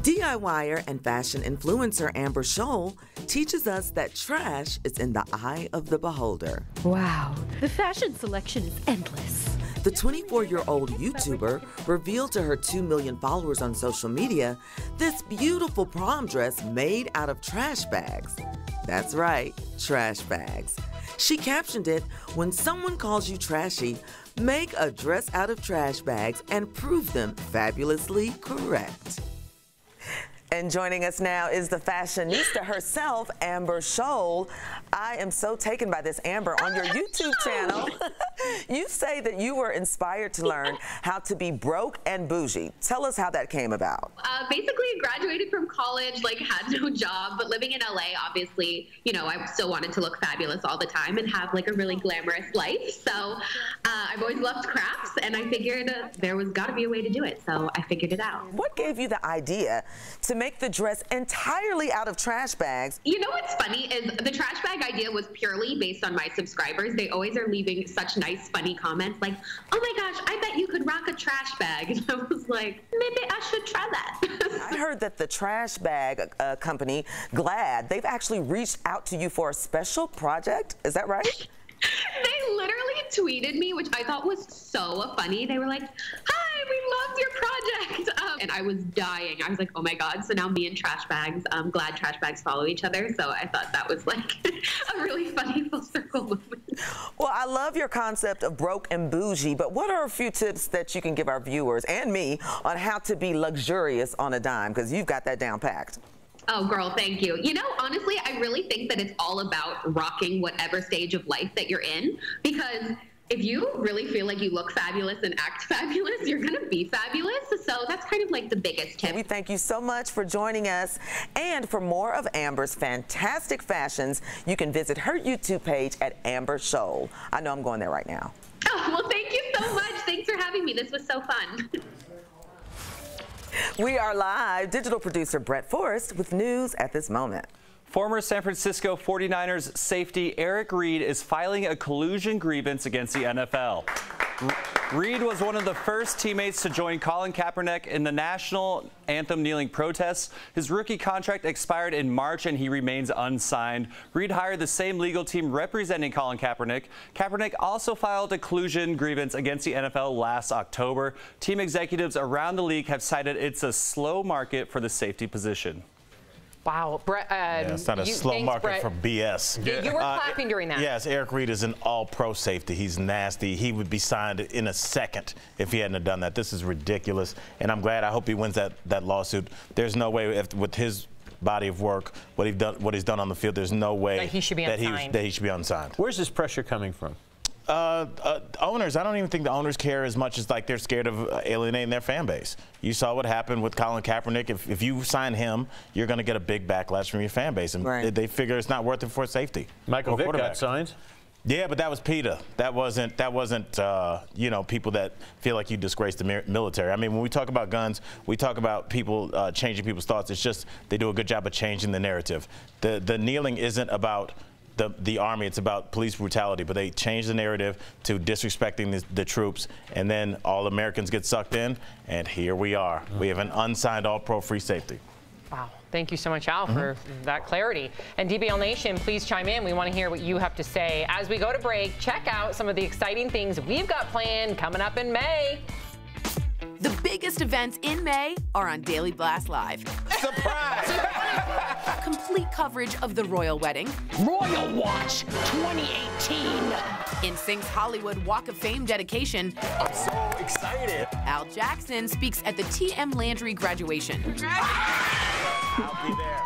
DIYer and fashion influencer Amber Scholl teaches us that trash is in the eye of the beholder. Wow, the fashion selection is endless. The 24-year-old YouTuber revealed to her 2 million followers on social media this beautiful prom dress made out of trash bags. That's right, trash bags. She captioned it, "When someone calls you trashy, make a dress out of trash bags and prove them fabulously correct." And joining us now is the fashionista herself, Amber Scholl. I am so taken by this, Amber. On your YouTube channel, you say that you were inspired to learn how to be broke and bougie. Tell us how that came about. Basically, I graduated from college, had no job, but living in LA, obviously, I still wanted to look fabulous all the time and have a really glamorous life. So I've always loved crafts, and I figured there was got to be a way to do it. So I figured it out. What gave you the idea to make the dress entirely out of trash bags? You know what's funny is the trash bag idea was purely based on my subscribers. They always are leaving such nice, funny comments like, "Oh my gosh, I bet you could rock a trash bag." And I was like, maybe I should try that. I heard that the trash bag company, Glad, they've actually reached out to you for a special project. Is that right? They literally tweeted me, which I thought was so funny. They were like, "Hi, we loved your project." And I was dying. I was like, oh my God. So now me and trash bags, Glad trash bags follow each other. So I thought that was a really funny full circle moment. Well, I love your concept of broke and bougie, but what are a few tips that you can give our viewers and me on how to be luxurious on a dime? Because you've got that down packed. Oh, girl, thank you. Honestly, I really think that it's all about rocking whatever stage of life that you're in, because if you really feel like you look fabulous and act fabulous, you're going to be fabulous. So that's kind of the biggest tip. We thank you so much for joining us. And for more of Amber's fantastic fashions, you can visit her YouTube page at Amber Scholl. I know I'm going there right now. Oh, well, thank you so much. Thanks for having me. This was so fun. We are live. Digital producer Brett Forrest with news at this moment. Former San Francisco 49ers safety Eric Reid is filing a collusion grievance against the NFL. Reid was one of the first teammates to join Colin Kaepernick in the national anthem kneeling protests. His rookie contract expired in March and he remains unsigned. Reid hired the same legal team representing Colin Kaepernick. Kaepernick also filed a collusion grievance against the NFL last October. Team executives around the league have cited it's a slow market for the safety position. Wow, Brett. Yeah, it's not a slow market Brett. for BS. You were clapping during that. Yes, Eric Reid is an all-pro safety. He's nasty. He would be signed in a second if he hadn't done that. This is ridiculous, and I'm glad. I hope he wins that lawsuit. There's no way with his body of work, what he's done on the field, there's no way that he should be unsigned. Where's this pressure coming from? Owners. I don't even think the owners care as much as they're scared of alienating their fan base. You saw what happened with Colin Kaepernick. If you sign him, you're going to get a big backlash from your fan base, and they figure it's not worth it for safety. Michael Vick got signed. Yeah, but that was PETA. That wasn't people that feel like you disgrace the military. I mean, when we talk about guns, we talk about people changing people's thoughts. It's just they do a good job of changing the narrative. The kneeling isn't about the Army, it's about police brutality, but they changed the narrative to disrespecting the troops, and then all Americans get sucked in, and here we are. We have an unsigned all-pro free safety. Wow. Thank you so much, Al, for that clarity. And DBL Nation, please chime in. We want to hear what you have to say. As we go to break, check out some of the exciting things we've got planned coming up in May. The biggest events in May are on Daily Blast Live. Surprise! Complete coverage of the royal wedding. Royal Watch 2018. NSYNC's Hollywood Walk of Fame dedication. I'm so excited. Al Jackson speaks at the TM Landry graduation. I'll be there.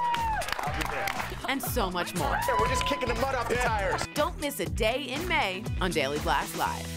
I'll be there. And so much more. We're just kicking the mud off the tires. Don't miss a day in May on Daily Blast Live.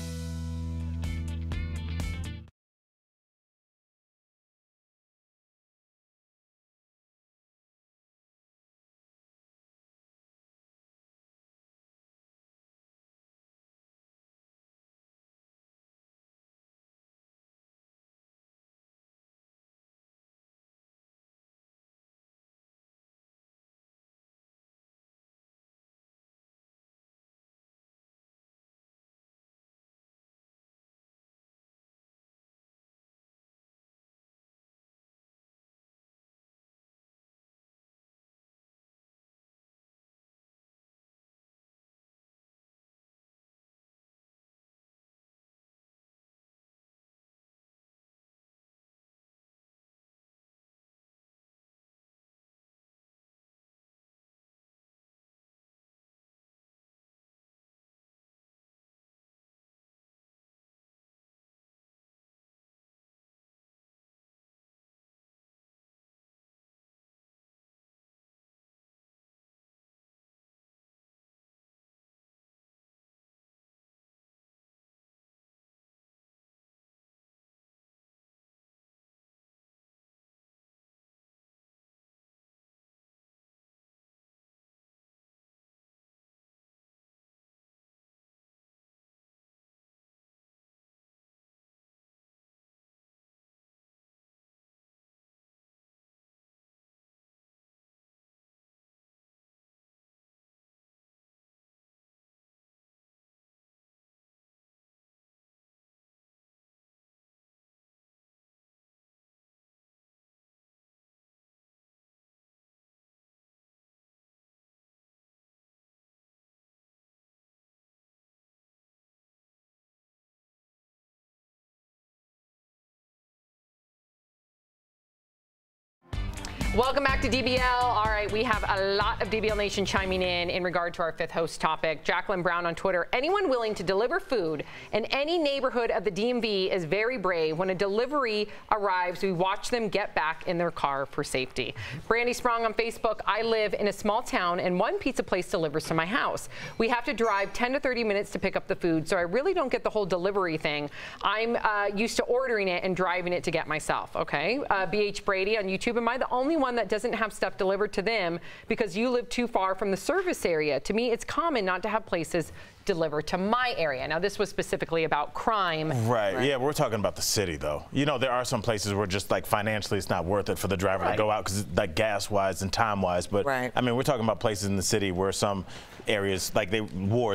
Welcome back to DBL. All right, we have a lot of DBL Nation chiming in regard to our fifth host topic. Jacqueline Brown on Twitter. Anyone willing to deliver food in any neighborhood of the DMV is very brave. When a delivery arrives, we watch them get back in their car for safety. Brandy Sprong on Facebook. I live in a small town and one pizza place delivers to my house. We have to drive 10 to 30 minutes to pick up the food, so I really don't get the whole delivery thing. I'm used to ordering it and driving it to get myself, okay? BH Brady on YouTube. Am I the only one that doesn't have stuff delivered to them because you live too far from the service area? To me, it's common not to have places delivered to my area. Now, this was specifically about crime. Right. Yeah, we're talking about the city, though. You know, there are some places where just like financially it's not worth it for the driver to go out because like gas-wise and time-wise. But I mean, we're talking about places in the city where some areas, like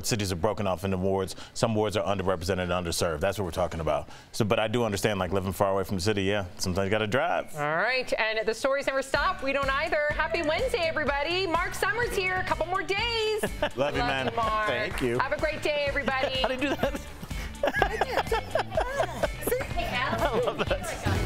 cities are broken off into wards. Some wards are underrepresented and underserved. That's what we're talking about. So, but I do understand, like, living far away from the city, yeah, sometimes you got to drive. All right, and the stories never stop. We don't either. Happy Wednesday, everybody. Marc Summers here. A couple more days. Love you, man. Marc. Thank you. Have a great day, everybody. How do you do that? I love that.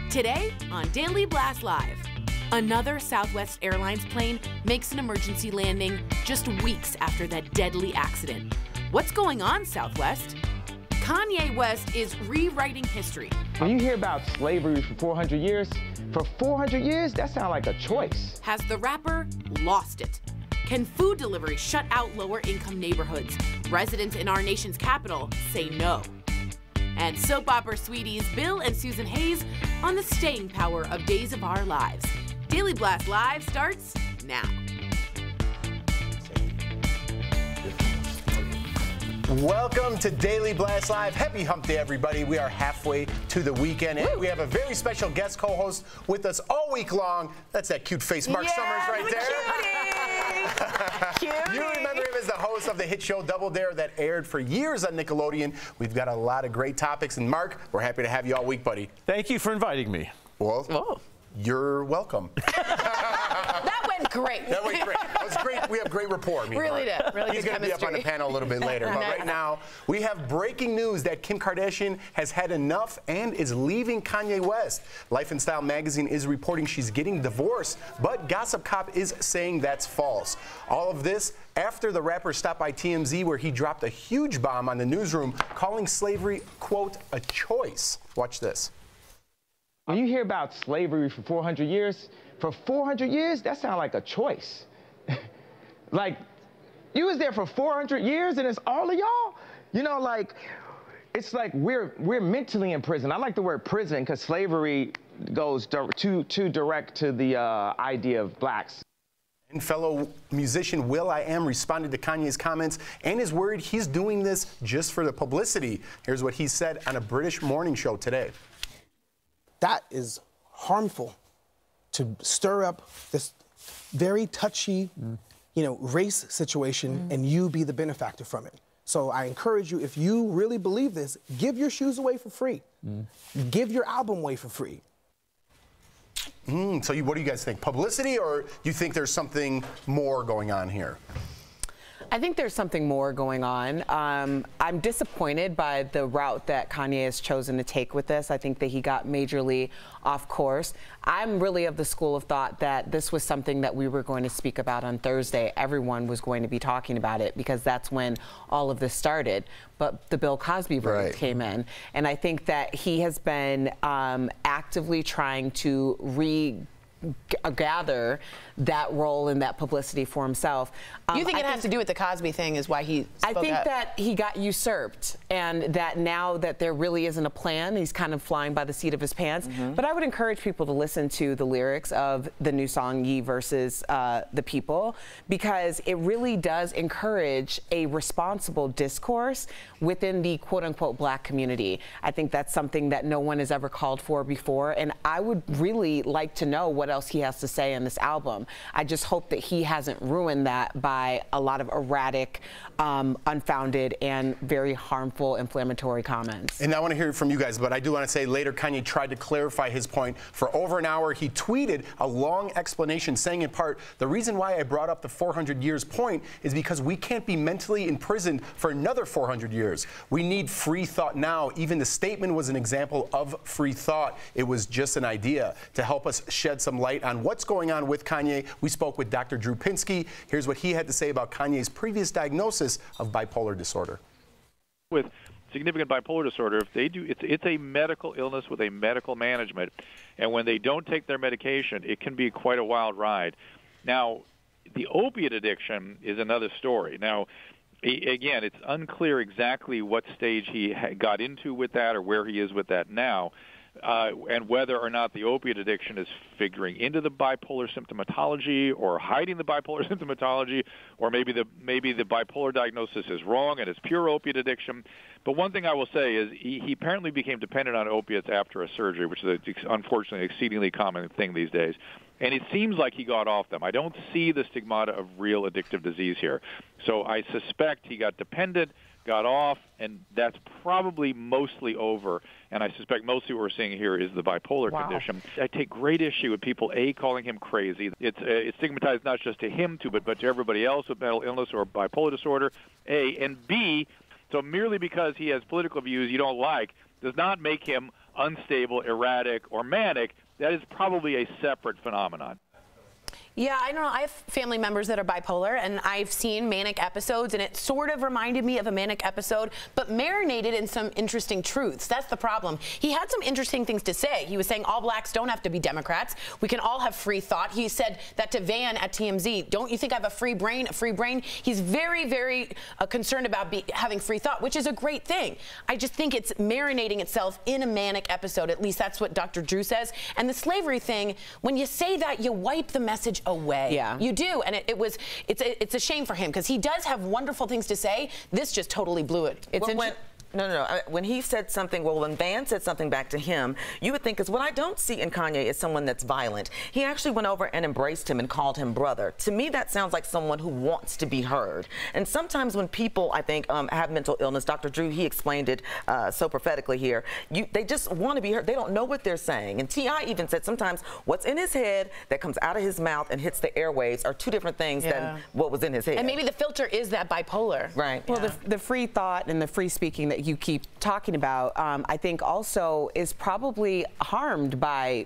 Today on Daily Blast Live, another Southwest Airlines plane makes an emergency landing just weeks after that deadly accident. What's going on, Southwest? Kanye West is rewriting history. When you hear about slavery for 400 years, that sounds like a choice. Has the rapper lost it? Can food delivery shut out lower-income neighborhoods? Residents in our nation's capital say no. And soap opera sweeties Bill and Susan Hayes on the staying power of Days of Our Lives. Daily Blast Live starts now. Welcome to Daily Blast Live. Happy Hump Day, everybody. We are halfway to the weekend, and we have a very special guest co-host with us all week long. That's that cute face, Marc Summers, right there. You remember him as the host of the hit show Double Dare that aired for years on Nickelodeon. We've got a lot of great topics, and Marc, we're happy to have you all week, buddy. Thank you for inviting me. Well, you're welcome. That went great. That went great. That was great. We have great rapport. Really did. Really He's good going to be up on the panel a little bit later. But right now, we have breaking news that Kim Kardashian has had enough and is leaving Kanye West. Life and Style magazine is reporting she's getting divorced, but Gossip Cop is saying that's false. All of this after the rapper stopped by TMZ, where he dropped a huge bomb on the newsroom, calling slavery, quote, a choice. Watch this. When you hear about slavery for 400 years, that sounds like a choice. Like, you was there for 400 years and it's all of y'all? You know, like, It's like we're mentally in prison. I like the word prison because slavery goes too direct to the idea of blacks. And fellow musician will.i.am responded to Kanye's comments and is worried he's doing this just for the publicity. Here's what he said on a British morning show today. That is harmful to stir up this very touchy, race situation and you be the benefactor from it. So I encourage you, if you really believe this, give your shoes away for free. Give your album away for free. So what do you guys think? Publicity, or do you think there's something more going on here? I think there's something more going on. I'm disappointed by the route that Kanye has chosen to take with this. I think that he got majorly off course. I'm really of the school of thought that this was something that we were going to speak about on Thursday. Everyone was going to be talking about it because that's when all of this started. But the Bill Cosby verdict came in. And I think that he has been actively trying to regather that role and that publicity for himself. You think it has to do with the Cosby thing is why he spoke I think up? that he got usurped, and that now that there really isn't a plan, he's kind of flying by the seat of his pants. But I would encourage people to listen to the lyrics of the new song Ye versus the People, because it really does encourage a responsible discourse within the quote-unquote black community. I think that's something that no one has ever called for before, and I would really like to know what else he has to say in this album. I just hope that he hasn't ruined that by a lot of erratic, unfounded, and very harmful, inflammatory comments. And I want to hear from you guys, but I do want to say later Kanye tried to clarify his point. For over an hour, he tweeted a long explanation saying in part, the reason why I brought up the 400 years point is because we can't be mentally imprisoned for another 400 years. We need free thought now. Even the statement was an example of free thought. It was just an idea. To help us shed some light on what's going on with Kanye, we spoke with Dr. Drew Pinsky. Here's what he had to say about Kanye's previous diagnosis of bipolar disorder. With significant bipolar disorder, if they do, it's a medical illness with a medical management, and when they don't take their medication, it can be quite a wild ride. Now, the opiate addiction is another story. Now, again, it's unclear exactly what stage he got into with that or where he is with that now. And whether or not the opiate addiction is figuring into the bipolar symptomatology or hiding the bipolar symptomatology, or maybe the bipolar diagnosis is wrong and it's pure opiate addiction. But one thing I will say is he apparently became dependent on opiates after a surgery, which is unfortunately an exceedingly common thing these days. And it seems like he got off them. I don't see the stigmata of real addictive disease here. So I suspect he got dependent, got off, and that's probably mostly over. And I suspect mostly what we're seeing here is the bipolar condition. I take great issue with people, A, calling him crazy. It's stigmatized not just to him, but to everybody else with mental illness or bipolar disorder, A. And B, so merely because he has political views you don't like does not make him unstable, erratic, or manic. That is probably a separate phenomenon. Yeah, I don't know. I have family members that are bipolar, and I've seen manic episodes, and it sort of reminded me of a manic episode, but marinated in some interesting truths. That's the problem. He had some interesting things to say. He was saying all blacks don't have to be Democrats. We can all have free thought. He said that to Van at TMZ. Don't you think I have a free brain? A free brain? He's very, very concerned about having free thought, which is a great thing. I just think it's marinating itself in a manic episode. At least that's what Dr. Drew says. And the slavery thing, when you say that, you wipe the message away. Yeah. You do, and it's a shame for him because he does have wonderful things to say. This just totally blew it. When he said something, well, when Van said something back to him, you would think, because what I don't see in Kanye is someone that's violent. He actually went over and embraced him and called him brother. To me, that sounds like someone who wants to be heard. And sometimes when people, I think, have mental illness, Dr. Drew, he explained it so prophetically here, they just want to be heard. They don't know what they're saying. And T.I. even said sometimes what's in his head that comes out of his mouth and hits the airwaves are two different things than what was in his head. And maybe the filter is that bipolar. Right. Well, the free thought and the free speaking that you keep talking about, I think also is probably harmed by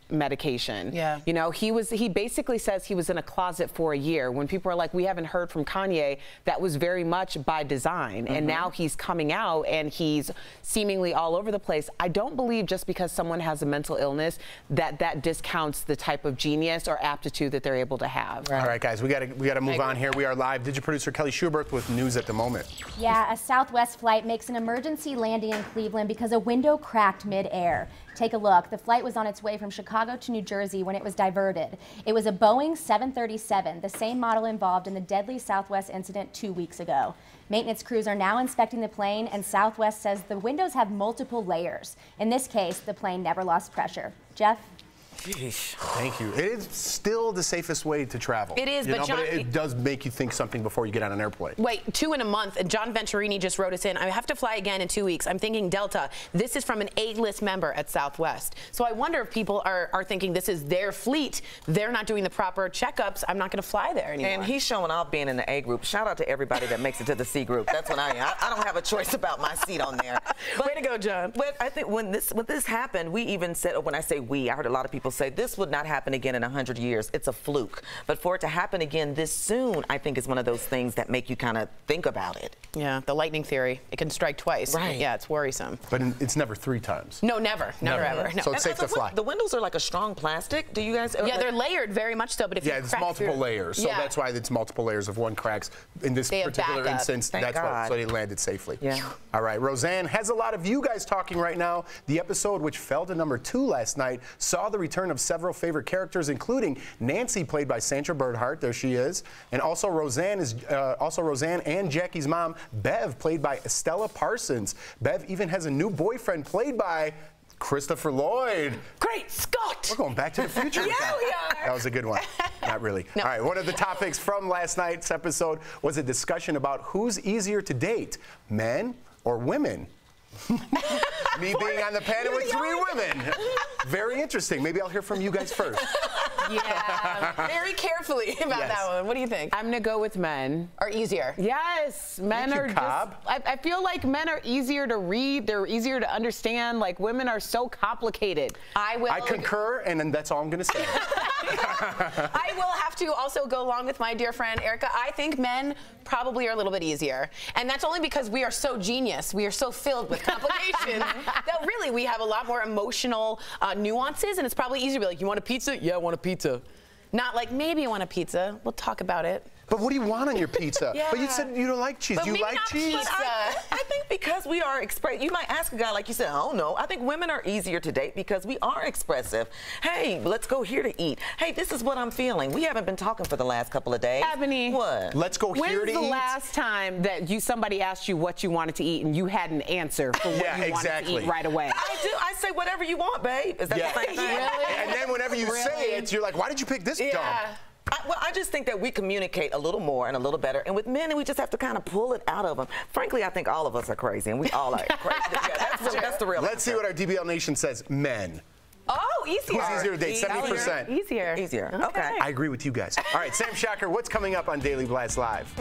medication. Yeah. You know, he basically says he was in a closet for a year. When people are like, we haven't heard from Kanye, that was very much by design. And now he's coming out and he's seemingly all over the place. I don't believe just because someone has a mental illness that discounts the type of genius or aptitude that they're able to have. All right, guys, we gotta move on here. We are live. Digital producer Kelly Schubert with news at the moment. Yeah, a Southwest flight makes an emergency landing in Cleveland because a window cracked mid-air. Take a look. The flight was on its way from Chicago to New Jersey when it was diverted. It was a Boeing 737, the same model involved in the deadly Southwest incident 2 weeks ago. Maintenance crews are now inspecting the plane, and Southwest says the windows have multiple layers. In this case, the plane never lost pressure. Jeff? Jeez. Thank you. It is still the safest way to travel. It is, but John, it does make you think something before you get on an airplane. Wait, 2 in a month. And John Venturini just wrote us in. I have to fly again in 2 weeks. I'm thinking Delta. This is from an A-list member at Southwest. So I wonder if people are thinking this is their fleet. They're not doing the proper checkups. I'm not going to fly there anymore. And he's showing off being in the A group. Shout out to everybody that makes it to the C group. That's what I am. I don't have a choice about my seat on there. But, way to go, John. But I think when this happened, we even said, when I say we, I heard a lot of people say this would not happen again in 100 years. It's a fluke. But for it to happen again this soon, I think is one of those things that make you kind of think about it. Yeah, the lightning theory. It can strike twice. Right. Yeah, it's worrisome. But it's never 3 times. No, never. Never, ever. No. So it's safe to fly. The windows are like a strong plastic. Do you guys? Yeah, they're layered very much so. But if you it's crack multiple through, layers. So that's why it's multiple layers of one cracks. In this particular instance, that's why so they landed safely. Yeah. All right, Roseanne has a lot of you guys talking right now. The episode, which fell to #2 last night, saw the return of several favorite characters, including Nancy, played by Sandra Bernhardt. There she is, and also Roseanne and Jackie's mom, Bev, played by Estella Parsons. Bev even has a new boyfriend, played by Christopher Lloyd. Great Scott! We're going back to the future. Yeah, we are. That was a good one. Not really. No. All right, one of the topics from last night's episode was a discussion about who's easier to date, men or women. Me being on the panel with 3 women. Very interesting. Maybe I'll hear from you guys first. Yeah, very carefully about that one. What do you think? I'm going to go with men. Are easier? Yes. Men are just, I feel like men are easier to read. They're easier to understand. Like, women are so complicated. I concur, and then that's all I'm going to say. I will have to also go along with my dear friend Erica. I think men probably are a little bit easier. And that's only because we are so genius. We are so filled with complications that really we have a lot more emotional nuances, and it's probably easier to be like, you want a pizza? Yeah, I want a pizza. Not like, maybe you want a pizza. We'll talk about it. But what do you want on your pizza? Yeah. But you said you don't like cheese. But Do you like cheese? I think because we are expressive, you might ask a guy like you said, I don't know. I think women are easier to date because we are expressive. Hey, let's go here to eat. Hey, this is what I'm feeling. We haven't been talking for the last couple of days. Ebony. What? Let's go here to eat. When's the last time that somebody asked you what you wanted to eat and you had an answer for what you wanted to eat right away? I do. I say whatever you want, babe. Is that the same thing? Really? And then whenever you say it, you're like, why did you pick this dump? Well, I just think that we communicate a little more and a little better. And with men, we just have to kind of pull it out of them. Frankly, I think all of us are crazy, and we all are crazy. That's the real Let's see what our DBL Nation says. Men. Oh, easier. Who's easier to date? 70%. Easier. Easier. Okay. I agree with you guys. All right, Sam Shocker, what's coming up on Daily Blast Live?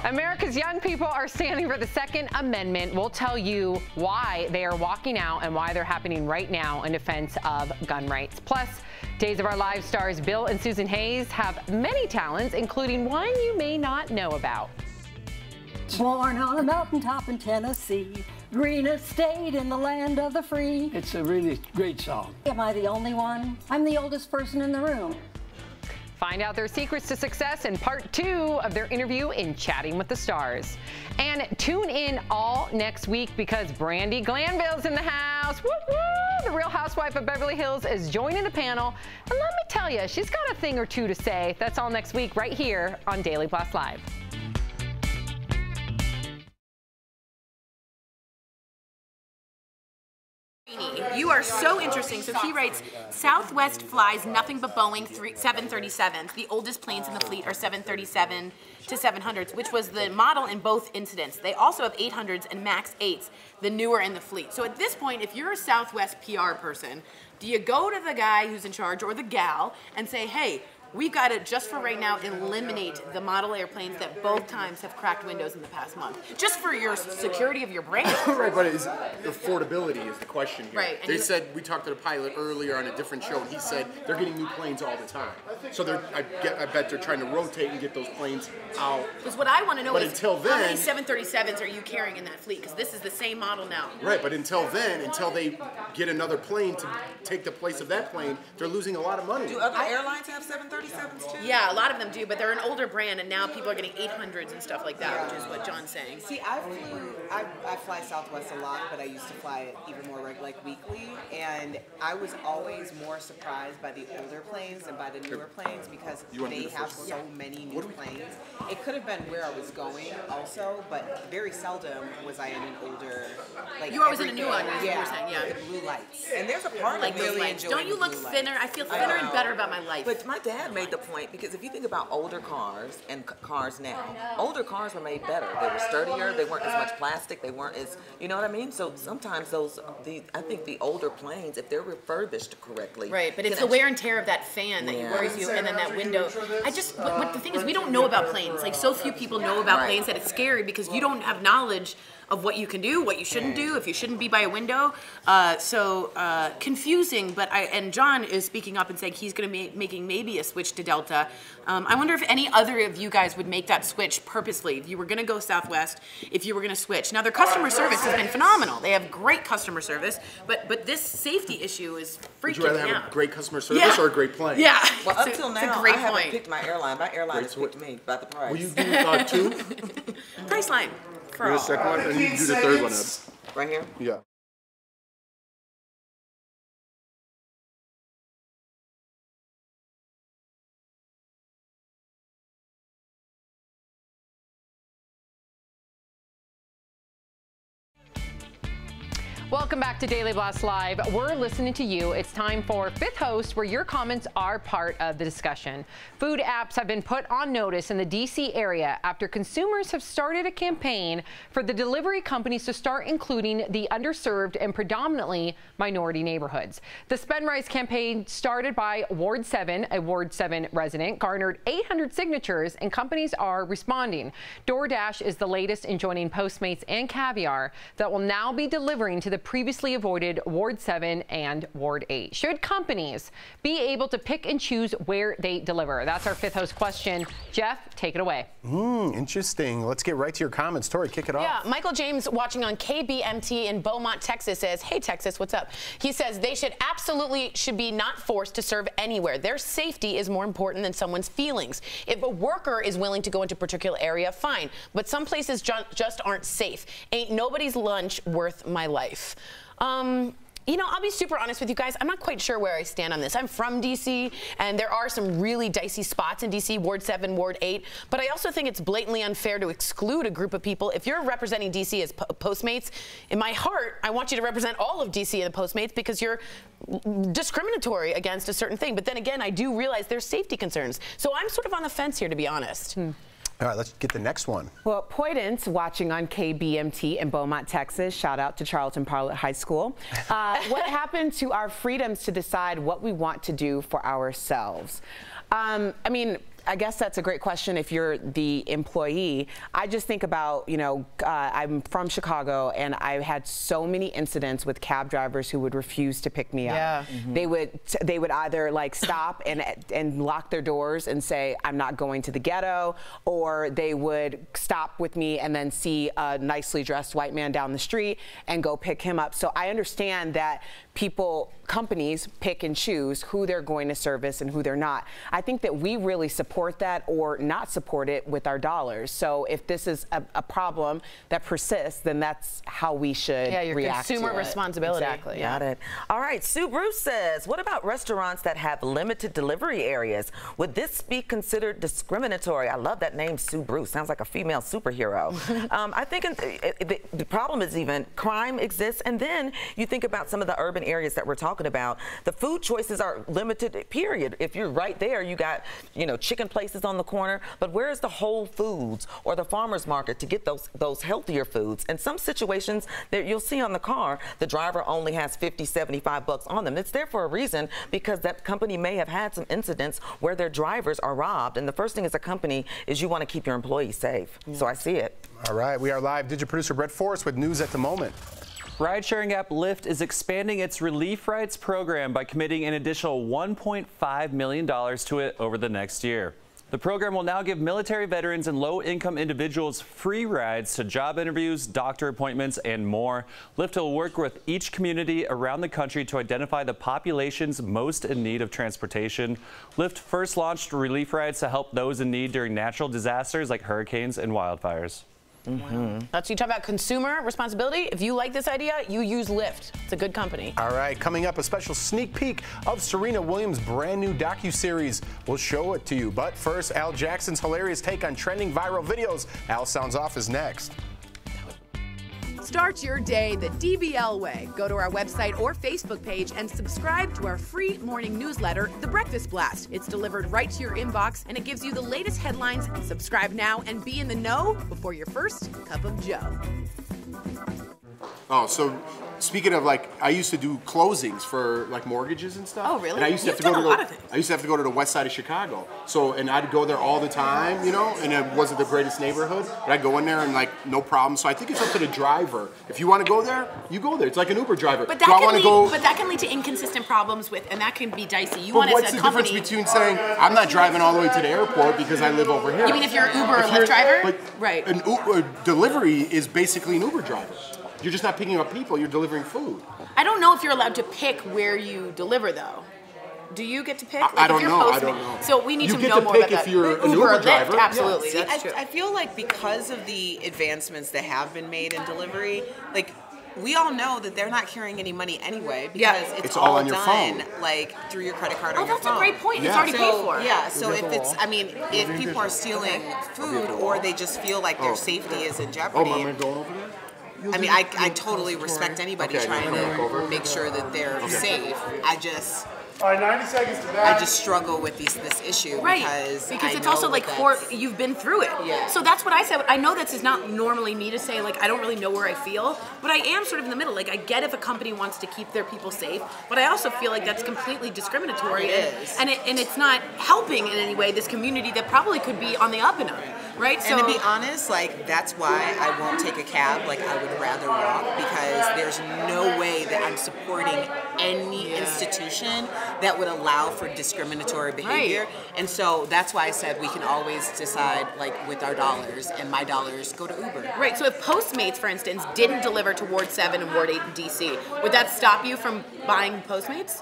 America's young people are standing for the Second Amendment. We'll tell you why they are walking out and why they're happening right now in defense of gun rights. Plus, Days of Our Lives stars Bill and Susan Hayes have many talents, including one you may not know about. Born on a mountaintop in Tennessee, greenest state in the land of the free. It's a really great song. Am I the only one? I'm the oldest person in the room. Find out their secrets to success in part 2 of their interview in Chatting with the Stars. And tune in all next week because Brandi Glanville's in the house. Woo woo! The Real Housewife of Beverly Hills is joining the panel. And let me tell you, she's got a thing or two to say. That's all next week right here on Daily Blast Live. You are so interesting. So he writes, Southwest flies nothing but Boeing 737s. The oldest planes in the fleet are 737 to 700s, which was the model in both incidents. They also have 800s and MAX 8s, the newer in the fleet. So at this point, if you're a Southwest PR person, do you go to the guy who's in charge or the gal and say, hey, we've got to, just for right now, eliminate the model airplanes that both times have cracked windows in the past month. Just for your security of your brain. Right, but affordability is the question here. Right. They said, we talked to the pilot earlier on a different show, and he said they're getting new planes all the time. So I bet they're trying to rotate and get those planes out. Because what I want to know is until then, how many 737s are you carrying in that fleet? Because this is the same model now. Right, but until then, until they get another plane to take the place of that plane, they're losing a lot of money. Do other airlines have 737s too? Yeah, a lot of them do, but they're an older brand, and now people are getting 800s and stuff like that, which is what John's saying. See, I fly Southwest a lot, but I used to fly it even more like weekly, and I was always more surprised by the older planes than by the newer planes because they have so many new planes. It could have been where I was going also, but very seldom was I in an older, like you were always in a new one, yeah, you were saying, yeah. The blue lights. And there's a part like of me really enjoying don't you look thinner? I feel thinner and better about my life. But my dad made the point, because if you think about older cars and cars now, older cars were made better. They were sturdier, they weren't as much plastic, they weren't as, you know what I mean? So sometimes I think the older planes, if they're refurbished correctly. Right, but it's the wear and tear of that fan that worries you, and then that window. But the thing is, we don't know about planes. Like, so few people know about planes that it's scary because you don't have knowledge of what you can do, what you shouldn't do, if you shouldn't be by a window. Confusing, but and John is speaking up and saying he's going to be making maybe a switch to Delta. I wonder if any other of you guys would make that switch purposely. If you were going to go Southwest, if you were going to switch. Now, their customer service has been phenomenal. They have great customer service, but this safety issue is freaking Would you rather out. have a great customer service or a great plane? Yeah. Well, up till now, great I haven't point. picked my airline. My airline has picked me by the price. Will you do two? Priceline. For the second one, and you can do the third one, Ed. Right here? Yeah. Welcome back to Daily Blast Live. We're listening to you. It's time for Fifth Host, where your comments are part of the discussion. Food apps have been put on notice in the D.C. area after consumers have started a campaign for the delivery companies to start including the underserved and predominantly minority neighborhoods. The Spend Rise campaign, started by Ward 7, a Ward 7 resident, garnered 800 signatures, and companies are responding. DoorDash is the latest in joining Postmates and Caviar that will now be delivering to the previously avoided Ward 7 and Ward 8. Should companies be able to pick and choose where they deliver? That's our Fifth Host question. Jeff, take it away. Interesting. Let's get right to your comments. Tori, kick it off. Yeah, Michael James, watching on KBMT in Beaumont, Texas, says, hey, Texas, what's up? He says they should be not forced to serve anywhere. Their safety is more important than someone's feelings. If a worker is willing to go into a particular area, fine. But some places just aren't safe. Ain't nobody's lunch worth my life. You know, I'll be super honest with you guys. I'm not quite sure where I stand on this. I'm from D.C., and there are some really dicey spots in D.C., Ward 7, Ward 8. But I also think it's blatantly unfair to exclude a group of people. If you're representing D.C. as Postmates, in my heart, I want you to represent all of D.C. in the Postmates because you're discriminatory against a certain thing. But then again, I do realize there's safety concerns. So I'm sort of on the fence here, to be honest. All right, let's get the next one. Well, Poydance, watching on KBMT in Beaumont, Texas, shout out to Charlton Parlett High School. What happened to our freedoms to decide what we want to do for ourselves? I mean, I guess that's a great question if you're the employee. I just think about, you know, I'm from Chicago, and I've had so many incidents with cab drivers who would refuse to pick me up. Yeah. They would either like stop and lock their doors and say, I'm not going to the ghetto, or they would stop with me and then see a nicely dressed white man down the street and go pick him up. So I understand that companies pick and choose who they're going to service and who they're not. I think that we really support that or not support it with our dollars. So if this is a problem that persists, then that's how we should react to it. Consumer responsibility. Exactly. Got it. All right, Sue Bruce says, what about restaurants that have limited delivery areas? Would this be considered discriminatory? I love that name, Sue Bruce. Sounds like a female superhero. I think the problem is even crime exists, and then you think about some of the urban areas that we're talking about, the food choices are limited, period. If you're right there, you got, you know, chicken places on the corner, but where is the Whole Foods or the farmer's market to get those healthier foods? In some situations that you'll see on the car, the driver only has 50, 75 bucks on them. It's there for a reason, because that company may have had some incidents where their drivers are robbed. And the first thing as a company is you want to keep your employees safe. So I see it. All right, we are live. Digital producer Brett Forrest with news at the moment. Ride-sharing app Lyft is expanding its relief rides program by committing an additional $1.5 million to it over the next year. The program will now give military veterans and low-income individuals free rides to job interviews, doctor appointments, and more. Lyft will work with each community around the country to identify the populations most in need of transportation. Lyft first launched relief rides to help those in need during natural disasters like hurricanes and wildfires. That's you talk about consumer responsibility. If you like this idea, you use Lyft. It's a good company. All right, coming up, a special sneak peek of Serena Williams' brand new docuseries. We'll show it to you. But first, Al Jackson's hilarious take on trending viral videos. Al Sounds Off is next. Start your day the DBL way. Go to our website or Facebook page and subscribe to our free morning newsletter, The Breakfast Blast. It's delivered right to your inbox, and it gives you the latest headlines. Subscribe now and be in the know before your first cup of joe. Oh, so speaking of, like, I used to do closings for like mortgages and stuff. Oh, really? And I used to have to go to I used to have to go to the west side of Chicago. So, and I'd go there all the time, you know, and it wasn't the greatest neighborhood, but I'd go in there and like no problem. So I think it's up to the driver. If you want to go there, you go there. It's like an Uber driver. But that can lead to inconsistent problems with, and that can be dicey. You want what's the difference between saying I'm not driving all the way to the airport because I live over here? You mean if you're an Uber or Lyft driver? But right. An Uber delivery is basically an Uber driver. You're just not picking up people, you're delivering food. I don't know if you're allowed to pick where you deliver, though. Do you get to pick? I don't know. So we need to get know to more pick about that. if you're an Uber driver. Lyft, absolutely, See, that's true. I feel like because of the advancements that have been made in delivery, like, we all know that they're not carrying any money anyway because it's all on your done phone. like through your credit card or your phone. That's a great point. It's already paid for. Yeah, so if it's, I mean, if people are stealing food or they just feel like their safety is in jeopardy. Oh, am I going over there? I mean, I totally respect anybody trying to make sure that they're safe. All right, 90 seconds to that. I just struggle with this issue because it's also like you've been through it. Yeah. So that's what I said. I know this is not normally me to say, like, I don't really know where I feel, but I am sort of in the middle. Like, I get if a company wants to keep their people safe, but I also feel like that's completely discriminatory. It is. And it's not helping in any way this community that probably could be on the up and up. Right? And to be honest, like, that's why I won't take a cab. Like, I would rather walk because there's no way that I'm supporting any institution that would allow for discriminatory behavior. Right. And so that's why I said we can always decide, like, with our dollars, and my dollars go to Uber. Right, so if Postmates, for instance, didn't deliver to Ward 7 and Ward 8 in D.C., would that stop you from buying Postmates?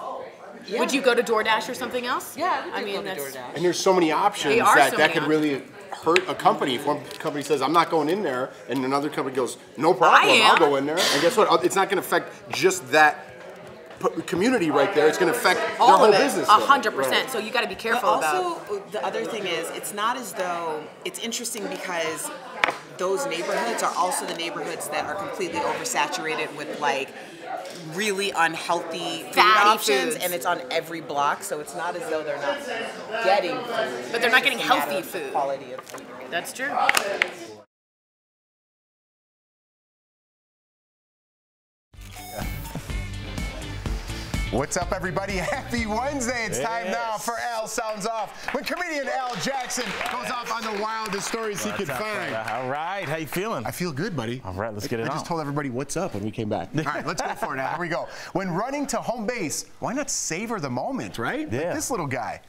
Yeah. Would you go to DoorDash or something else? Yeah, I mean, DoorDash. And there's so many options that could really hurt a company. If one company says, I'm not going in there, and another company goes, no problem, I'll go in there. And guess what? It's not going to affect just that community right there. It's going to affect their whole business. 100%. Right. So you got to be careful but also, about. The other thing is, it's not as though it's interesting because those neighborhoods are also the neighborhoods that are completely oversaturated with like really unhealthy food options, foods. and it's on every block. So it's not as though they're not getting food, but they're not getting it's a matter healthy of the food. Quality of food. That's true. What's up, everybody? Happy Wednesday. It's time now for Al Sounds Off, when comedian Al Jackson goes off on the wildest stories he could find. All right, how you feeling? I feel good, buddy. All right, let's get it on. I just told everybody what's up when we came back. All right, let's go for it now. Here we go. When running to home base, why not savor the moment, right? Yeah. Like this little guy.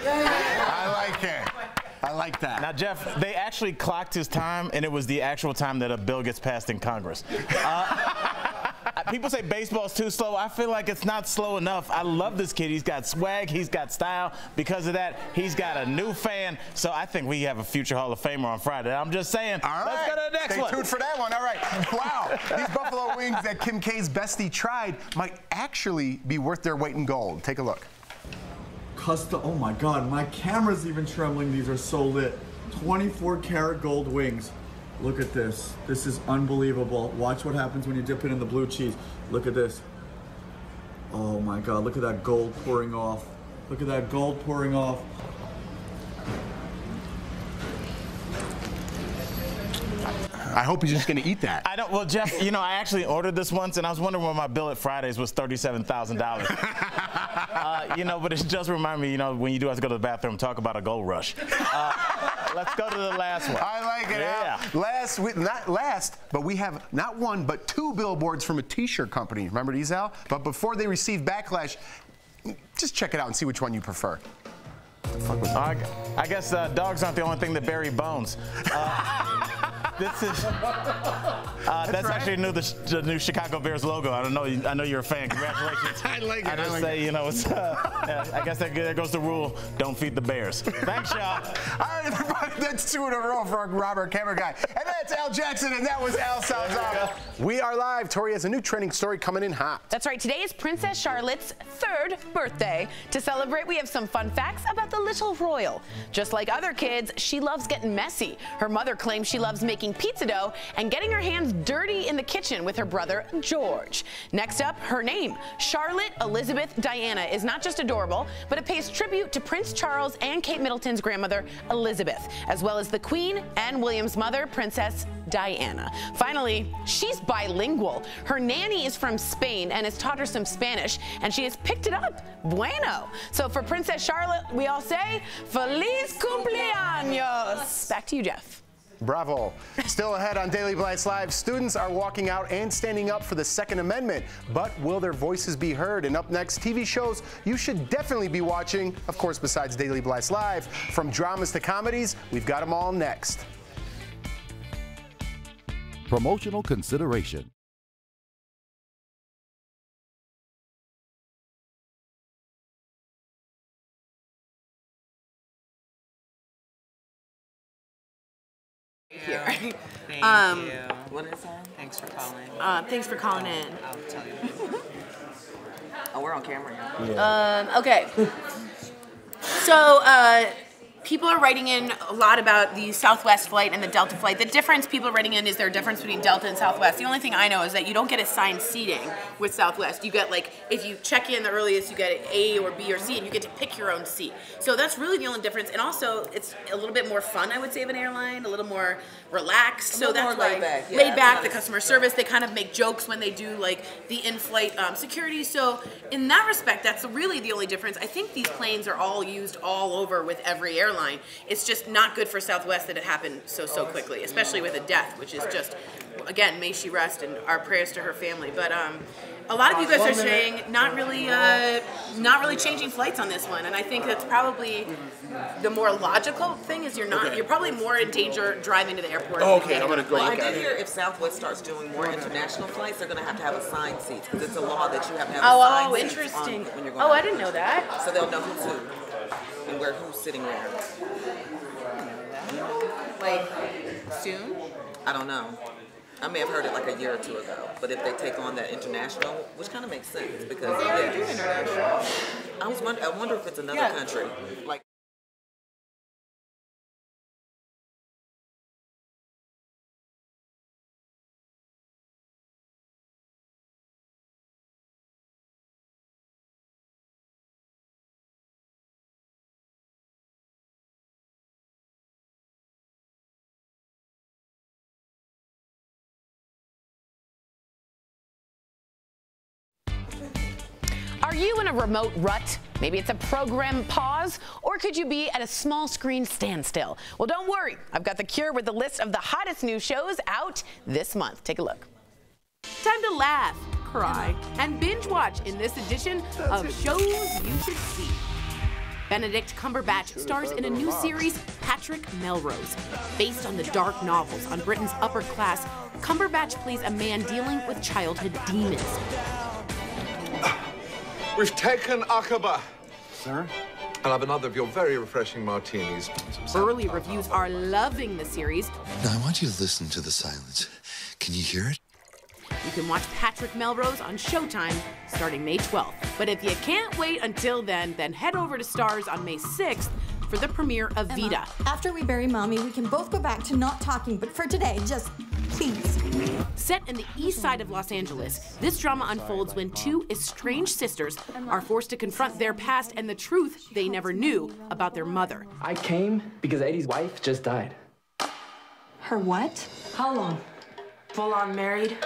I like it. I like that. Now, Jeff, they actually clocked his time, and it was the actual time that a bill gets passed in Congress. People say baseball's too slow. I feel like it's not slow enough. I love this kid. He's got swag. He's got style. Because of that, he's got a new fan. So I think we have a future Hall of Famer on Friday. I'm just saying. All right. Let's go to the next one. Stay tuned for that one. All right. Wow. These buffalo wings that Kim K's bestie tried might actually be worth their weight in gold. Take a look. Custom. Oh my God, my camera's even trembling. These are so lit. 24 karat gold wings. Look at this. This is unbelievable. Watch what happens when you dip it in the blue cheese. Look at this. Oh my God, look at that gold pouring off. Look at that gold pouring off. I hope he's just going to eat that. I don't. Well, Jeff, you know, I actually ordered this once, and I was wondering why my bill at Fridays was $37,000. You know, but it just reminded me, you know, when you do have to go to the bathroom, talk about a gold rush. Let's go to the last one. I like it. Yeah. Not last, but we have not one, but two billboards from a T-shirt company. Remember these, Al? But before they receive backlash, just check it out and see which one you prefer. I guess dogs aren't the only thing that bury bones. This is that's right. Actually the new Chicago Bears logo. I know you're a fan. Congratulations. I like it. I just say, you know, it's I guess there goes the rule. Don't feed the bears. Thanks, y'all. All right, everybody. That's 2 in a row for Robert, camera guy. And that's Al Jackson, and that was Al Salazar. We are live. Tori has a new trending story coming in hot. That's right. Today is Princess Charlotte's 3rd birthday. To celebrate, we have some fun facts about the little royal. Just like other kids, she loves getting messy. Her mother claims she loves making pizza dough and getting her hands dirty in the kitchen with her brother George. Next up, her name, Charlotte Elizabeth Diana, is not just adorable, but it pays tribute to Prince Charles and Kate Middleton's grandmother Elizabeth, as well as the Queen and William's mother, Princess Diana. Finally, she's bilingual. Her nanny is from Spain and has taught her some Spanish, and she has picked it up. Bueno. So for Princess Charlotte, we all say, Feliz cumpleaños. Back to you, Jeff. Bravo. Still ahead on Daily Blast Live, students are walking out and standing up for the Second Amendment, but will their voices be heard? And up next, TV shows you should definitely be watching, of course, besides Daily Blast Live. From dramas to comedies, we've got them all next. Promotional consideration. Here. Thank you. What is that? Thanks for calling. Thanks for calling in. I'll tell you. Oh, we're on camera now. Yeah. Okay. So, people are writing in a lot about the Southwest flight and the Delta flight. The difference people are writing in is there a difference between Delta and Southwest. The only thing I know is that you don't get assigned seating with Southwest. You get, like, if you check in the earliest, you get A or B or C, and you get to pick your own seat. So that's really the only difference. And also, it's a little bit more fun, I would say, of an airline, a little more relaxed. So that's why laid back, the customer service, they kind of make jokes when they do, like, the in-flight security. So in that respect, that's really the only difference. I think these planes are all used all over with every airline. It's just not good for Southwest that it happened so quickly, especially with a death, which is just, again, may she rest, and our prayers to her family. But a lot of you guys are saying not really changing flights on this one, and I think that's probably the more logical thing. Is you're probably more in danger driving to the airport. Okay, I'm gonna go. Well, I did hear if Southwest starts doing more international flights, they're gonna have assigned seats because it's a law that you have to have assigned seats. Interesting. When you're going I didn't know that. So they'll know who's who and who's sitting where. Like soon? I don't know. I may have heard it like a year or two ago, but if they take on that international, which kind of makes sense because they already do international. I wonder if it's another country. Like. Are you in a remote rut? Maybe it's a program pause, or could you be at a small screen standstill? Well, don't worry. I've got the cure with the list of the hottest new shows out this month. Take a look. Time to laugh, cry, and binge watch in this edition of Shows You Should See. Benedict Cumberbatch stars in a new series, Patrick Melrose, based on the dark novels on Britain's upper-class Cumberbatch plays a man dealing with childhood demons. We've taken Aqaba. Sir? I'll have another of your very refreshing martinis. Early reviews are loving the series. Now, I want you to listen to the silence. Can you hear it? You can watch Patrick Melrose on Showtime starting May 12th. But if you can't wait until then head over to Starz on May 6th for the premiere of Emma, Vida. After we bury Mommy, we can both go back to not talking, but for today, just please. Set in the east side of Los Angeles, this drama unfolds when two estranged sisters are forced to confront their past and the truth they never knew about their mother. I came because Eddie's wife just died. Her what? How long? Full on married?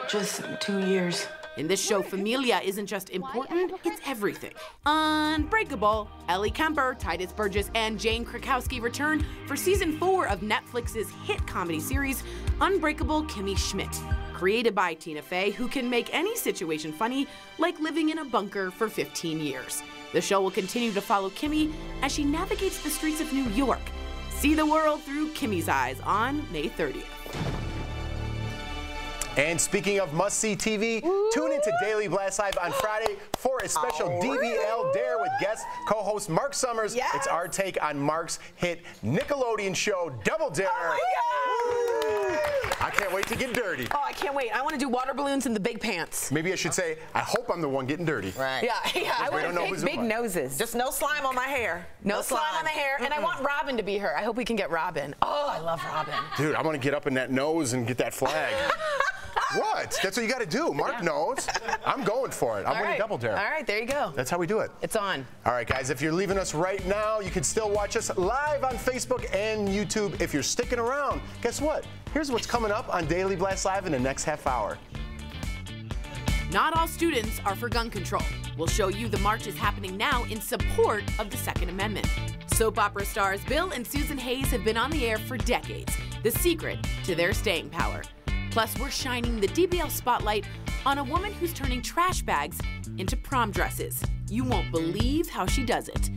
Just 2 years. In this show, familia isn't just important, it's everything. Unbreakable. Ellie Kemper, Titus Burgess, and Jane Krakowski return for season 4 of Netflix's hit comedy series, Unbreakable Kimmy Schmidt. Created by Tina Fey, who can make any situation funny, like living in a bunker for 15 years. The show will continue to follow Kimmy as she navigates the streets of New York. See the world through Kimmy's eyes on May 30th. And speaking of must-see TV, tune into Daily Blast Live on Friday for a special DBL Dare with guest co-host Marc Summers. Yes. It's our take on Marc's hit Nickelodeon show, Double Dare. I can't wait to get dirty. Oh, I can't wait. I want to do water balloons in the big pants. Maybe I should say, I hope I'm the one getting dirty. Right. Yeah. I We don't know want who's big what. noses. Just no slime on my hair. No slime on the hair, and I want Robin to be her. I hope we can get Robin. Oh, I love Robin. Dude, I want to get up in that nose and get that flag. What? That's what you got to do. Marc knows. I'm going for it. I'm winning Double Dare. All right, there you go. That's how we do it. It's on. All right, guys, if you're leaving us right now, you can still watch us live on Facebook and YouTube. If you're sticking around, guess what? Here's what's coming up on Daily Blast Live in the next half hour. Not all students are for gun control. We'll show you the marches happening now in support of the Second Amendment. Soap opera stars Bill and Susan Hayes have been on the air for decades. The secret to their staying power. Plus, we're shining the DBL spotlight on a woman who's turning trash bags into prom dresses. You won't believe how she does it.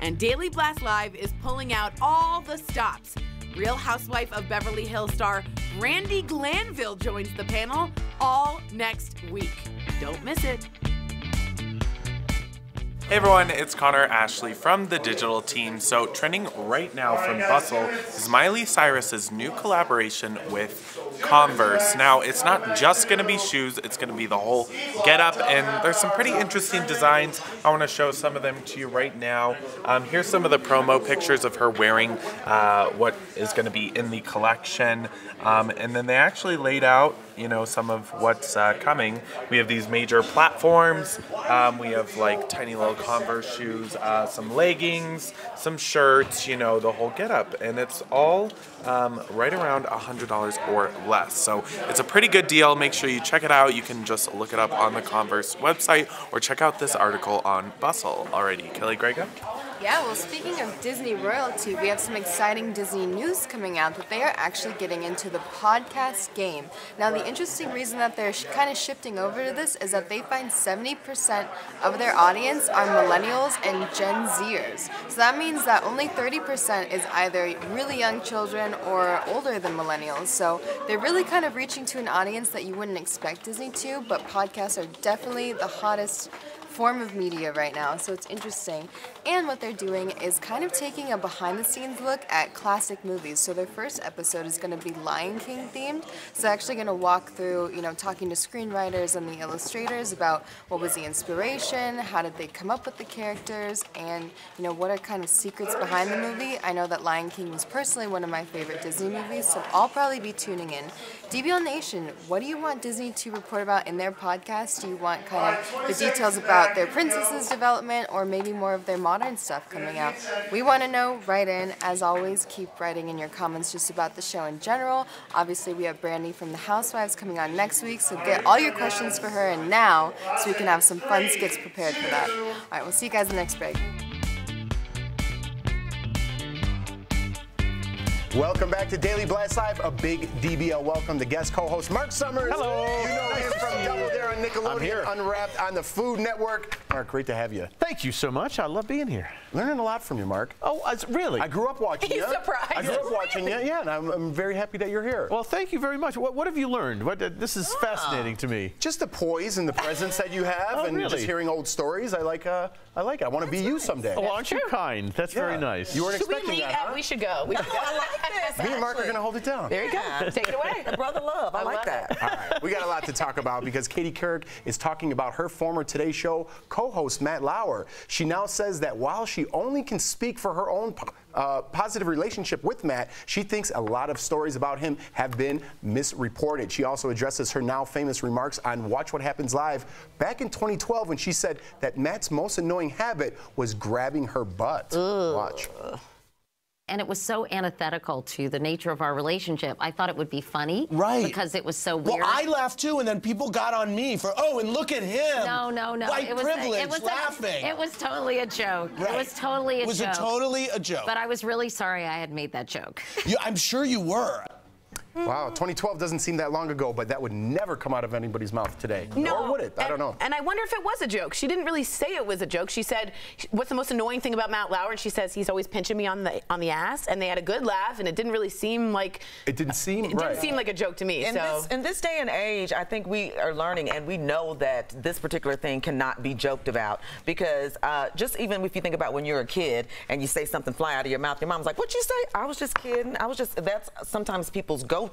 And Daily Blast Live is pulling out all the stops. Real Housewife of Beverly Hills star Brandi Glanville joins the panel all next week. Don't miss it. Hey everyone, it's Connor Ashley from the digital team. So trending right now from Bustle is Miley Cyrus's new collaboration with Converse. Now it's not just going to be shoes, it's going to be the whole getup, and there's some pretty interesting designs. I want to show some of them to you right now. Here's some of the promo pictures of her wearing what is going to be in the collection, and then they actually laid out, you know, some of what's coming. We have these major platforms. We have like tiny little Converse shoes, some leggings, some shirts, you know, the whole getup, and it's all right around $100 or less. So it's a pretty good deal. Make sure you check it out. You can just look it up on the Converse website or check out this article on Bustle. Alrighty, Kelly Grega? Yeah, well, speaking of Disney royalty, we have some exciting Disney news coming out that they are actually getting into the podcast game. Now, the interesting reason that they're kind of shifting over to this is that they find 70% of their audience are millennials and Gen Zers. So that means that only 30% is either really young children or older than millennials. So they're really kind of reaching to an audience that you wouldn't expect Disney to, but podcasts are definitely the hottest form of media right now, so it's interesting. And what they're doing is kind of taking a behind-the-scenes look at classic movies. So their first episode is going to be Lion King themed. So they're actually going to walk through, you know, talking to screenwriters and the illustrators about what was the inspiration, how did they come up with the characters, and, you know, what are kind of secrets behind the movie. I know that Lion King was personally one of my favorite Disney movies, so I'll probably be tuning in. DBL Nation, what do you want Disney to report about in their podcast? Do you want kind of the details about their princesses development, or maybe more of their modern stuff coming out? We want to know. Write in. As always, keep writing in your comments just about the show in general. Obviously, we have Brandi from the Housewives coming on next week, so get all your questions for her and now, so we can have some fun skits prepared for that. All right, we'll see you guys in the next break. Welcome back to Daily Blast Live. A big DBL welcome to guest co-host Marc Summers. Hello. You know him from Double Dare on Nickelodeon, Unwrapped on the Food Network. Marc, great to have you. Thank you so much. I love being here. Learning a lot from you, Marc. Oh, really? I grew up watching you. He's surprised. I grew up watching you, yeah, and I'm very happy that you're here. Well, thank you very much. What have you learned? This is fascinating to me. Just the poise and the presence that you have, and really? just hearing old stories. I like it. I want to be you someday. Oh, aren't you kind? That's very nice. You weren't Should we expecting leave? that, huh? We should go. We should go. I like this. Me and Marc are going to hold it down. There you go. Take it away. Brother love. I like that. All right, we got a lot to talk about because Katie Couric is talking about her former Today Show co-host Matt Lauer. She now says that while she only can speak for her own positive relationship with Matt, she thinks a lot of stories about him have been misreported. She also addresses her now famous remarks on Watch What Happens Live back in 2012 when she said that Matt's most annoying habit was grabbing her butt. Watch. And it was so antithetical to the nature of our relationship. I thought it would be funny. Right. Because it was so weird. Well, I laughed too, and then people got on me for, oh, and look at him. No. White privilege, laughing. It was totally a joke. Right. It was totally a joke. Was it totally a joke? But I was really sorry I had made that joke. I'm sure you were. Wow, 2012 doesn't seem that long ago, but that would never come out of anybody's mouth today. No. Or would it? I don't know. And I wonder if it was a joke. She didn't really say it was a joke. She said, what's the most annoying thing about Matt Lauer? And she says, he's always pinching me on the ass. And they had a good laugh, and it didn't really seem like... It didn't seem It didn't seem like a joke to me. In this day and age, I think we are learning, and we know that this particular thing cannot be joked about. Because just even if you think about when you're a kid and you say something fly out of your mouth, your mom's like, what'd you say? I was just kidding. That's sometimes people's go-to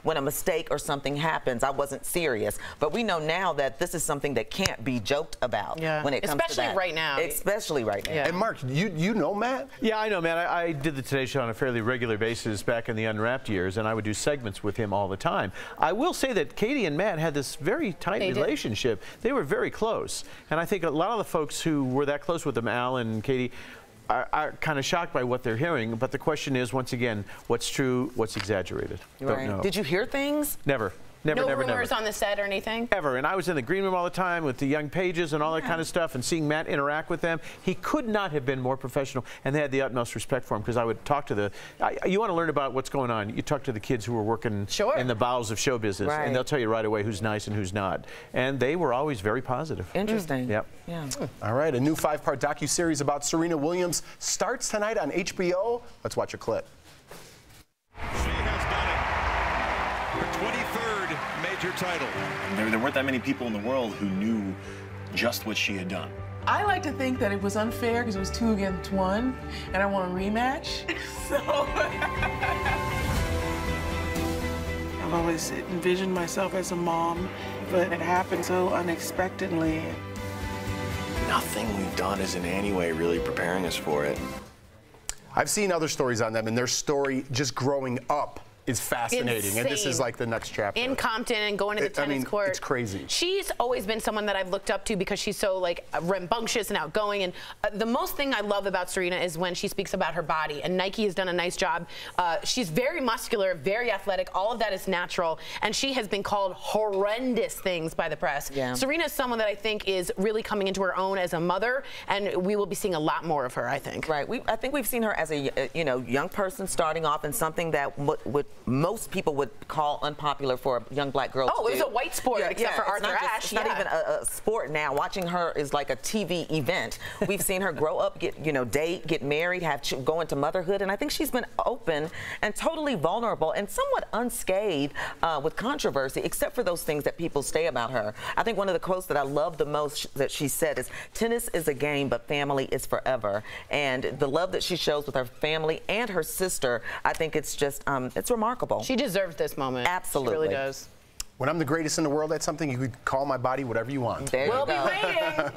when a mistake or something happens. I wasn't serious. But we know now that this is something that can't be joked about when it comes to that. Especially right now. Especially right now. Yeah. And Marc, you know Matt? Yeah, I know Matt. I did the Today Show on a fairly regular basis back in the Unwrapped years, and I would do segments with him all the time. I will say that Katie and Matt had this very tight relationship. They were very close. And I think a lot of the folks who were that close with them, Al and Katie, are kind of shocked by what they're hearing, but the question is, once again, what's true, what's exaggerated? Right. Don't know. Did you hear things? Never. No rumors on the set or anything? Ever. And I was in the green room all the time with the young pages and all that kind of stuff, and seeing Matt interact with them. He could not have been more professional, and they had the utmost respect for him, because I would talk to you want to learn about what's going on, you talk to the kids who are working in the bowels of show business, and they'll tell you right away who's nice and who's not. And they were always very positive. Interesting. Yep. Yeah. All right, a new 5-part docuseries about Serena Williams starts tonight on HBO. Let's watch a clip. Her 23rd major title. There weren't that many people in the world who knew just what she had done. I like to think that it was unfair because it was 2 against 1, and I want a rematch. So I've always envisioned myself as a mom, but it happened so unexpectedly. Nothing we've done is in any way really preparing us for it. I've seen other stories on them, and their story just growing up is fascinating. Insane. And this is like the next chapter. In Compton and going to the tennis court. It's crazy. She's always been someone that I've looked up to because she's so like rambunctious and outgoing. And the most thing I love about Serena is when she speaks about her body. And Nike has done a nice job. She's very muscular, very athletic. All of that is natural. And she has been called horrendous things by the press. Yeah. Serena is someone that I think is really coming into her own as a mother. And we will be seeing a lot more of her, I think. Right. I think we've seen her as a young person starting off in something that most people would call unpopular for a young black girl to do. It was a white sport, except for Arthur Ashe. It's not even a sport now. Watching her is like a TV event. We've seen her grow up, date, get married, go into motherhood, and I think she's been open and totally vulnerable and somewhat unscathed with controversy, except for those things that people say about her. I think one of the quotes that I love the most that she said is, "Tennis is a game, but family is forever." And the love that she shows with her family and her sister, I think it's just, it's remarkable. She deserves this moment. Absolutely. She really does. When I'm the greatest in the world at something, you could call my body whatever you want. We'll be waiting.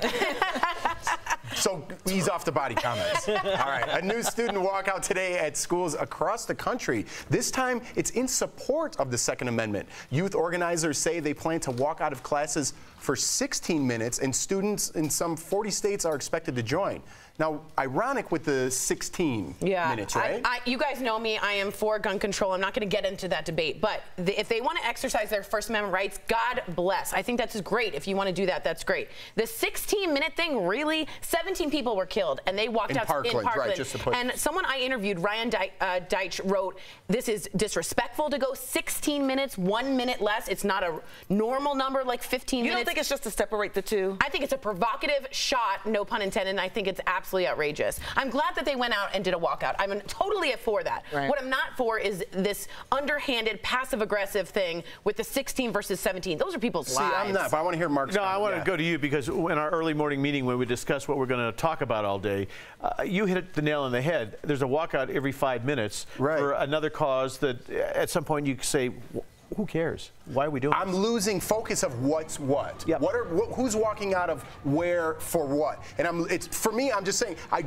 So ease off the body comments. All right, a new student walkout today at schools across the country. This time, it's in support of the Second Amendment. Youth organizers say they plan to walk out of classes for 16 minutes, and students in some 40 states are expected to join. Now, ironic with the 16 minutes, right? You guys know me. I am for gun control. I'm not going to get into that debate. But if they want to exercise their First Amendment rights, God bless. I think that's great. If you want to do that, that's great. The 16-minute thing, really? 17 people were killed, and they walked out in Parkland. Right, just to put... And someone I interviewed, Ryan Deitch, wrote, this is disrespectful to go 16 minutes, 1 minute less. It's not a normal number like 15 minutes. You don't think it's just to separate the two? I think it's a provocative shot, no pun intended, and I think it's absolutely outrageous. I'm glad that they went out and did a walkout. I'm totally for that. Right. What I'm not for is this underhanded, passive-aggressive thing with the 16 versus 17. Those are people's lives. I'm not, but I want to hear Mark's I want to go to you because in our early morning meeting when we discussed what we're going to talk about all day, you hit the nail on the head. There's a walkout every 5 minutes for another cause that at some point you say, who cares? Why are we doing this? I'm losing focus of what's what. Yep. Who's walking out of where for what? And for me, I'm just saying I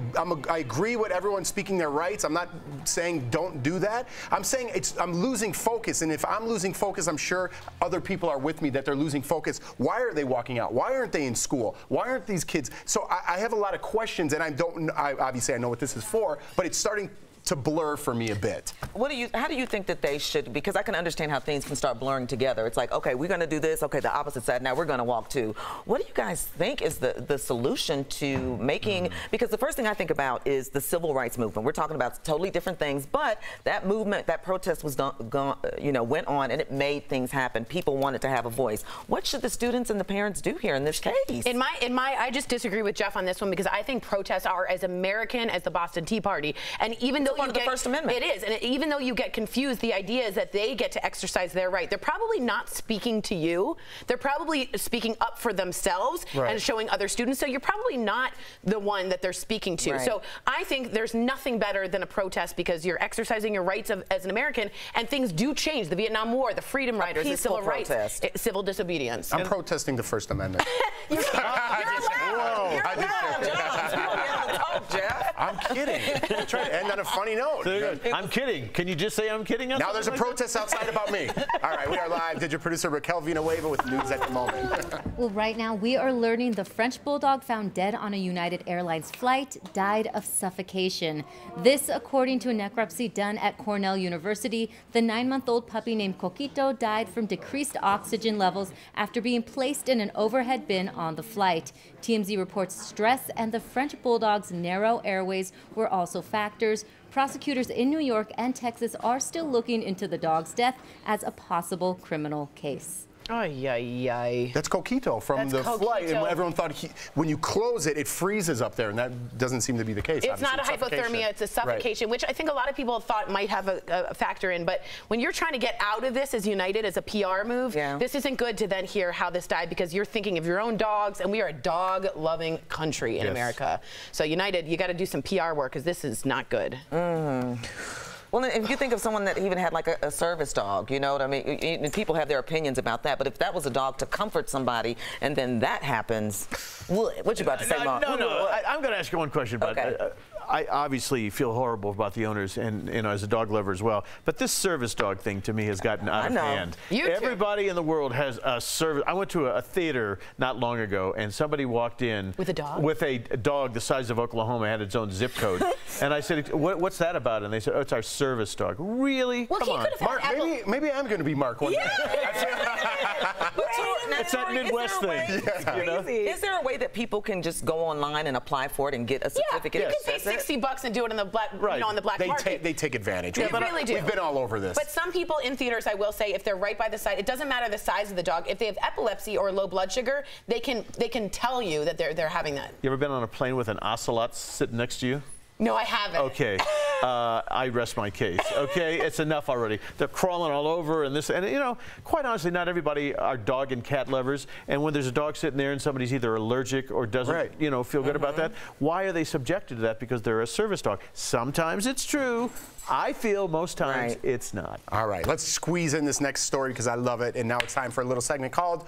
agree with everyone speaking their rights. I'm not saying don't do that. I'm saying I'm losing focus, and if I'm losing focus, I'm sure other people are with me that they're losing focus. Why are they walking out? Why aren't they in school? Why aren't these kids? So I have a lot of questions, and obviously I know what this is for, but it's starting to blur for me a bit. How do you think that they should, because I can understand how things can start blurring together. It's like, okay, we're going to do this, okay, the opposite side, now we're going to walk too. What do you guys think is the solution to making, because the first thing I think about is the civil rights movement. We're talking about totally different things, but that movement, that protest was went on and it made things happen. People wanted to have a voice. What should the students and the parents do here in this case? I just disagree with Jeff on this one because I think protests are as American as the Boston Tea Party, and even though part of the First Amendment. It is, and even though you get confused, the idea is that they get to exercise their right. They're probably not speaking to you. They're probably speaking up for themselves and showing other students. So you're probably not the one that they're speaking to. Right. So I think there's nothing better than a protest because you're exercising your rights as an American, and things do change. The Vietnam War, the Freedom Riders, the civil rights, civil disobedience. I'm protesting the First Amendment. I'm kidding. I'm trying to end on a funny note. I'm kidding. Can you just say I'm kidding? Now there's a protest outside about me. All right, we are live. Did your producer Raquel Villanueva with news at the moment. Well, right now we are learning the French bulldog found dead on a United Airlines flight died of suffocation. This, according to a necropsy done at Cornell University, the 9-month-old puppy named Coquito died from decreased oxygen levels after being placed in an overhead bin on the flight. TMZ reports stress and the French bulldog's narrow airways were also factors. Prosecutors in New York and Texas are still looking into the dog's death as a possible criminal case. That's Coquito from the flight. And everyone thought when you close it, it freezes up there, and that doesn't seem to be the case. It's not a hypothermia, it's a suffocation, which I think a lot of people thought might have a factor in. But when you're trying to get out of this as United, as a PR move, this isn't good to then hear how this died because you're thinking of your own dogs, and we are a dog-loving country in America. So United, you got to do some PR work because this is not good. Well, if you think of someone that even had like a service dog, you know what I mean? People have their opinions about that, but if that was a dog to comfort somebody and then that happens, what you about to say, Mark? No. I'm going to ask you one question about I obviously feel horrible about the owners and as a dog lover as well. But this service dog thing to me has gotten out of hand. Everybody in the world has a service. I went to a theater not long ago and somebody walked in with a dog? With a dog the size of Oklahoma, had its own zip code. And I said, what's that about? And they said, oh, it's our service dog. Really? Well, come on. Mark, maybe I'm going to be Mark one day. It's that Midwest thing. Is there a way that people can just go online and apply for it and get a certificate? You can pay $60 and do it on the black, on the black market. They take advantage. They really do. We've been all over this. But some people in theaters, I will say, if they're right by the side, it doesn't matter the size of the dog. If they have epilepsy or low blood sugar, they can tell you that they're having that. You ever been on a plane with an ocelot sitting next to you? No, I haven't. Okay, I rest my case. Okay, it's enough already. They're crawling all over and this, and you know, quite honestly, not everybody are dog and cat lovers. And when there's a dog sitting there and somebody's either allergic or doesn't, you know, feel good about that, why are they subjected to that? Because they're a service dog. Sometimes it's true. I feel most times it's not. All right, let's squeeze in this next story because I love it. And now it's time for a little segment called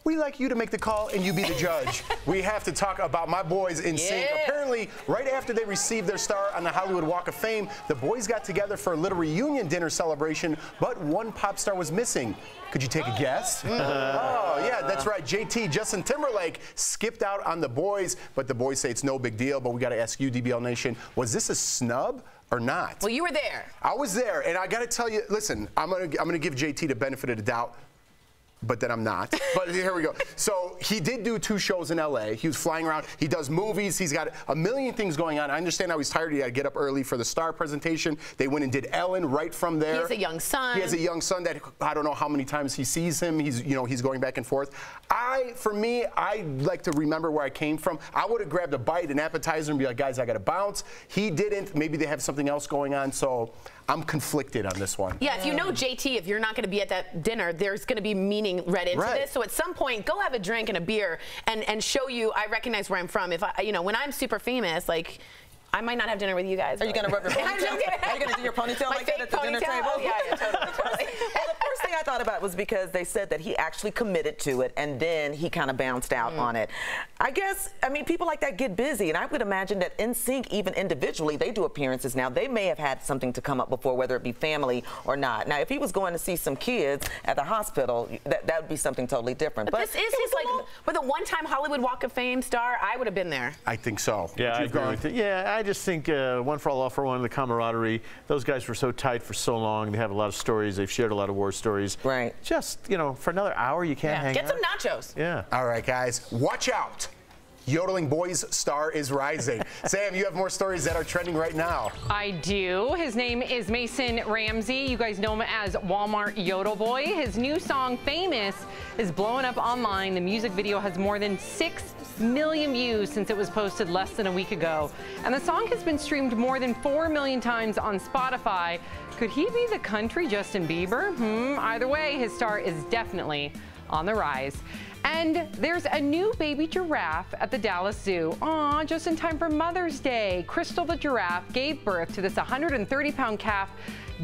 we like you to make the call and you be the judge. We have to talk about my boys in sync. Apparently, right after they received their star on the Hollywood Walk of Fame, the boys got together for a little reunion dinner celebration, but one pop star was missing. Could you take a guess? Oh, yeah, that's right. JT, Justin Timberlake, skipped out on the boys, but the boys say it's no big deal. But we got to ask you, DBL Nation, was this a snub or not? Well, you were there. I was there, and I got to tell you, listen, I'm gonna give JT the benefit of the doubt. But then I'm not. But here we go. So he did do 2 shows in LA. He was flying around. He does movies. He's got a million things going on. I understand how he's tired. He had to get up early for the star presentation. They went and did Ellen right from there. He has a young son. He has a young son that I don't know how many times he sees him. He's going back and forth. For me, I like to remember where I came from. I would have grabbed a bite, an appetizer, and be like, guys, I got to bounce. He didn't. Maybe they have something else going on. So I'm conflicted on this one. Yeah, if you know JT, if you're not going to be at that dinner, there's going to be meaning read into this. So at some point, go have a drink and a beer and show you I recognize where I'm from. If when I'm super famous, like, I might not have dinner with you guys. Are you going to rub your ponytail? Are you going to do your ponytail like that at the dinner table? Oh, yeah, totally. Well, the first thing I thought about was because they said that he actually committed to it and then he kind of bounced out on it. I guess, people like that get busy, and I would imagine that NSYNC, even individually, they do appearances now. They may have had something to come up before, whether it be family or not. Now, if he was going to see some kids at the hospital, that would be something totally different. But this is his, with a one-time Hollywood Walk of Fame star, I would have been there. I think so. Yeah, I agree with it. Yeah, I just think one for all, all for one, the camaraderie. Those guys were so tight for so long. They have a lot of stories. They've shared a lot of war stories. Right. Just, for another hour, you can't hang out. Get some nachos. Yeah. All right, guys, watch out. Yodeling Boy's star is rising. Sam, you have more stories that are trending right now. I do. His name is Mason Ramsey. You guys know him as Walmart Yodel Boy. His new song, Famous, is blowing up online. The music video has more than 6 million views since it was posted less than a week ago. And the song has been streamed more than 4 million times on Spotify. Could he be the country Justin Bieber? Either way, his star is definitely on the rise. And there's a new baby giraffe at the Dallas Zoo. Aw, just in time for Mother's Day. Crystal the giraffe gave birth to this 130-pound calf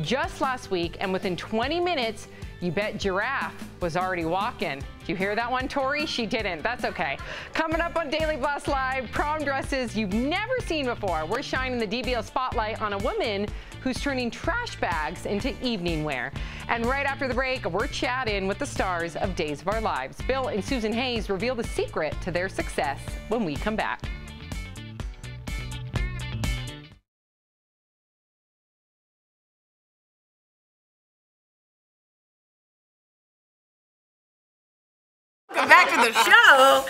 just last week, and within 20 minutes, you bet Giraffe was already walking. Did you hear that one, Tori? She didn't. That's okay. Coming up on Daily Blast Live, prom dresses you've never seen before. We're shining the DBL spotlight on a woman who's turning trash bags into evening wear. And right after the break, we're chatting with the stars of Days of Our Lives. Bill and Susan Hayes reveal the secret to their success when we come back. Welcome back to the show.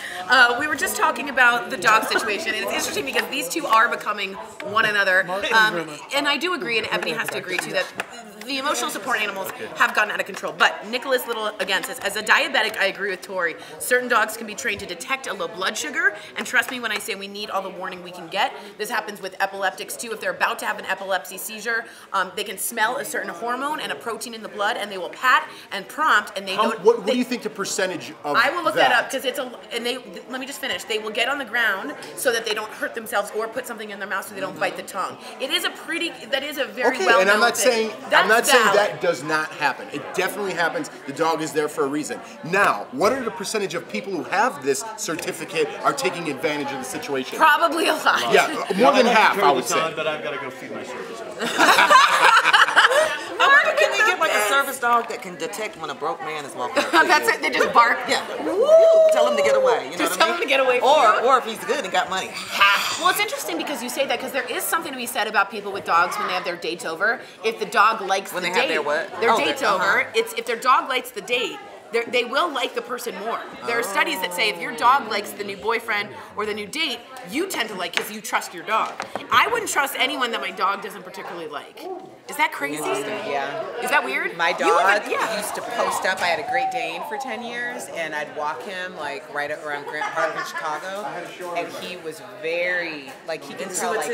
We were just talking about the dog situation, and it's interesting because these two are becoming one another. And I do agree, and Ebony has to agree too, that the emotional support animals have gotten out of control. But Nicholas Little again says, as a diabetic, I agree with Tori. Certain dogs can be trained to detect a low blood sugar, and trust me when I say we need all the warning we can get. This happens with epileptics too. If they're about to have an epilepsy seizure, they can smell a certain hormone and a protein in the blood, and they will pat and prompt, and they know. What do you think the percentage of I will look that up because it's let me just finish. They will get on the ground so that they don't hurt themselves or put something in their mouth so they don't bite the tongue. It is a very well-known and I'm not thing. saying that does not happen. It definitely happens. The dog is there for a reason. Now, what are the percentage of people who have this certificate are taking advantage of the situation? Probably a lot. Yeah, more than half, I would say. But I've got to go feed my service dog. Can they get like a service dog that can detect when a broke man is walking up? That's it. They just bark. Yeah. Tell him to get away. You know just what I tell mean? him to get away. Or if he's good and got money. Well, it's interesting because you say that because there is something to be said about people with dogs when they have their dates over. If the dog likes the date, have their what? Their date's over. It's if their dog likes the date, they will like the person more. There are studies that say if your dog likes the new boyfriend or the new date, you tend to like because you trust your dog. I wouldn't trust anyone that my dog doesn't particularly like. Is that crazy? Yeah. Is that weird? My dog used to post up. I had a Great Dane for 10 years, and I'd walk him like right around Grant Park in Chicago, and he was very like he can tell like.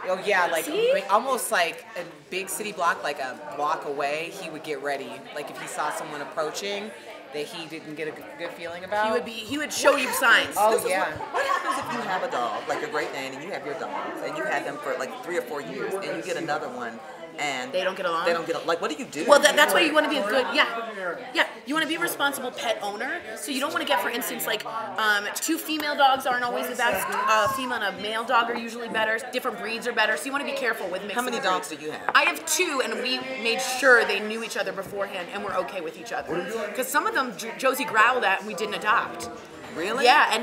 Oh yeah, like almost like a big city block, like a block away, he would get ready. Like if he saw someone approaching that he didn't get a good feeling about. He would show you signs. Oh yeah. What happens if you have a dog, like a Great Dane, and you have your dogs, and you had them for like 3 or 4 years, and you get another one, And they don't get along. They don't get along. Like, what do you do? Well, that's why you want to be a good, yeah. You want to be a responsible pet owner. So you don't want to get, for instance, like 2 female dogs aren't always the best. Female and a male dog are usually better. Different breeds are better. So you want to be careful with mixing. How many dogs do you have? I have 2, and we made sure they knew each other beforehand and were okay with each other. Because some of them Josie growled at and we didn't adopt. Really? Yeah, and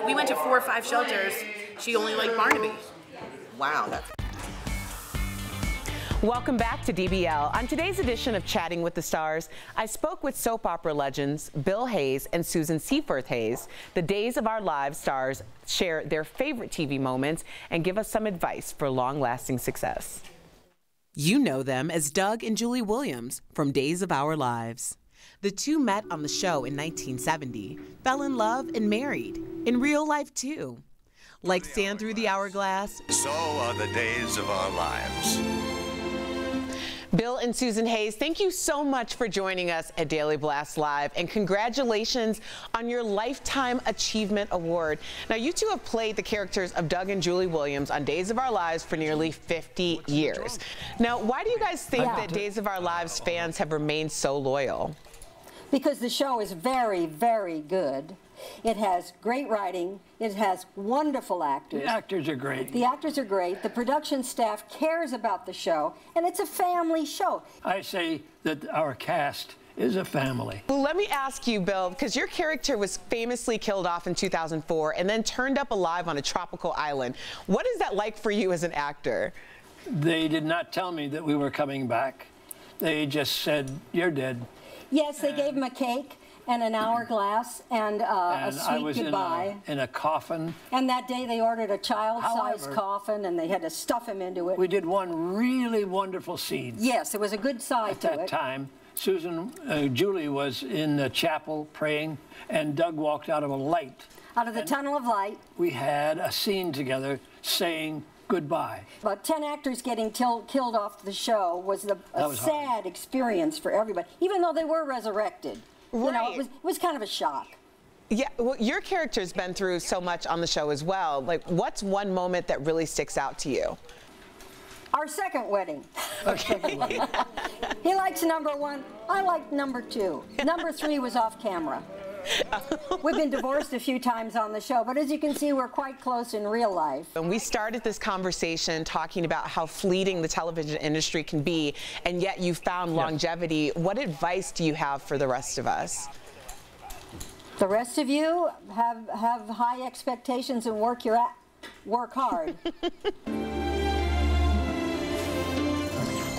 we went to 4 or 5 shelters. She only liked Barnaby. Wow, that's. Welcome back to DBL. On today's edition of Chatting with the Stars, I spoke with soap opera legends Bill Hayes and Susan Seaforth Hayes. The Days of Our Lives stars share their favorite TV moments and give us some advice for long-lasting success. You know them as Doug and Julie Williams from Days of Our Lives. The two met on the show in 1970, fell in love and married, in real life too. Like sand through the hourglass, so are the days of our lives. Bill and Susan Hayes, thank you so much for joining us at Daily Blast Live, and congratulations on your Lifetime Achievement Award. Now, you two have played the characters of Doug and Julie Williams on Days of Our Lives for nearly 50 years. Now, why do you guys think that Days of Our Lives fans have remained so loyal? Because the show is very, very good. It has great writing. It has wonderful actors. The actors are great. The actors are great. The production staff cares about the show, and it's a family show. I say that our cast is a family. Well, let me ask you, Bill, because your character was famously killed off in 2004 and then turned up alive on a tropical island. What is that like for you as an actor? They did not tell me that we were coming back. They just said, "You're dead." Yes, they gave him a cake and an hourglass and a sweet goodbye. In a coffin. And that day they ordered a child-sized coffin and they had to stuff him into it. We did one really wonderful scene. Yes, it was a good side to it. At that time, Julie was in the chapel praying, and Doug walked out of a light. Out of the tunnel of light. We had a scene together saying goodbye. About 10 actors getting killed off the show was a sad experience for everybody, even though they were resurrected. Right. You know, it was kind of a shock. Yeah, well, your character's been through so much on the show as well. Like, what's one moment that really sticks out to you? Our second wedding. Okay. He likes number 1. I like number 2. Number 3 was off camera. We've been divorced a few times on the show, but as you can see, we're quite close in real life. And we started this conversation talking about how fleeting the television industry can be, and yet you found longevity. What advice do you have for the rest of us? The rest of you have high expectations and work hard.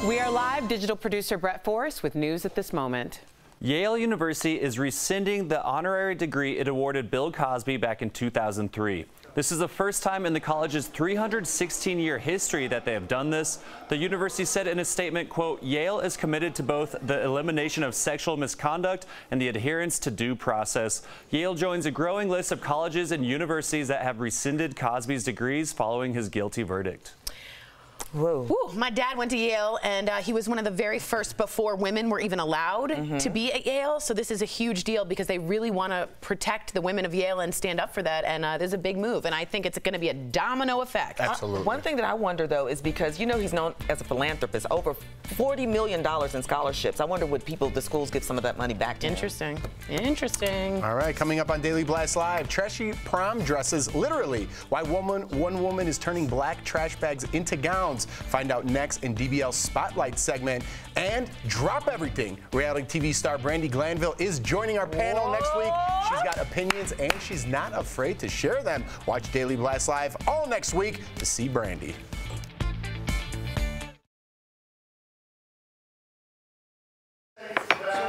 We are live. Digital producer Brett Forrest with news at this moment. Yale University is rescinding the honorary degree it awarded Bill Cosby back in 2003. This is the first time in the college's 316-year history that they have done this. The university said in a statement, quote, Yale is committed to both the elimination of sexual misconduct and the adherence to due process. Yale joins a growing list of colleges and universities that have rescinded Cosby's degrees following his guilty verdict. Whoa. Woo, my dad went to Yale, and he was one of the very first before women were even allowed to be at Yale. So this is a huge deal because they really want to protect the women of Yale and stand up for that. And there's a big move, and I think it's going to be a domino effect. Absolutely. One thing that I wonder, though, is because, you know, he's known as a philanthropist, over $40 million in scholarships. I wonder would the schools give some of that money back to him? Interesting. Interesting. All right, coming up on Daily Blast Live, trashy prom dresses, literally. Why one woman is turning black trash bags into gowns. Find out next in DBL's Spotlight segment. And drop everything. Reality TV star Brandi Glanville is joining our panel next week. She's got opinions and she's not afraid to share them. Watch Daily Blast Live all next week to see Brandi.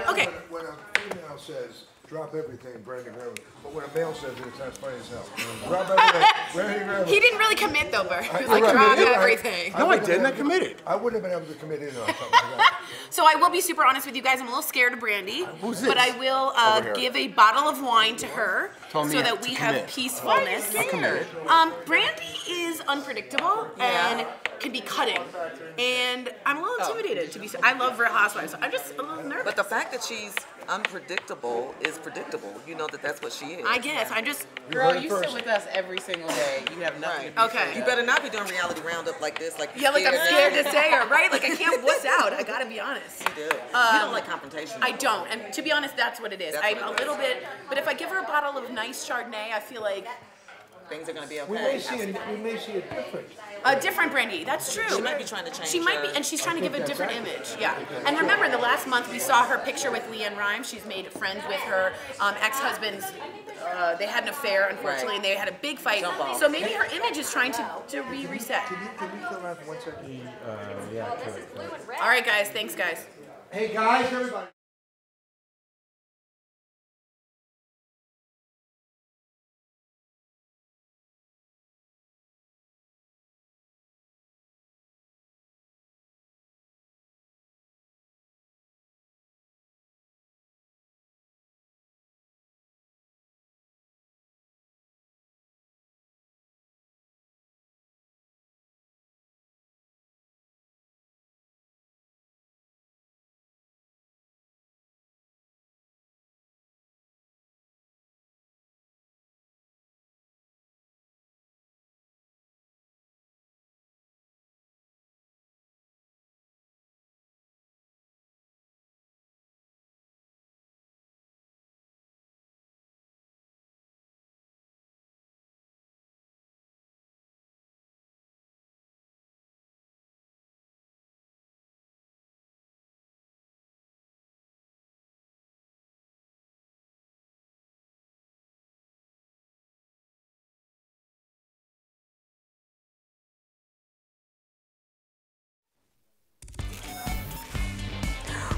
Okay. When a female says, drop everything, Brandi Glanville, but when a male says it, it sounds funny as hell. Drop everything, Brandi Glanville. He didn't really commit, though, Bert. He was like, drop everything. No, I didn't. I committed. I wouldn't have been able to commit either on something like that. So I will be super honest with you guys. I'm a little scared of Brandi. Who's this? But I will give a bottle of wine to her so that we have peacefulness. Brandi is unpredictable and can be cutting. And I'm a little intimidated, to be honest. I love Real Housewives, so I'm just a little nervous. But the fact that she's unpredictable is predictable. You know that that's what she is. I guess. I'm just... Girl, you sit with us every single day. birthday, you have nothing to be Okay. afraid You of. better not be doing reality roundup like this. Like Yeah, like I'm scared to say her, right? Like I can't wuss out. I gotta be honest. You do. You don't like confrontation. I don't, and to be honest, that's what it is. That's I'm what a it little is. bit, but if I give her a bottle of nice Chardonnay, I feel like things are going to be okay. We may see a difference. a different brandy. That's true. She might be trying to change She might be, her- and she's trying to give a that's different accurate. image. Yeah. And remember, the last month we saw her picture with Leanne Rimes. She's made friends with her ex-husband's. They had an affair, unfortunately, Right. and they had a big fight. Jump off. So maybe her image is trying to reset. Can you come out for 1 second? Yeah, correct. All right, guys. Thanks, guys. Hey, guys, everybody.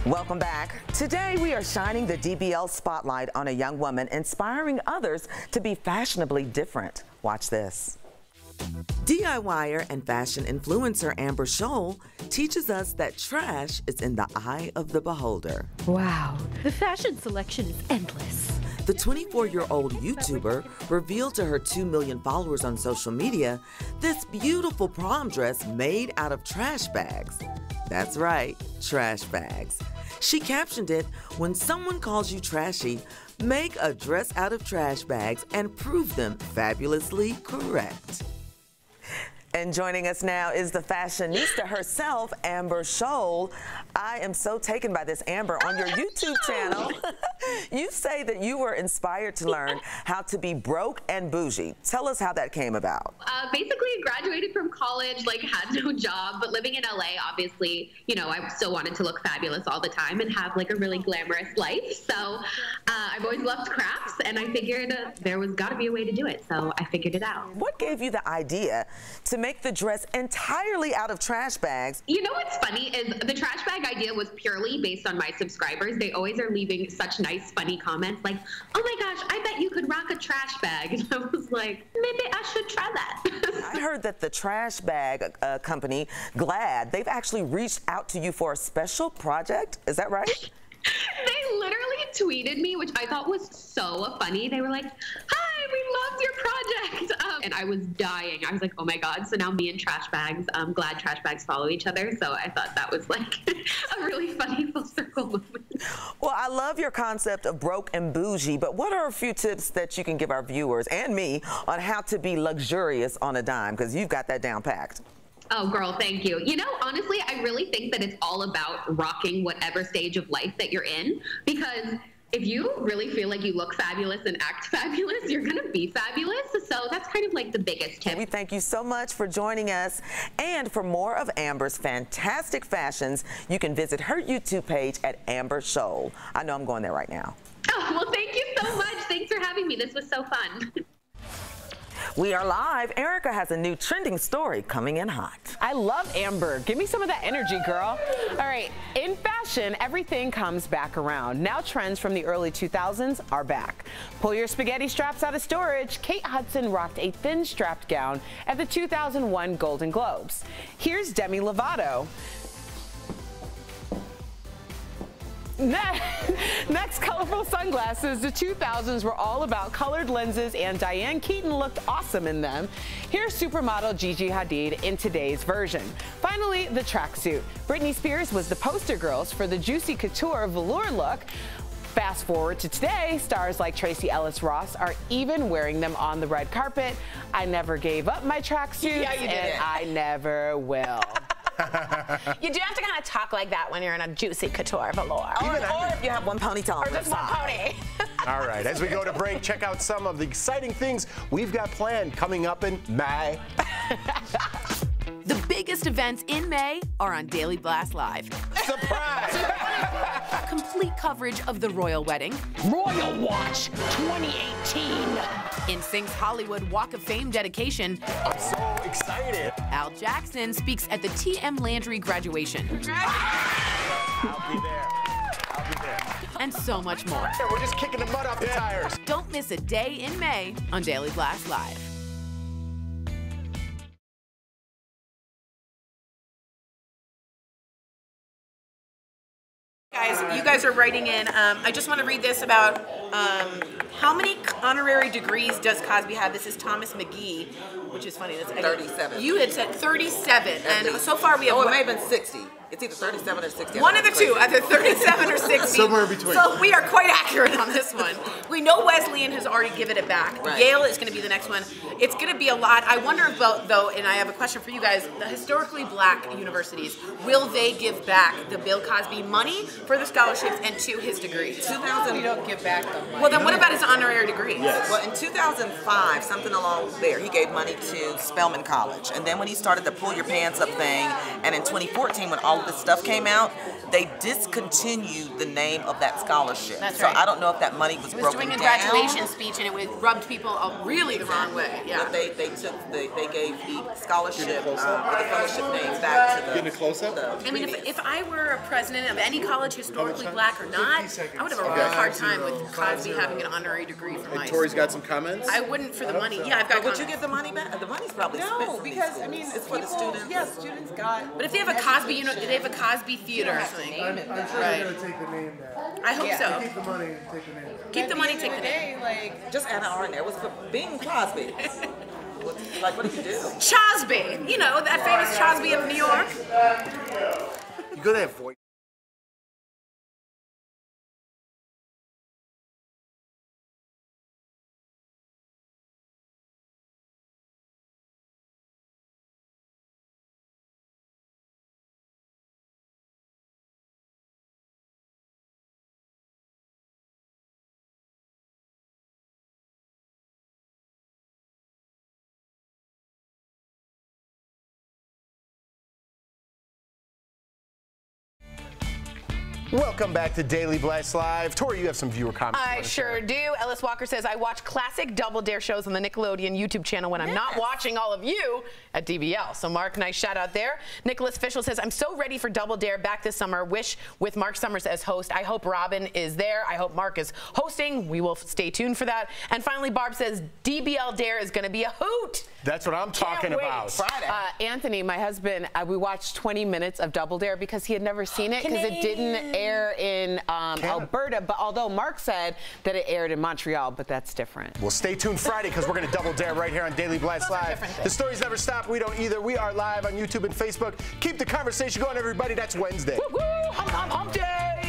Welcome back. Today we are shining the DBL spotlight on a young woman inspiring others to be fashionably different. Watch this. DIYer and fashion influencer Amber Scholl teaches us that trash is in the eye of the beholder. Wow, the fashion selection is endless. The 24-year-old YouTuber revealed to her 2 million followers on social media this beautiful prom dress made out of trash bags. That's right, trash bags. She captioned it, "When someone calls you trashy, make a dress out of trash bags and prove them fabulously correct." And joining us now is the fashionista herself, Amber Scholl. I am so taken by this, Amber. On your YouTube channel, you say that you were inspired to learn how to be broke and bougie. Tell us how that came about. Basically, I graduated from college, had no job, but living in LA, obviously, I still wanted to look fabulous all the time and have a really glamorous life. So I've always loved crafts, and I figured there was got to be a way to do it. So I figured it out. What gave you the idea to make the dress entirely out of trash bags? You know what's funny is the trash bag idea was purely based on my subscribers. They always are leaving such nice, funny comments like, "Oh my gosh, I bet you could rock a trash bag." And I was like, maybe I should try that. I heard that the trash bag company, Glad, they've actually reached out to you for a special project. Is that right? They literally tweeted me, which I thought was so funny. They were like, "Hi, we loved your project." And I was dying. I was like, oh my God. So now me and trash bags, Glad trash bags follow each other. So I thought that was a really funny full circle moment. Well, I love your concept of broke and bougie, but what are a few tips that you can give our viewers and me on how to be luxurious on a dime? Because you've got that down packed. Oh, girl, thank you. Honestly, I really think that it's all about rocking whatever stage of life that you're in, because if you really feel like you look fabulous and act fabulous, you're going to be fabulous. So that's kind of the biggest tip. We thank you so much for joining us. And for more of Amber's fantastic fashions, you can visit her YouTube page at Amber Scholl. I know I'm going there right now. Oh, well, thank you so much. Thanks for having me. This was so fun. We are live. Erica has a new trending story coming in hot. I love Amber. Give me some of that energy, girl. All right, in fashion, everything comes back around. Now trends from the early 2000s are back. Pull your spaghetti straps out of storage. Kate Hudson rocked a thin strapped gown at the 2001 Golden Globes. Here's Demi Lovato. Next, colorful sunglasses. The 2000s were all about colored lenses, and Diane Keaton looked awesome in them. Here's supermodel Gigi Hadid in today's version. Finally, the tracksuit. Britney Spears was the poster girls for the Juicy Couture velour look. Fast forward to today, stars like Tracee Ellis Ross are even wearing them on the red carpet. I never gave up my tracksuits, and I never will. You do have to kind of talk like that when you're in a juicy couture velour. Or if you have one ponytail on or just one pony. All right, as we go to break, check out some of the exciting things we've got planned coming up in May. The biggest events in May are on Daily Blast Live. Surprise! Complete coverage of the royal wedding. Royal Watch 2018. NSYNC's Hollywood Walk of Fame dedication. I'm so excited. Al Jackson speaks at the T.M. Landry graduation. I'll be there. I'll be there. And so much more. Yeah, we're just kicking the mud off the tires. Don't miss a day in May on Daily Blast Live. Guys, you guys are writing in. I just want to read this about how many honorary degrees does Cosby have? This is Thomas McGee, which is funny. That's 37. You had said 37, and so far we have. Oh, it may have been 60. It's either 37 or 60. One of the two, either 37 or 60. Somewhere in between. So we are quite accurate on this one. We know Wesleyan has already given it back. Right. Yale is going to be the next one. It's going to be a lot. I wonder about, though, and I have a question for you guys, the historically black universities, will they give back the Bill Cosby money for the scholarships and to his degrees? 2000. We don't give back the money. Well, then what about his honorary degrees? Yes. Well, in 2005, something along there, he gave money to Spelman College. And then when he started the pull your pants up thing, and in 2014, when all of this stuff came out, they discontinued the name of that scholarship. That's so right. I don't know if that money was broken doing a down. graduation speech, and it rubbed people really the wrong way. Yeah. But they gave the scholarship, the fellowship names back to the. Getting a close up. I mean, if I were a president of any college, historically black or not, I would have a real hard time with Cosby having an honorary degree from my Tori's school. got some comments? I wouldn't for the money. Yeah, I've got. Would you give the money back? The money's probably No, spent. because I mean, it's for the students. Yes, students got. But if they have a Cosby, they have a Cosby theater or something. I'm sure they're going to take the name back. I hope so. Keep the money and take the name back. Keep the money, take the name. Like, just add an R in there. It was for Bing Crosby. Like, what do you do? Chosby. You know, that famous Chosby of New York. You go to that voice. Welcome back to Daily Blast Live. Tori, you have some viewer comments. I sure do. Ellis Walker says, I watch classic Double Dare shows on the Nickelodeon YouTube channel when I'm not watching all of you at DBL. So, Mark, nice shout out there. Nicholas Fischel says, I'm so ready for Double Dare back this summer. Wish with Marc Summers as host. I hope Robin is there. I hope Mark is hosting. We will stay tuned for that. And finally, Barb says, DBL Dare is going to be a hoot. That's what I'm talking about. Friday. Anthony, my husband, we watched 20 minutes of Double Dare because he had never seen it because it didn't air in Alberta. But although Mark said that it aired in Montreal, but that's different. Well, stay tuned Friday because we're going to Double Dare right here on Daily Blast Live. The stories never stop. We don't either. We are live on YouTube and Facebook. Keep the conversation going, everybody. That's Wednesday. Woo-woo! Hump, hump, hump day!